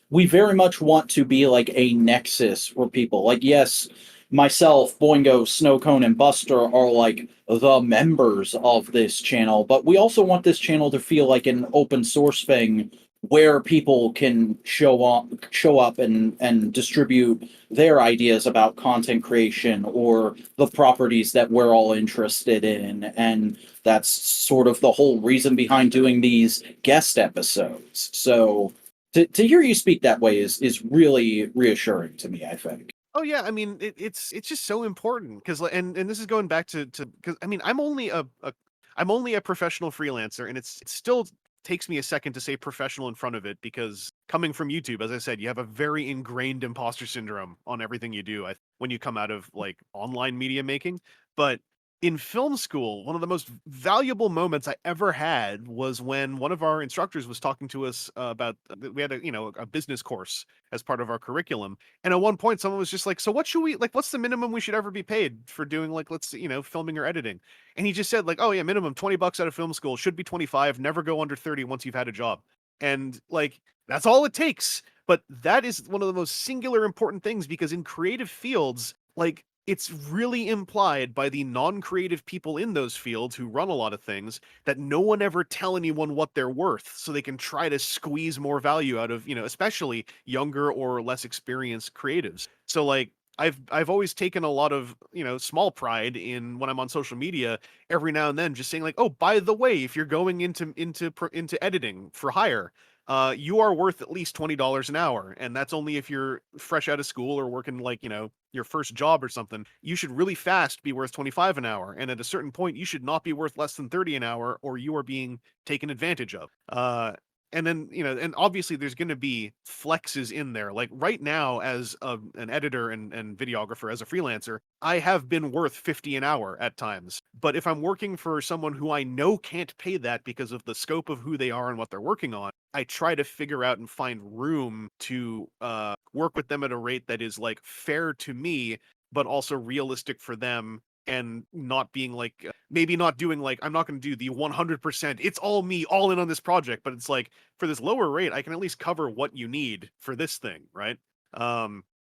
we very much want to be like a nexus for people. Like, yes, myself, Boingo, Snowcone, and Buster are like the members of this channel, but we also want this channel to feel like an open source thing where people can show up and distribute their ideas about content creation or the properties that we're all interested in. And that's sort of the whole reason behind doing these guest episodes. So to hear you speak that way is really reassuring to me, I think. oh yeah, I mean it's just so important, because and this is going back to because I mean I'm only a professional freelancer, and it still takes me a second to say professional in front of it, because coming from YouTube, as I said, you have a very ingrained imposter syndrome on everything you do when you come out of like online media making. But in film school, one of the most valuable moments I ever had was when one of our instructors was talking to us about, we had a business course as part of our curriculum. And at one point, someone was just like, "So what should we like? What's the minimum we should ever be paid for doing like, let's filming or editing?" And he just said like, "Oh yeah, minimum $20 out of film school, should be 25. Never go under 30 once you've had a job." And like that's all it takes. But that is one of the most singular important things, because in creative fields, like it's really implied by the non-creative people in those fields who run a lot of things that no one ever tell anyone what they're worth, so they can try to squeeze more value out of, especially younger or less experienced creatives. So like I've always taken a lot of, small pride in, when I'm on social media, every now and then just saying like, "Oh, by the way, if you're going into editing for hire, you are worth at least $20 an hour, and that's only if you're fresh out of school or working like, your first job or something. You should really fast be worth 25 an hour, and at a certain point, you should not be worth less than 30 an hour, or you are being taken advantage of." And then, and obviously there's going to be flexes in there. Like right now, as an editor and videographer, as a freelancer, I have been worth 50 an hour at times. But if I'm working for someone who I know can't pay that because of the scope of who they are and what they're working on, I try to figure out and find room to work with them at a rate that is like fair to me, but also realistic for them, and not being like, maybe not doing like, I'm not going to do the 100%, it's all me, all in on this project, but it's like, for this lower rate, I can at least cover what you need for this thing, right?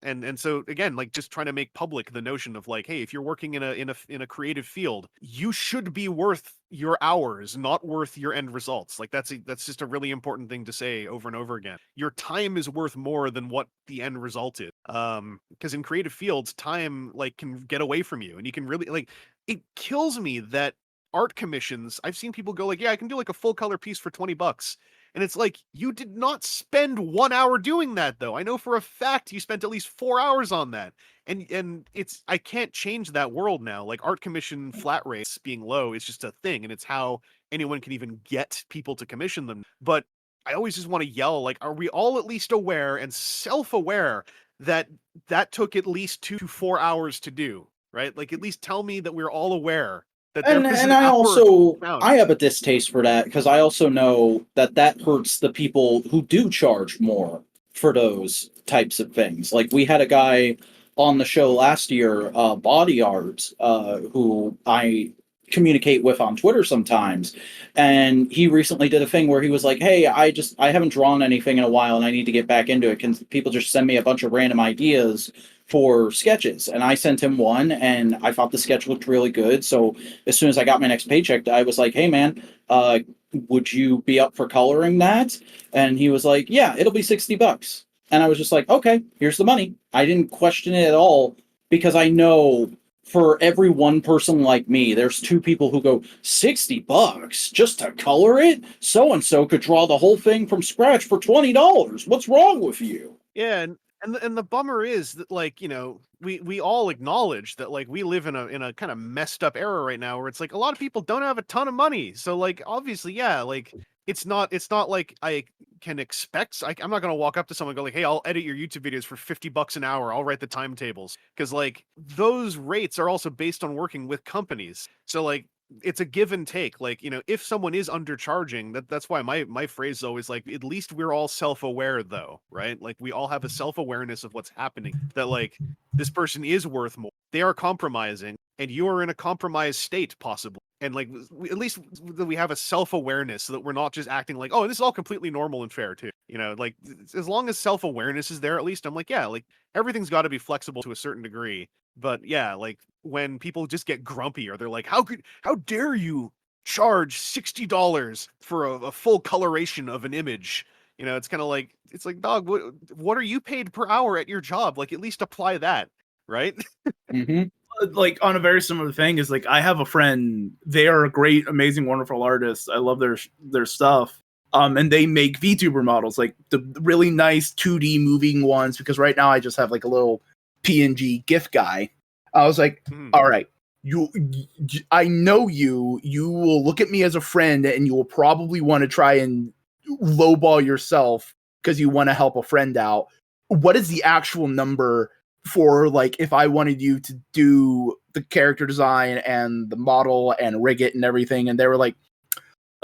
And so again, like just trying to make public the notion of like, hey, if you're working in a creative field, you should be worth your hours, not worth your end results. Like that's just a really important thing to say over and over again. Your time is worth more than what the end result is. Because in creative fields, time like can get away from you, and you can really like. It kills me that art commissions, I've seen people go like, "Yeah, I can do like a full color piece for $20." And it's like, you did not spend 1 hour doing that, though. I know for a fact you spent at least 4 hours on that. And it's, I can't change that world now. Like art commission flat rates being low is just a thing, and it's how anyone can even get people to commission them. But I always just want to yell, like, are we all at least aware and self-aware that that took at least 2 to 4 hours to do, right? Like, at least tell me that we're all aware that there was And an I hour also found. I have a distaste for that because I also know that hurts the people who do charge more for those types of things. Like we had a guy on the show last year, Body Art, who I communicate with on Twitter sometimes, and he recently did a thing where he was like, "Hey, I haven't drawn anything in a while, and I need to get back into it. Can people just send me a bunch of random ideas for sketches?" And I sent him one, and I thought the sketch looked really good. So as soon as I got my next paycheck, I was like, "Hey, man, would you be up for coloring that?" And he was like, "Yeah, it'll be $60." And I was just like, "Okay, here's the money." I didn't question it at all because I know for every one person like me, there's two people who go $60 just to color it. So and so could draw the whole thing from scratch for $20. What's wrong with you? Yeah, and the bummer is that, like, we all acknowledge that, like, we live in a kind of messed up era right now where it's like a lot of people don't have a ton of money. So, like, obviously, yeah, like it's not like I can expect I'm not gonna walk up to someone and go like, "Hey, I'll edit your YouTube videos for $50 an hour. I'll write the timetables." Because, like, those rates are also based on working with companies. So, like, it's a give and take. Like, if someone is undercharging, that's why my phrase is always like, at least we're all self-aware though, right? Like, we all have a self-awareness of what's happening, that, like, this person is worth more. They are compromising, and you are in a compromised state, possibly. And, like, at least we have a self-awareness so that we're not just acting like, oh, this is all completely normal and fair too. Like, as long as self-awareness is there, at least I'm like, yeah, like, everything's got to be flexible to a certain degree. But yeah, like, when people just get grumpy, or they're like, how dare you charge $60 for a full coloration of an image? It's kind of like, it's like, dog, what are you paid per hour at your job? Like, at least apply that, right? Mm-hmm. Like, on a very similar thing is, like, I have a friend. They are a great, amazing, wonderful artist. I love their stuff. And they make VTuber models, like the really nice 2D moving ones. Because right now I just have like a little PNG GIF guy. I was like, all right, I know you. You will look at me as a friend, and you will probably want to try and lowball yourself because you want to help a friend out. What is the actual number for, like, if I wanted you to do the character design and the model and rig it and everything? And they were like,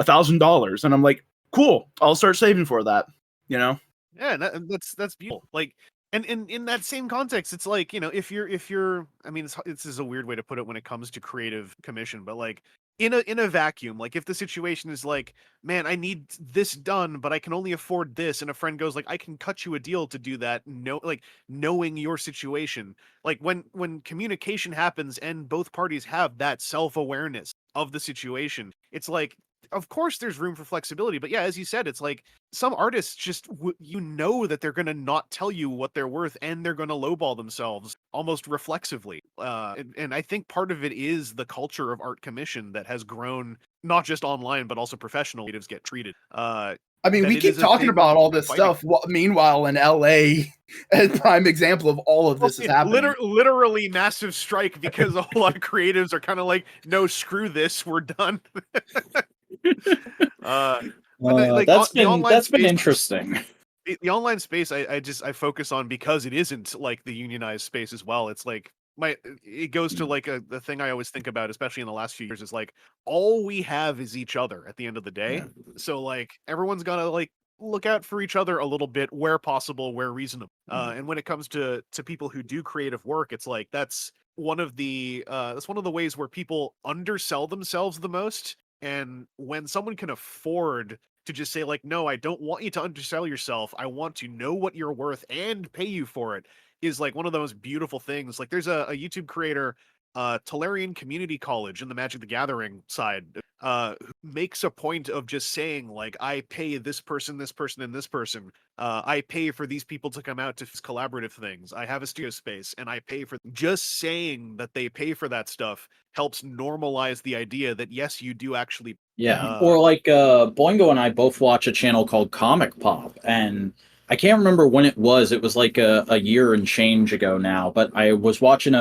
$1,000. And I'm like, cool, I'll start saving for that. Yeah, that's beautiful. Like, and in that same context, it's like, if you're, I mean, this is a weird way to put it when it comes to creative commission, but, like, in a vacuum, like, if the situation is like, man, I need this done, but I can only afford this, and a friend goes like, I can cut you a deal to do that, no, like, knowing your situation, like, when communication happens and both parties have that self-awareness of the situation, it's like, of course there's room for flexibility. But yeah, as you said, it's like, some artists just that they're gonna not tell you what they're worth, and they're gonna lowball themselves almost reflexively. And I think part of it is the culture of art commission that has grown, not just online but also professional creatives get treated. I mean, That we it keep is a talking thing about all we're this fighting. stuff. Meanwhile, in LA, a prime example of all of this is happening. Literally massive strike because a whole lot of creatives are kind of like, no, screw this, we're done. That's The online been space, interesting. the online space, I focus on because it isn't like the unionized space as well. It's like, it goes to, like, the thing I always think about, especially in the last few years, is like, all we have is each other at the end of the day. Yeah. So, like, everyone's gonna, like, look out for each other a little bit where possible, where reasonable. And when it comes to people who do creative work, it's like, that's one of the ways where people undersell themselves the most. And when someone can afford to just say, like, no, I don't want you to undersell yourself, I want to know what you're worth and pay you for it, is, like, one of the most beautiful things. Like, there's a YouTube creator, Tolarian Community College in the Magic the Gathering side, who makes a point of just saying, like, I pay this person, and this person. I pay for these people to come out to collaborative things. I have a studio space, and I pay for. Just saying that they pay for that stuff helps normalize the idea that, yes, you do actually. Yeah. Or like Boingo and I both watch a channel called Comic Pop, and I can't remember when it was. It was like a year and change ago now, but I was watching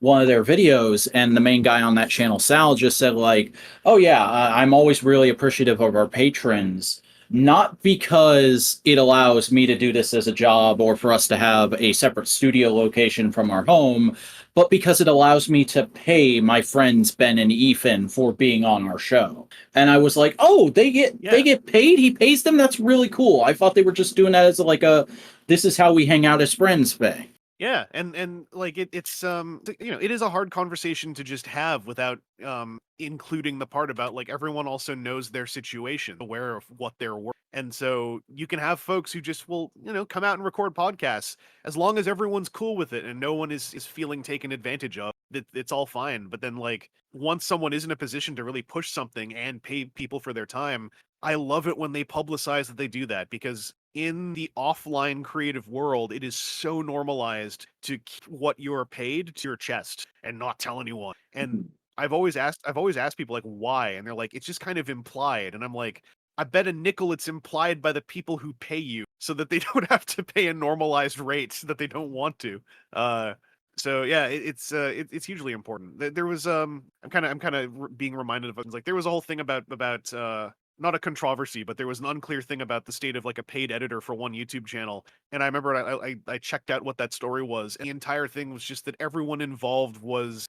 one of their videos, and the main guy on that channel, Sal, just said like, "Oh yeah, I'm always really appreciative of our patrons, not because it allows me to do this as a job or for us to have a separate studio location from our home, but because it allows me to pay my friends Ben and Ethan for being on our show. And I was like, oh, they get paid. He pays them. That's really cool. I thought they were just doing that as like a, this is how we hang out as friends thing. Yeah, and like it's it is a hard conversation to just have without including the part about like everyone also knows their situation, aware of what they're worth. And so you can have folks who just will, come out and record podcasts as long as everyone's cool with it and no one is feeling taken advantage of. It's all fine. But then like once someone is in a position to really push something and pay people for their time, I love it when they publicize that they do that, because in the offline creative world, it is so normalized to keep what you're paid to your chest and not tell anyone. And I've always asked people like why, and they're like, it's just kind of implied. And I'm like, I bet a nickel it's implied by the people who pay you so that they don't have to pay a normalized rate that they don't want to. So yeah, it's hugely important. There was I'm kind of being reminded of like there was a whole thing about not a controversy, but there was an unclear thing about the state of like a paid editor for one YouTube channel. And I remember I checked out what that story was. And the entire thing was just that everyone involved was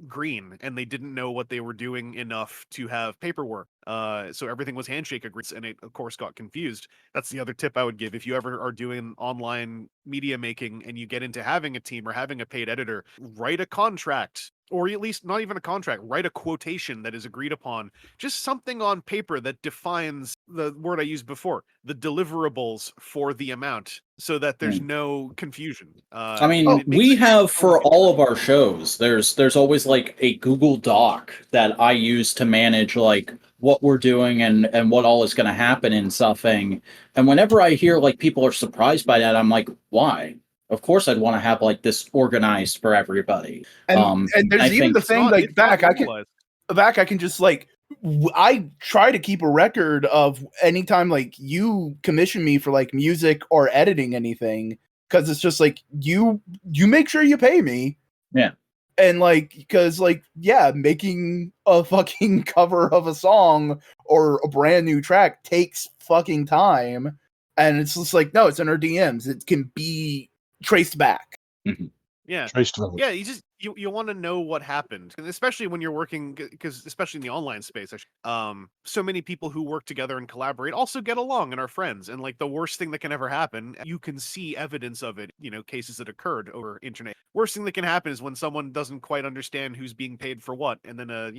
green and they didn't know what they were doing enough to have paperwork. So everything was handshake agreements, and it of course got confused. That's the other tip I would give if you ever are doing online media making and you get into having a team or having a paid editor. Write a contract, or at least not even a contract, write a quotation that is agreed upon, just something on paper that defines the word I used before, the deliverables for the amount, so that there's no confusion. I mean, we have for all of our shows, there's always like a Google Doc that I use to manage like what we're doing and what all is going to happen in something. And whenever I hear like people are surprised by that, I'm like, why? Of course, I'd want to have like this organized for everybody. And there's even the thing like back I can just like I try to keep a record of anytime like you commission me for like music or editing anything, because it's just like you make sure you pay me. Yeah. And like, because like, yeah, making a fucking cover of a song or a brand new track takes fucking time. And it's just like, no, it's in our DMs. It can be traced back. Mm-hmm. Yeah. Traced value. Yeah, you want to know what happened, and especially when you're working, because especially in the online space, so many people who work together and collaborate also get along and are friends. And like the worst thing that can ever happen, you can see evidence of it, cases that occurred over internet. Worst thing that can happen is when someone doesn't quite understand who's being paid for what, and then a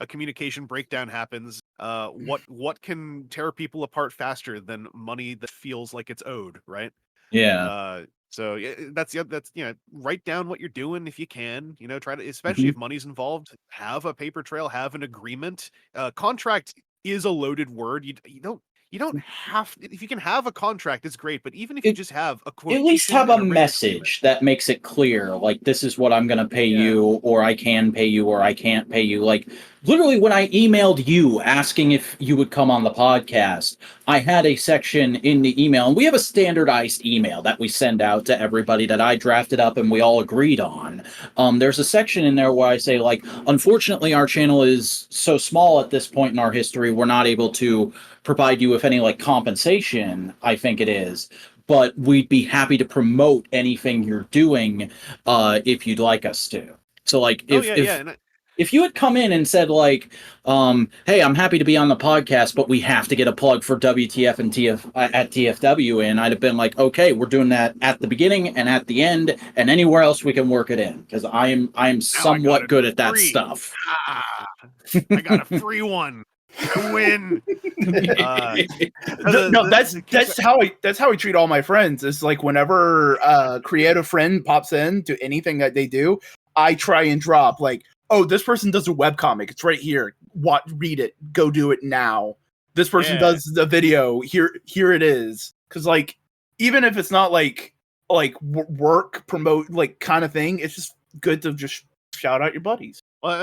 communication breakdown happens. What can tear people apart faster than money that feels like it's owed, right? Yeah. So yeah, that's write down what you're doing if you can, try to, especially if money's involved, have a paper trail, have an agreement. Contract is a loaded word. You don't have, if you can have a contract, it's great. But even if you just have a quotation, at least have a message that makes it clear, like this is what I'm going to pay you, or I can pay you, or I can't pay you. Like literally when I emailed you asking if you would come on the podcast, I had a section in the email, and we have a standardized email that we send out to everybody that I drafted up and we all agreed on. There's a section in there where I say, like, unfortunately, our channel is so small at this point in our history, we're not able to provide you with any like compensation, I think it is, but we'd be happy to promote anything you're doing if you'd like us to. So like if you had come in and said like, hey, I'm happy to be on the podcast, but we have to get a plug for WTF and at TFW, and I'd have been like, okay, we're doing that at the beginning and at the end and anywhere else we can work it in, because I'm somewhat good at that stuff. I got a free one. I win. That's how I treat all my friends. It's like whenever a creative friend pops in to anything that they do, I try and drop like, oh, this person does a webcomic. It's right here. Read it. Go do it now. This person does the video. Here it is. Because like, even if it's not like work promote like kind of thing, it's just good to just shout out your buddies.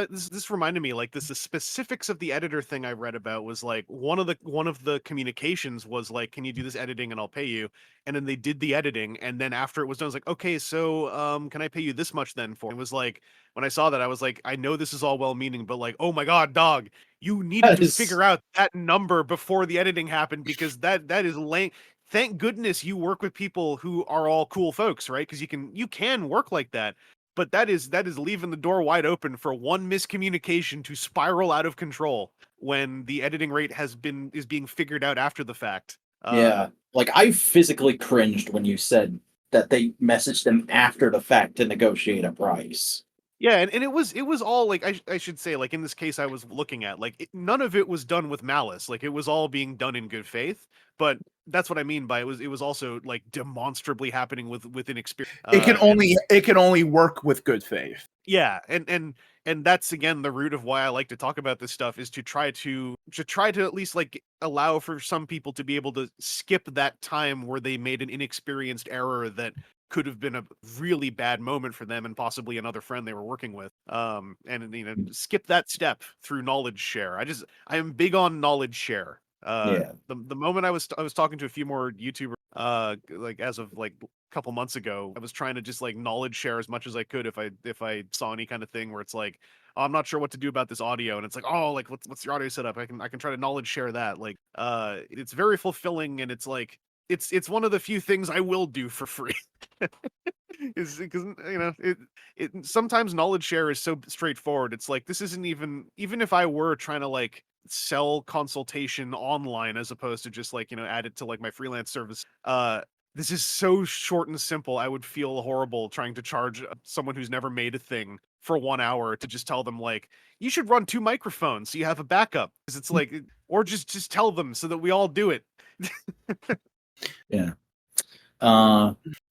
This reminded me, like the specifics of the editor thing I read about was like one of the communications was like, can you do this editing and I'll pay you? And then they did the editing, and then after it was done, I was like, okay, so can I pay you this much then for? It was like when I saw that, I was like, I know this is all well-meaning, but like, oh my god, dog, you needed to figure out that number before the editing happened, because that is lame. Thank goodness you work with people who are all cool folks, right? Because you can work like that. but that is leaving the door wide open for one miscommunication to spiral out of control when the editing rate is being figured out after the fact. Yeah, like I physically cringed when you said that they messaged them after the fact to negotiate a price. Yeah, and it was all like I should say, like in this case I was looking at, like none of it was done with malice. Like it was all being done in good faith. But that's what I mean by it was also like demonstrably happening with inexperience. It can only work with good faith. Yeah, and that's again the root of why I like to talk about this stuff, is to try to at least like allow for some people to be able to skip that time where they made an inexperienced error that could have been a really bad moment for them and possibly another friend they were working with. And skip that step through knowledge share. I am big on knowledge share. The moment I was talking to a few more YouTubers, like as of like a couple months ago, I was trying to just like knowledge share as much as I could if I saw any kind of thing where it's like, oh, I'm not sure what to do about this audio, and it's like, oh, like what's your audio setup? I can try to knowledge share that. Like, it's very fulfilling, and it's like it's one of the few things I will do for free. Is because it sometimes knowledge share is so straightforward. It's like, this isn't even if I were trying to like sell consultation online as opposed to just like add it to like my freelance service, this is so short and simple. I would feel horrible trying to charge someone who's never made a thing for 1 hour to just tell them like, you should run 2 microphones so you have a backup, because it's like, or just tell them so that we all do it. Yeah.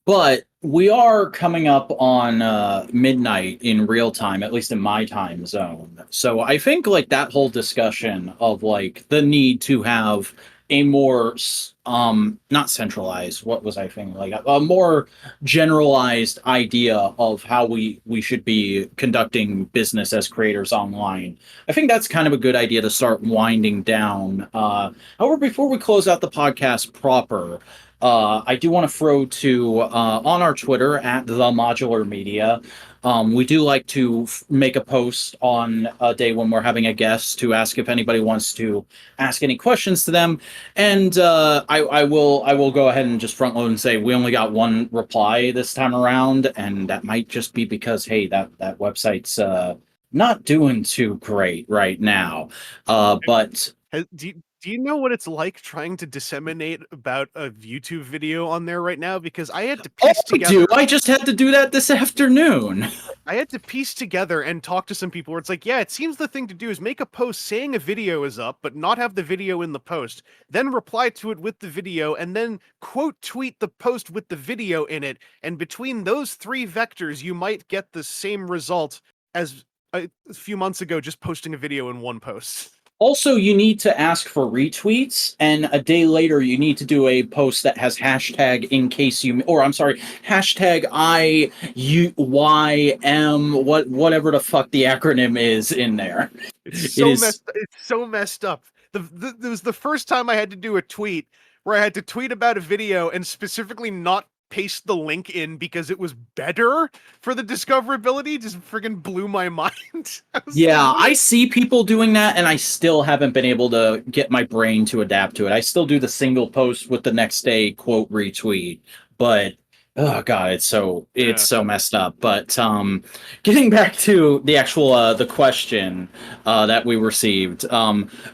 But we are coming up on midnight in real time, at least in my time zone. So I think like that whole discussion of like the need to have a more not centralized, what was I thinking, like a more generalized idea of how we should be conducting business as creators online. I think that's kind of a good idea to start winding down. However, before we close out the podcast proper, I do want to throw to on our Twitter at the Modular Media. We do like to make a post on a day when we're having a guest to ask if anybody wants to ask any questions to them. And I will go ahead and just front load and say we only got one reply this time around, and that might just be because hey, that website's not doing too great right now. But Do you know what it's like trying to disseminate about a YouTube video on there right now? Because I had to piece together. I just had to do that this afternoon. I had to piece together and talk to some people where it's like, yeah, it seems the thing to do is make a post saying a video is up, but not have the video in the post, then reply to it with the video, and then quote tweet the post with the video in it. And between those 3 vectors, you might get the same result as a few months ago just posting a video in one post. Also, you need to ask for retweets, and a day later, you need to do a post that has hashtag in case you, or I'm sorry, hashtag IUYM, whatever the fuck the acronym is in there. It's so messed up. It was the first time I had to do a tweet where I had to tweet about a video and specifically not paste the link in because it was better for the discoverability. Just friggin' blew my mind. I see people doing that, and I still haven't been able to get my brain to adapt to it. I still do the single post with the next day quote retweet, but oh god, it's so messed up. But getting back to the actual the question that we received,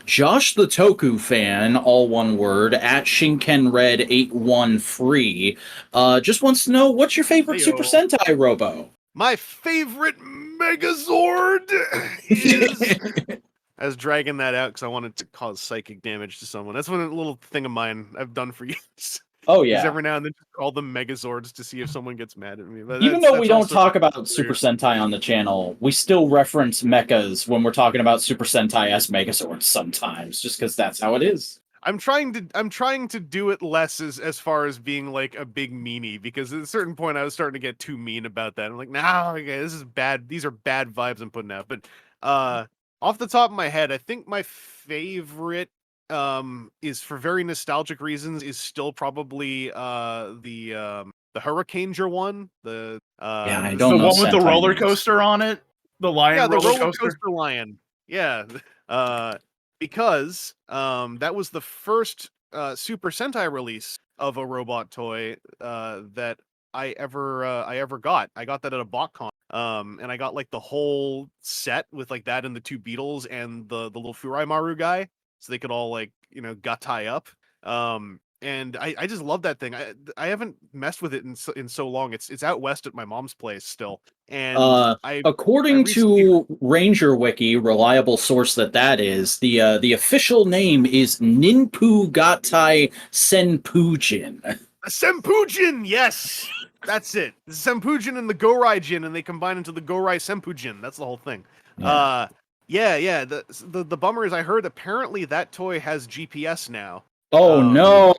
Josh the Toku fan, all one word, at ShinkenRed813, just wants to know, what's your favorite Super Sentai Robo? My favorite Megazord is I was dragging that out because I wanted to cause psychic damage to someone. That's one little thing of mine I've done for years. Oh yeah. Every now and then just call them Megazords to see if someone gets mad at me. But even though we don't talk about Super Sentai on the channel, we still reference mechas when we're talking about Super Sentai as Megazords sometimes, just because that's how it is. I'm trying to do it less as far as being like a big meanie, because at a certain point I was starting to get too mean about that. I'm like, nah, okay, this is bad. These are bad vibes I'm putting out. But off the top of my head, I think my favorite is, for very nostalgic reasons, is still probably the Hurricaneger one. I don't know. The one with the roller coaster on it? The lion roller coaster lion. Yeah. Because that was the first Super Sentai release of a robot toy that I ever got. I got that at a BotCon. And I got like the whole set with like that and the 2 Beatles and the little Furaimaru guy, so they could all like gatai up. And I just love that thing. I haven't messed with it in so long. It's out west at my mom's place still, and I According recently to Ranger Wiki, reliable source that is, the official name is Ninpu Gatai Senpujin. a Sempujin, yes, that's it. The Sempujin and the Gorai Jin, and they combine into the Gorai Sempujin. That's the whole thing. Yeah. Yeah. The bummer is I heard apparently that toy has GPS now. Oh no!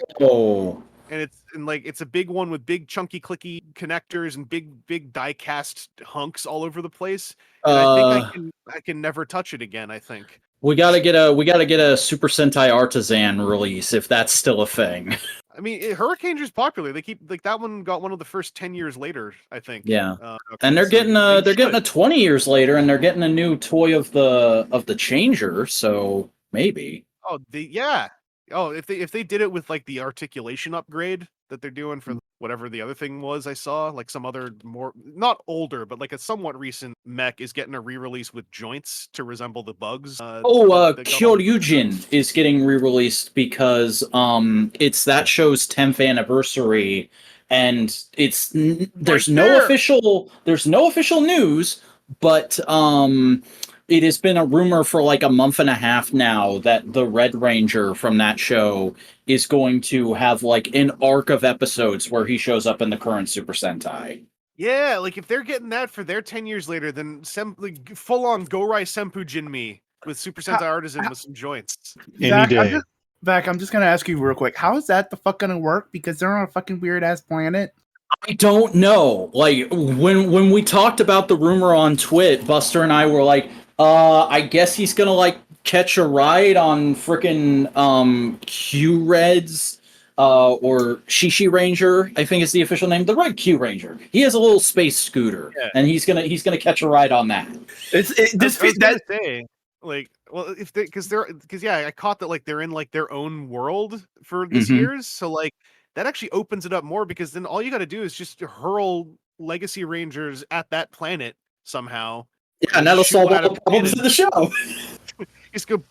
And it's a big one with big chunky clicky connectors and big die cast hunks all over the place. And I think I can never touch it again, I think. We gotta get a Super Sentai Artisan release if that's still a thing. I mean, Hurricane is popular. They keep like that one got one of the first 10 years later, I think. Yeah, and they're getting a 20 years later, and they're getting a new toy of the Changer. So maybe. Oh, if they did it with like the articulation upgrade that they're doing for whatever the other thing was, I saw like some other more not older, but like a somewhat recent mech is getting a re-release with joints to resemble the bugs. Kyoryujin is getting re-released because it's that show's 10th anniversary, and there's no official news, but it has been a rumor for like a month and a half now that the Red Ranger from that show is going to have like an arc of episodes where he shows up in the current Super Sentai. Yeah, like if they're getting that for their 10 years later, then like, full on Gorai Sempujin me with Super Sentai Artisan with some joints. Any day. I'm just gonna ask you real quick. How is that the fuck gonna work? Because they're on a fucking weird ass planet. I don't know. Like when we talked about the rumor on Twit, Buster and I were like, I guess he's gonna like catch a ride on frickin' Q Reds or Shishi Ranger, I think is the official name. The Red Q Ranger. He has a little space scooter, and he's gonna catch a ride on that. I caught that like they're in like their own world for this year's, so like that actually opens it up more because then all you got to do is just hurl Legacy Rangers at that planet somehow. Yeah, and that'll solve all the problems of the show. Just go,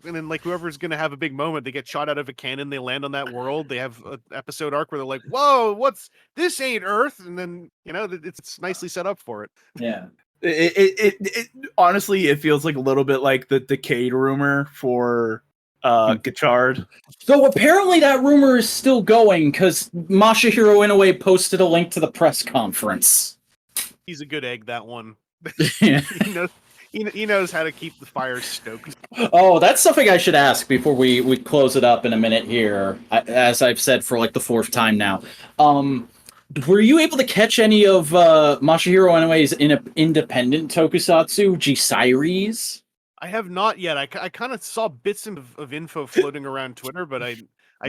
and then like whoever's gonna have a big moment, they get shot out of a cannon, they land on that world, they have an episode arc where they're like, "Whoa, what's this? Ain't Earth?" And then it's nicely set up for it. Yeah. It honestly, it feels like a little bit like the Decade rumor for Gachard. So apparently that rumor is still going because Masahiro Inoue posted a link to the press conference. He's a good egg, that one. Yeah. He knows how to keep the fire stoked. Oh, that's something I should ask before we close it up in a minute here. As I've said for like the 4th time now. Were you able to catch any of Masahiro Inoue's independent tokusatsu, G-Series? I have not yet. I kind of saw bits of info floating around Twitter, but I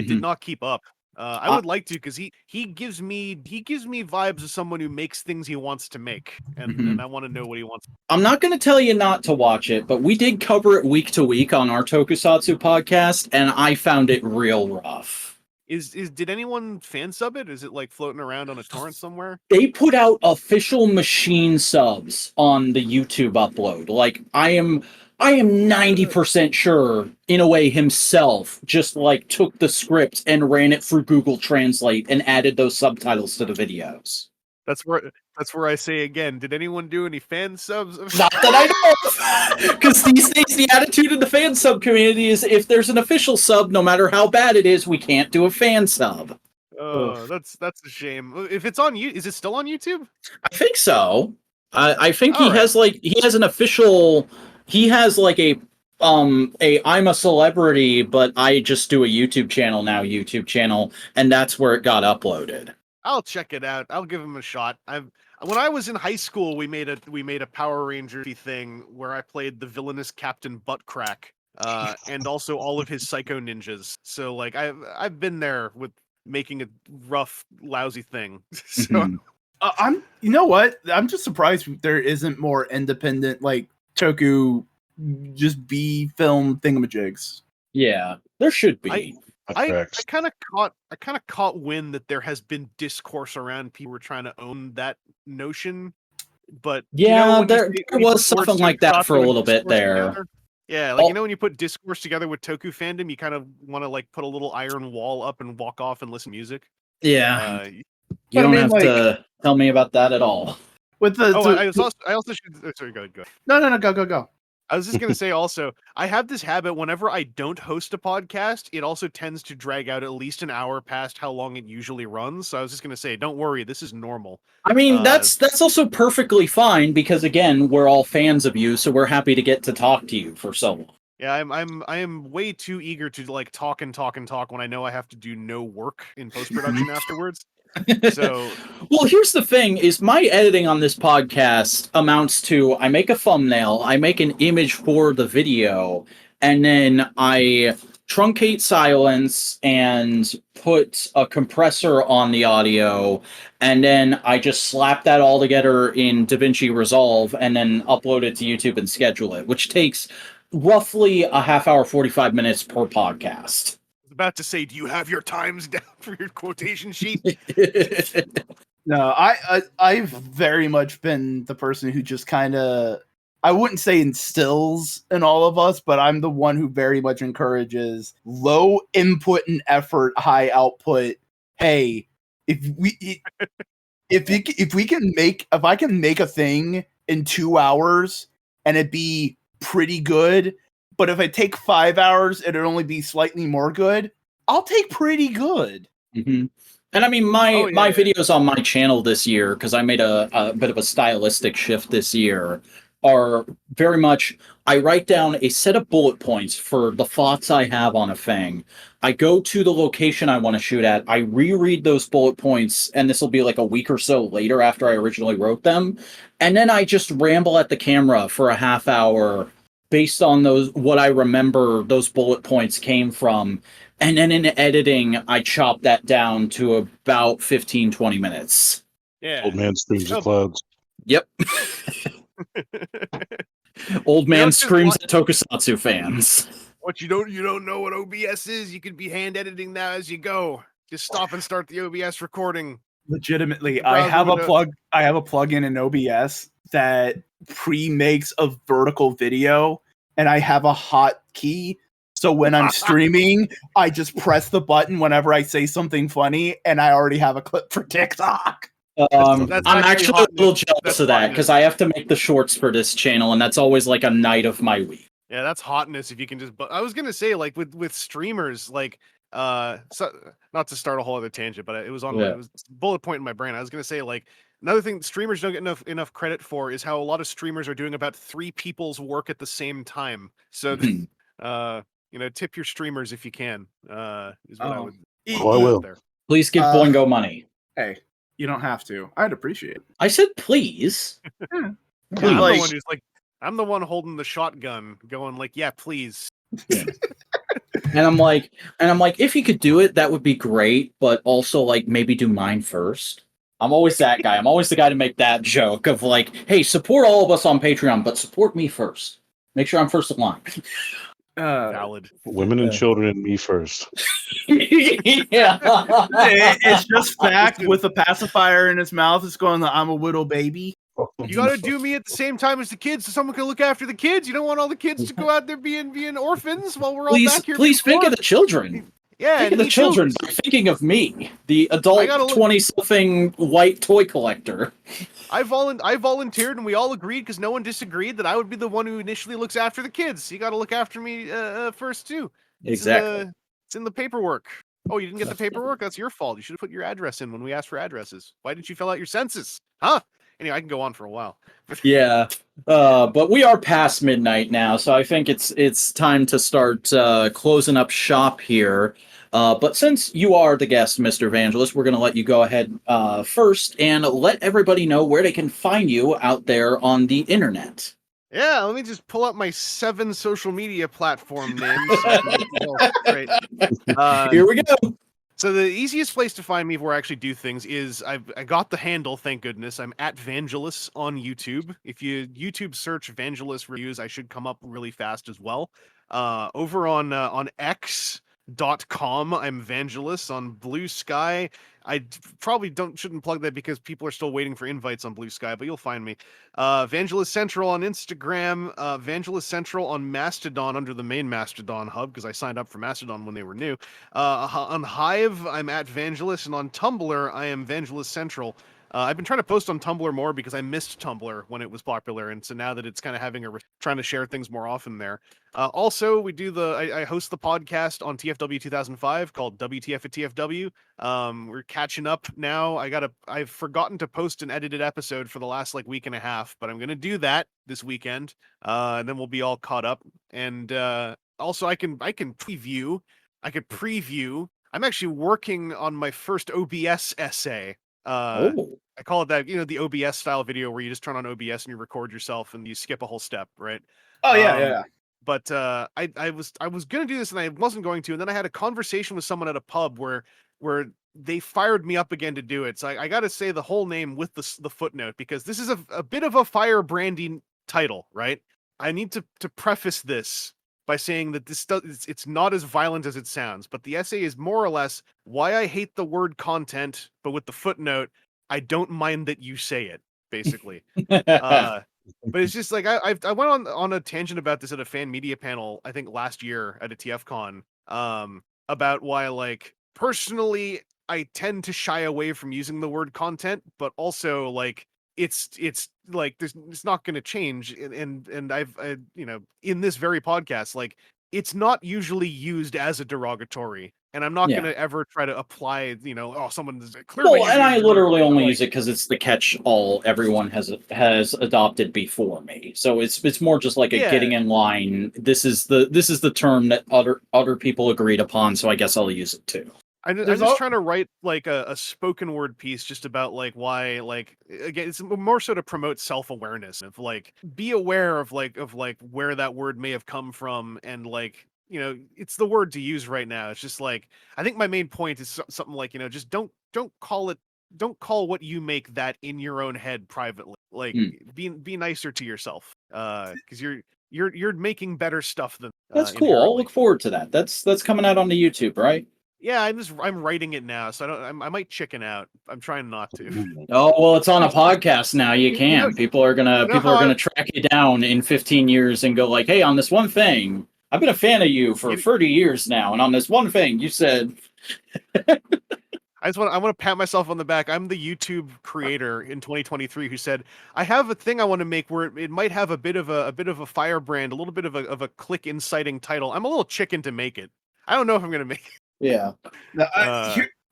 did not keep up. I would like to because he gives me vibes of someone who makes things he wants to make, and I want to know what he wants. I'm not going to tell you not to watch it, but we did cover it week to week on our Tokusatsu podcast, and I found it real rough. Did anyone fan sub it? Is it like floating around on a torrent somewhere? They put out official machine subs on the YouTube upload. Like I am 90% sure Inoue himself just like took the script and ran it through Google Translate and added those subtitles to the videos. That's where I say again, did anyone do any fan subs? Not that I know of! Because these days the attitude in the fan sub community is if there's an official sub, no matter how bad it is, we can't do a fan sub. Oh, that's a shame. If it's on is it still on YouTube? I think so. I think he has an official. He has like a I'm a celebrity, but I just do a YouTube channel, and that's where it got uploaded. I'll check it out. I'll give him a shot. When I was in high school, we made a Power Ranger thing where I played the villainous Captain Buttcrack, and also all of his Psycho Ninjas. So like I've been there with making a rough, lousy thing. So you know what? I'm just surprised there isn't more independent like Toku just B film thingamajigs. Yeah, there should be. I kind of caught wind that there has been discourse around people who are trying to own that notion. But Yeah, when you there when you was put something words like that for a tokusatsu and little bit discourse there. together- Yeah, Oh. when you put discourse together with Toku fandom, you kind of want to like put a little iron wall up and walk off and listen to music. Yeah, you but I don't mean, have like- to tell me about that at all. With the I also should. Sorry, go. no, go. I was just gonna say also, I have this habit whenever I don't host a podcast, it also tends to drag out at least an hour past how long it usually runs. So I was just gonna say, don't worry, this is normal. I mean, that's also perfectly fine because again, we're all fans of you, so we're happy to get to talk to you for so long. Yeah, I am way too eager to like talk when I know I have to do no work in post production afterwards. So, well, here's the thing: is my editing on this podcast amounts to I make a thumbnail, I make an image for the video, and then I truncate silence and put a compressor on the audio, and then I just slap that all together in DaVinci Resolve and then upload it to YouTube and schedule it, which takes roughly a half hour, 45 minutes per podcast. about to say, do you have your times down for your quotation sheet? No, I've very much been the person who just kind of, I wouldn't say instills in all of us, but I'm the one who very much encourages low input and effort, high output. Hey, if I can make a thing in 2 hours and it be pretty good, but if I take 5 hours and it only be slightly more good, I'll take pretty good. Mm-hmm. And I mean, my videos on my channel this year, because I made a bit of a stylistic shift this year, are very much, I write down a set of bullet points for the thoughts I have on a thing. I go to the location I want to shoot at, I reread those bullet points, and this will be like a week or so later after I originally wrote them, and then I just ramble at the camera for a half hour based on what I remember those bullet points came from. And then in editing, I chop that down to about 15-20 minutes. Yeah. Old man screams at clouds. Yep. Old man screams at Tokusatsu fans. What you don't know what OBS is? You could be hand editing that as you go. Just stop and start the OBS recording. Legitimately, I have a plugin in OBS that pre-makes a vertical video, and I have a hotkey. So when I'm streaming, I just press the button whenever I say something funny, and I already have a clip for TikTok. I'm actually a little jealous of that because I have to make the shorts for this channel, and that's always like a night of my week. Yeah, that's hotness if you can just. But I was gonna say, like with streamers, like so, not to start a whole other tangent, but it was on it was a bullet point in my brain. I was gonna say, like, another thing streamers don't get enough credit for is how a lot of streamers are doing about 3 people's work at the same time. So tip your streamers if you can. Is what I would. I will. There. Please give Boingo money. Hey, you don't have to. I'd appreciate it. I said please. Please. I'm the one holding the shotgun, going like, yeah, please. Yeah. And I'm like, if you could do it, that would be great. But also, like, maybe do mine first. I'm always that guy. I'm always the guy to make that joke of like, hey, support all of us on Patreon, but support me first. Make sure I'm first in line. Valid. Women and children and me first. Yeah. It's just fact with a pacifier in his mouth. It's going, I'm a little baby. You got to do me at the same time as the kids, so someone can look after the kids. You don't want all the kids to go out there being orphans while we're all back here. Please think of the children. Yeah, think of the children by thinking of me, the adult 20-something white toy collector. I volunteered, and we all agreed because no one disagreed that I would be the one who initially looks after the kids. You got to look after me first too. Exactly. It's in the paperwork. Oh, you didn't get the paperwork? That's your fault. You should have put your address in when we asked for addresses. Why didn't you fill out your census? Huh? Anyway, I can go on for a while. Yeah, but we are past midnight now, so I think it's time to start closing up shop here. But since you are the guest, Mr. Evangelist, we're going to let you go ahead first and let everybody know where they can find you out there on the internet. Yeah, let me just pull up my 7 social media platform names. Great. Here we go. So the easiest place to find me where I actually do things is I got the handle, thank goodness. I'm at Vangelis on YouTube. If you YouTube search Vangelis reviews, I should come up really fast as well. Over on X, .com. I'm Vangelis on Blue Sky. I probably shouldn't plug that because people are still waiting for invites on Blue Sky, but you'll find me. Vangelis Central on Instagram, Vangelis Central on Mastodon under the main Mastodon hub because I signed up for Mastodon when they were new. On Hive, I'm at Vangelis, and on Tumblr, I am Vangelis Central. I've been trying to post on Tumblr more because I missed Tumblr when it was popular, and so now that it's kind of having trying to share things more often there. Also, we do I host the podcast on TFW 2005 called WTF at TFW. We're catching up now. I've forgotten to post an edited episode for the last like week and a half, but I'm gonna do that this weekend, and then we'll be all caught up. And also, I could preview. I'm actually working on my first OBS essay. I call it that, the OBS style video where you just turn on OBS and you record yourself and you skip a whole step, right? Oh yeah. But I was gonna do this and I wasn't going to, and then I had a conversation with someone at a pub where they fired me up again to do it. So I got to say the whole name with the footnote because this is a bit of a firebranding title, right? I need to preface this by saying that it's not as violent as it sounds, but the essay is more or less why I hate the word content, but with the footnote, I don't mind that you say it, basically. But it's just like I went on a tangent about this at a fan media panel, I think last year at a TFCon, about why like personally I tend to shy away from using the word content, but also like it's like it's not going to change, and I've in this very podcast, like it's not usually used as a derogatory, and I'm not going to ever try to apply someone is clearly well, and I literally only use it because it's the catch-all everyone has adopted before me, so it's more just like a getting in line. This is the term that other people agreed upon, so I guess I'll use it too. I'm just trying to write like a spoken word piece just about like why, like, again, it's more so to promote self-awareness of like be aware of like where that word may have come from, and like it's the word to use right now. It's just like I think my main point is something like just don't call what you make that in your own head privately. Like be nicer to yourself because you're making better stuff than that's cool. I'll look forward to that. That's coming out on the YouTube, right? Yeah, I'm writing it now, so I might chicken out. I'm trying not to. Oh well, it's on a podcast now. You can. People are gonna track you down in 15 years and go like, "Hey, on this one thing, I've been a fan of you for 30 years now, and on this one thing, you said." I want to pat myself on the back. I'm the YouTube creator in 2023 who said I have a thing I want to make where it might have a bit of a firebrand, a little bit of a click inciting title. I'm a little chicken to make it. I don't know if I'm gonna make it. Yeah.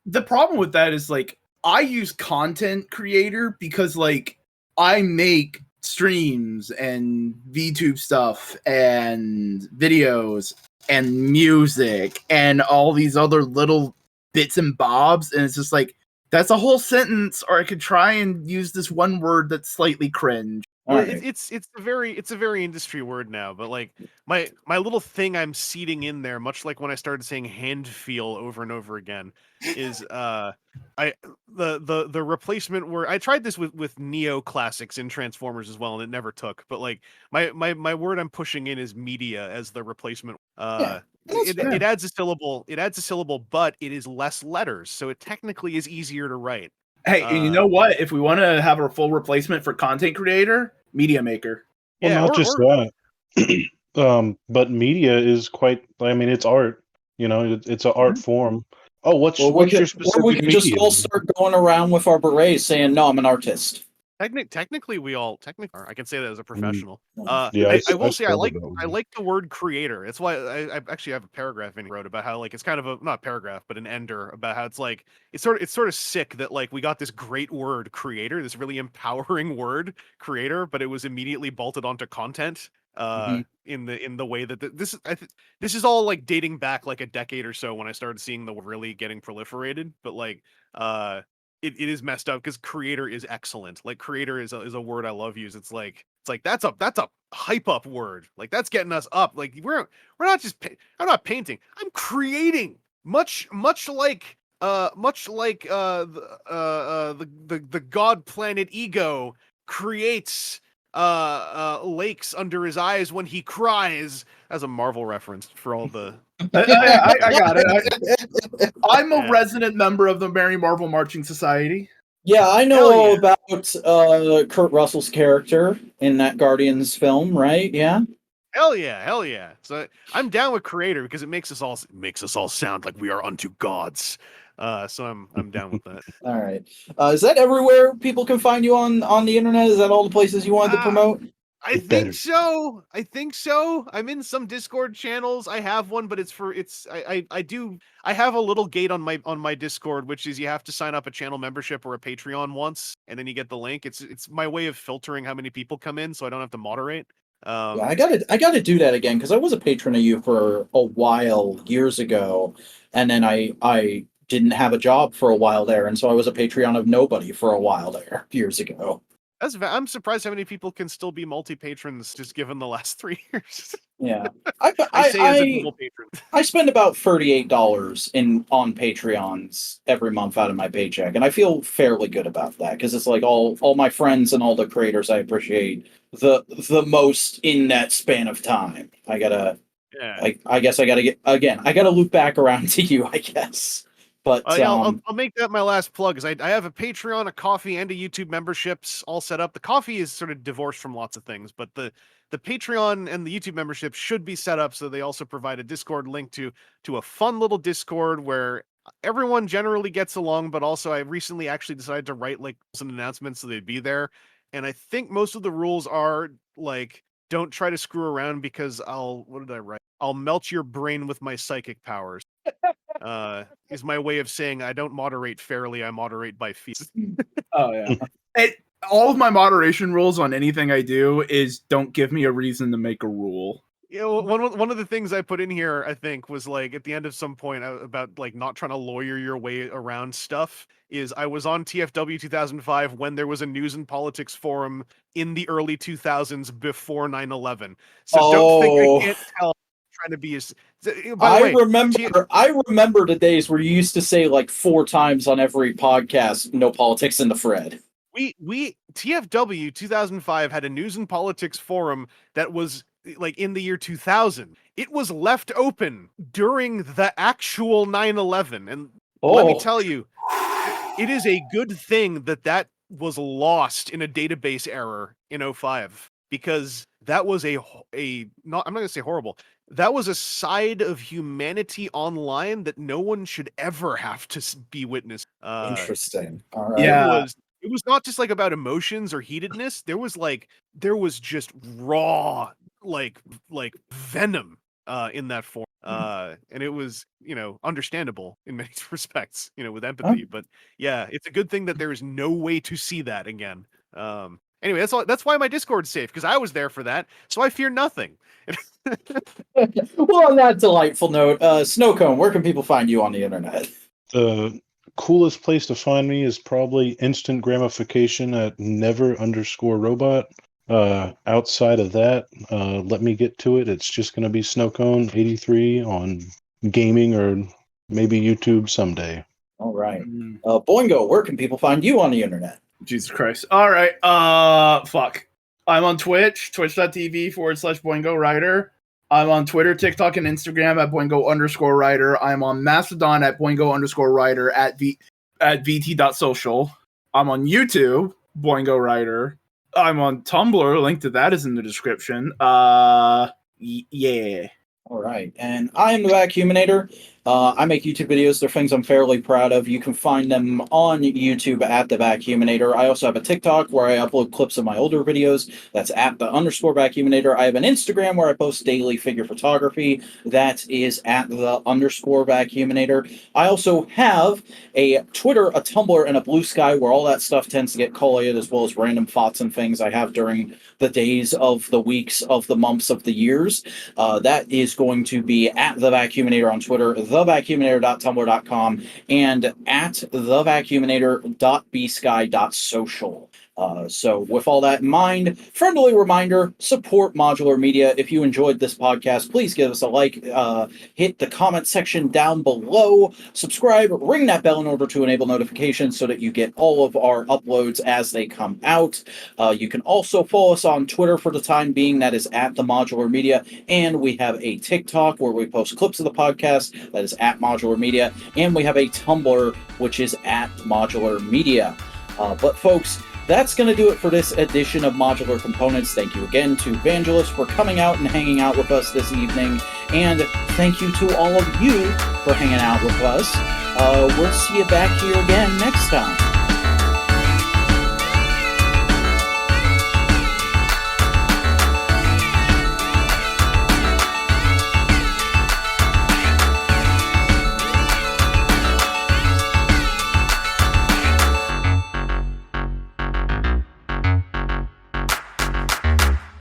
The problem with that is like I use content creator because like I make streams and VTube stuff and videos and music and all these other little bits and bobs, and it's just like that's a whole sentence, or I could try and use this one word that's slightly cringe. Well, it's a very industry word now, but like my little thing I'm seeding in there, much like when I started saying hand feel over and over again, is the replacement word. I tried this with Neo classics in Transformers as well, and it never took. But like my word I'm pushing in is media as the replacement. It adds a syllable. It adds a syllable, but it is less letters, so it technically is easier to write. Hey, and you know what? If we want to have a full replacement for content creator, media maker. Well, not just that. But media is quite. I mean, it's art. It's an art form. Oh, what's your specific? Or we can just all start going around with our berets saying, "No, I'm an artist." Technically, we all are. I can say that as a professional. Yeah, I will say I like the word creator. That's why I actually have a paragraph in wrote about how like it's kind of a not a paragraph but an ender about how it's like it's sort of sick that like we got this great word creator, this really empowering word creator, but it was immediately bolted onto content in the way that this is all like dating back like a decade or so when I started seeing the word really getting proliferated, but like it is messed up because creator is excellent. Like creator is a word I love use. It's like that's a hype up word. Like that's getting us up. Like we're not just I'm not painting. I'm creating. Much like the god planet Ego creates lakes under his eyes when he cries. As a Marvel reference for all the. I got it. I'm a resident member of the Merry Marvel Marching Society. Yeah, I know about Kurt Russell's character in that Guardians film, right? Yeah. Hell yeah! So I'm down with creator because it makes us all sound like we are unto gods. So I'm down with that. All right. Is that everywhere people can find you on the internet? Is that all the places you wanted to promote? I think so. I'm in some Discord channels. I have one, but I have a little gate on my Discord, which is you have to sign up a channel membership or a Patreon once, and then you get the link. It's my way of filtering how many people come in, so I don't have to moderate. Yeah, I gotta do that again because I was a patron of you for a while years ago, and then I didn't have a job for a while there, and so I was a Patreon of nobody for a while there years ago. I'm surprised how many people can still be multi-patrons just given the last 3 years. Yeah, I say as a Google patron. I spend about $38 on Patreons every month out of my paycheck, and I feel fairly good about that because it's like all my friends and all the creators I appreciate the most in that span of time. I guess I gotta loop back around to you, I guess. But I'll make that my last plug. Is I have a Patreon, a Coffee, and a YouTube memberships all set up. The Coffee is sort of divorced from lots of things, but the Patreon and the YouTube membership should be set up so they also provide a Discord link to a fun little Discord where everyone generally gets along. But also, I recently actually decided to write like some announcements so they'd be there, and I think most of the rules are like don't try to screw around because what did I write? I'll melt your brain with my psychic powers. Is my way of saying I don't moderate fairly, I moderate by fees. Oh yeah. All of my moderation rules on anything I do is don't give me a reason to make a rule. You know, one of the things I put in here, I think, was like at the end of some point about like not trying to lawyer your way around stuff. Is I was on TFW 2005 when there was a news and politics forum in the early 2000s before 9/11. So don't think I can't tell. Trying to be as. I remember the days where you used to say like 4 times on every podcast, "No politics in the Fred." We TFW 2005 had a news and politics forum that was like in the year 2000. It was left open during the actual 9/11, and let me tell you, it is a good thing that was lost in a database error in 05 because that was I'm not going to say horrible. That was a side of humanity online that no one should ever have to be witness. Interesting. All right. Yeah. It was not just like about emotions or heatedness. There was just raw like venom in that form. And it was, understandable in many respects, with empathy. But yeah, it's a good thing that there is no way to see that again. Anyway, that's why my Discord's safe, because I was there for that, so I fear nothing. Well, on that delightful note, Snowcone, where can people find you on the internet? The coolest place to find me is probably instant gratification at never_robot. Outside of that, let me get to it. It's just going to be Snowcone83 on gaming or maybe YouTube someday. All right. Boingo, where can people find you on the internet? Jesus Christ. All right. Fuck. I'm on Twitch, twitch.tv/BoingoWriter. I'm on Twitter, TikTok, and Instagram at Boingo_Writer. I'm on Mastodon at Boingo_Writer at VT.social. I'm on YouTube, Boingo Writer. I'm on Tumblr, link to that is in the description. Yeah. All right. And I am the Vacuuminator. I make YouTube videos. They're things I'm fairly proud of. You can find them on YouTube at The Vacuuminator. I also have a TikTok where I upload clips of my older videos. That's at @the_Vacuuminator. I have an Instagram where I post daily figure photography. That is at @the_Vacuuminator. I also have a Twitter, a Tumblr, and a Blue Sky where all that stuff tends to get collated, as well as random thoughts and things I have during the days of the weeks of the months of the years. That is going to be at The Vacuuminator on Twitter, thevacuuminator.tumblr.com, and at thevacuuminator.bsky.social. So with all that in mind, friendly reminder, support Modular Media. If you enjoyed this podcast, please give us a like, hit the comment section down below, subscribe, ring that bell in order to enable notifications so that you get all of our uploads as they come out. You can also follow us on Twitter for the time being, that is at the Modular Media, and we have a TikTok where we post clips of the podcast, that is at Modular Media, and we have a Tumblr, which is at Modular Media. But folks, that's going to do it for this edition of Modular Components. Thank you again to Vangelis for coming out and hanging out with us this evening. And thank you to all of you for hanging out with us. We'll see you back here again next time.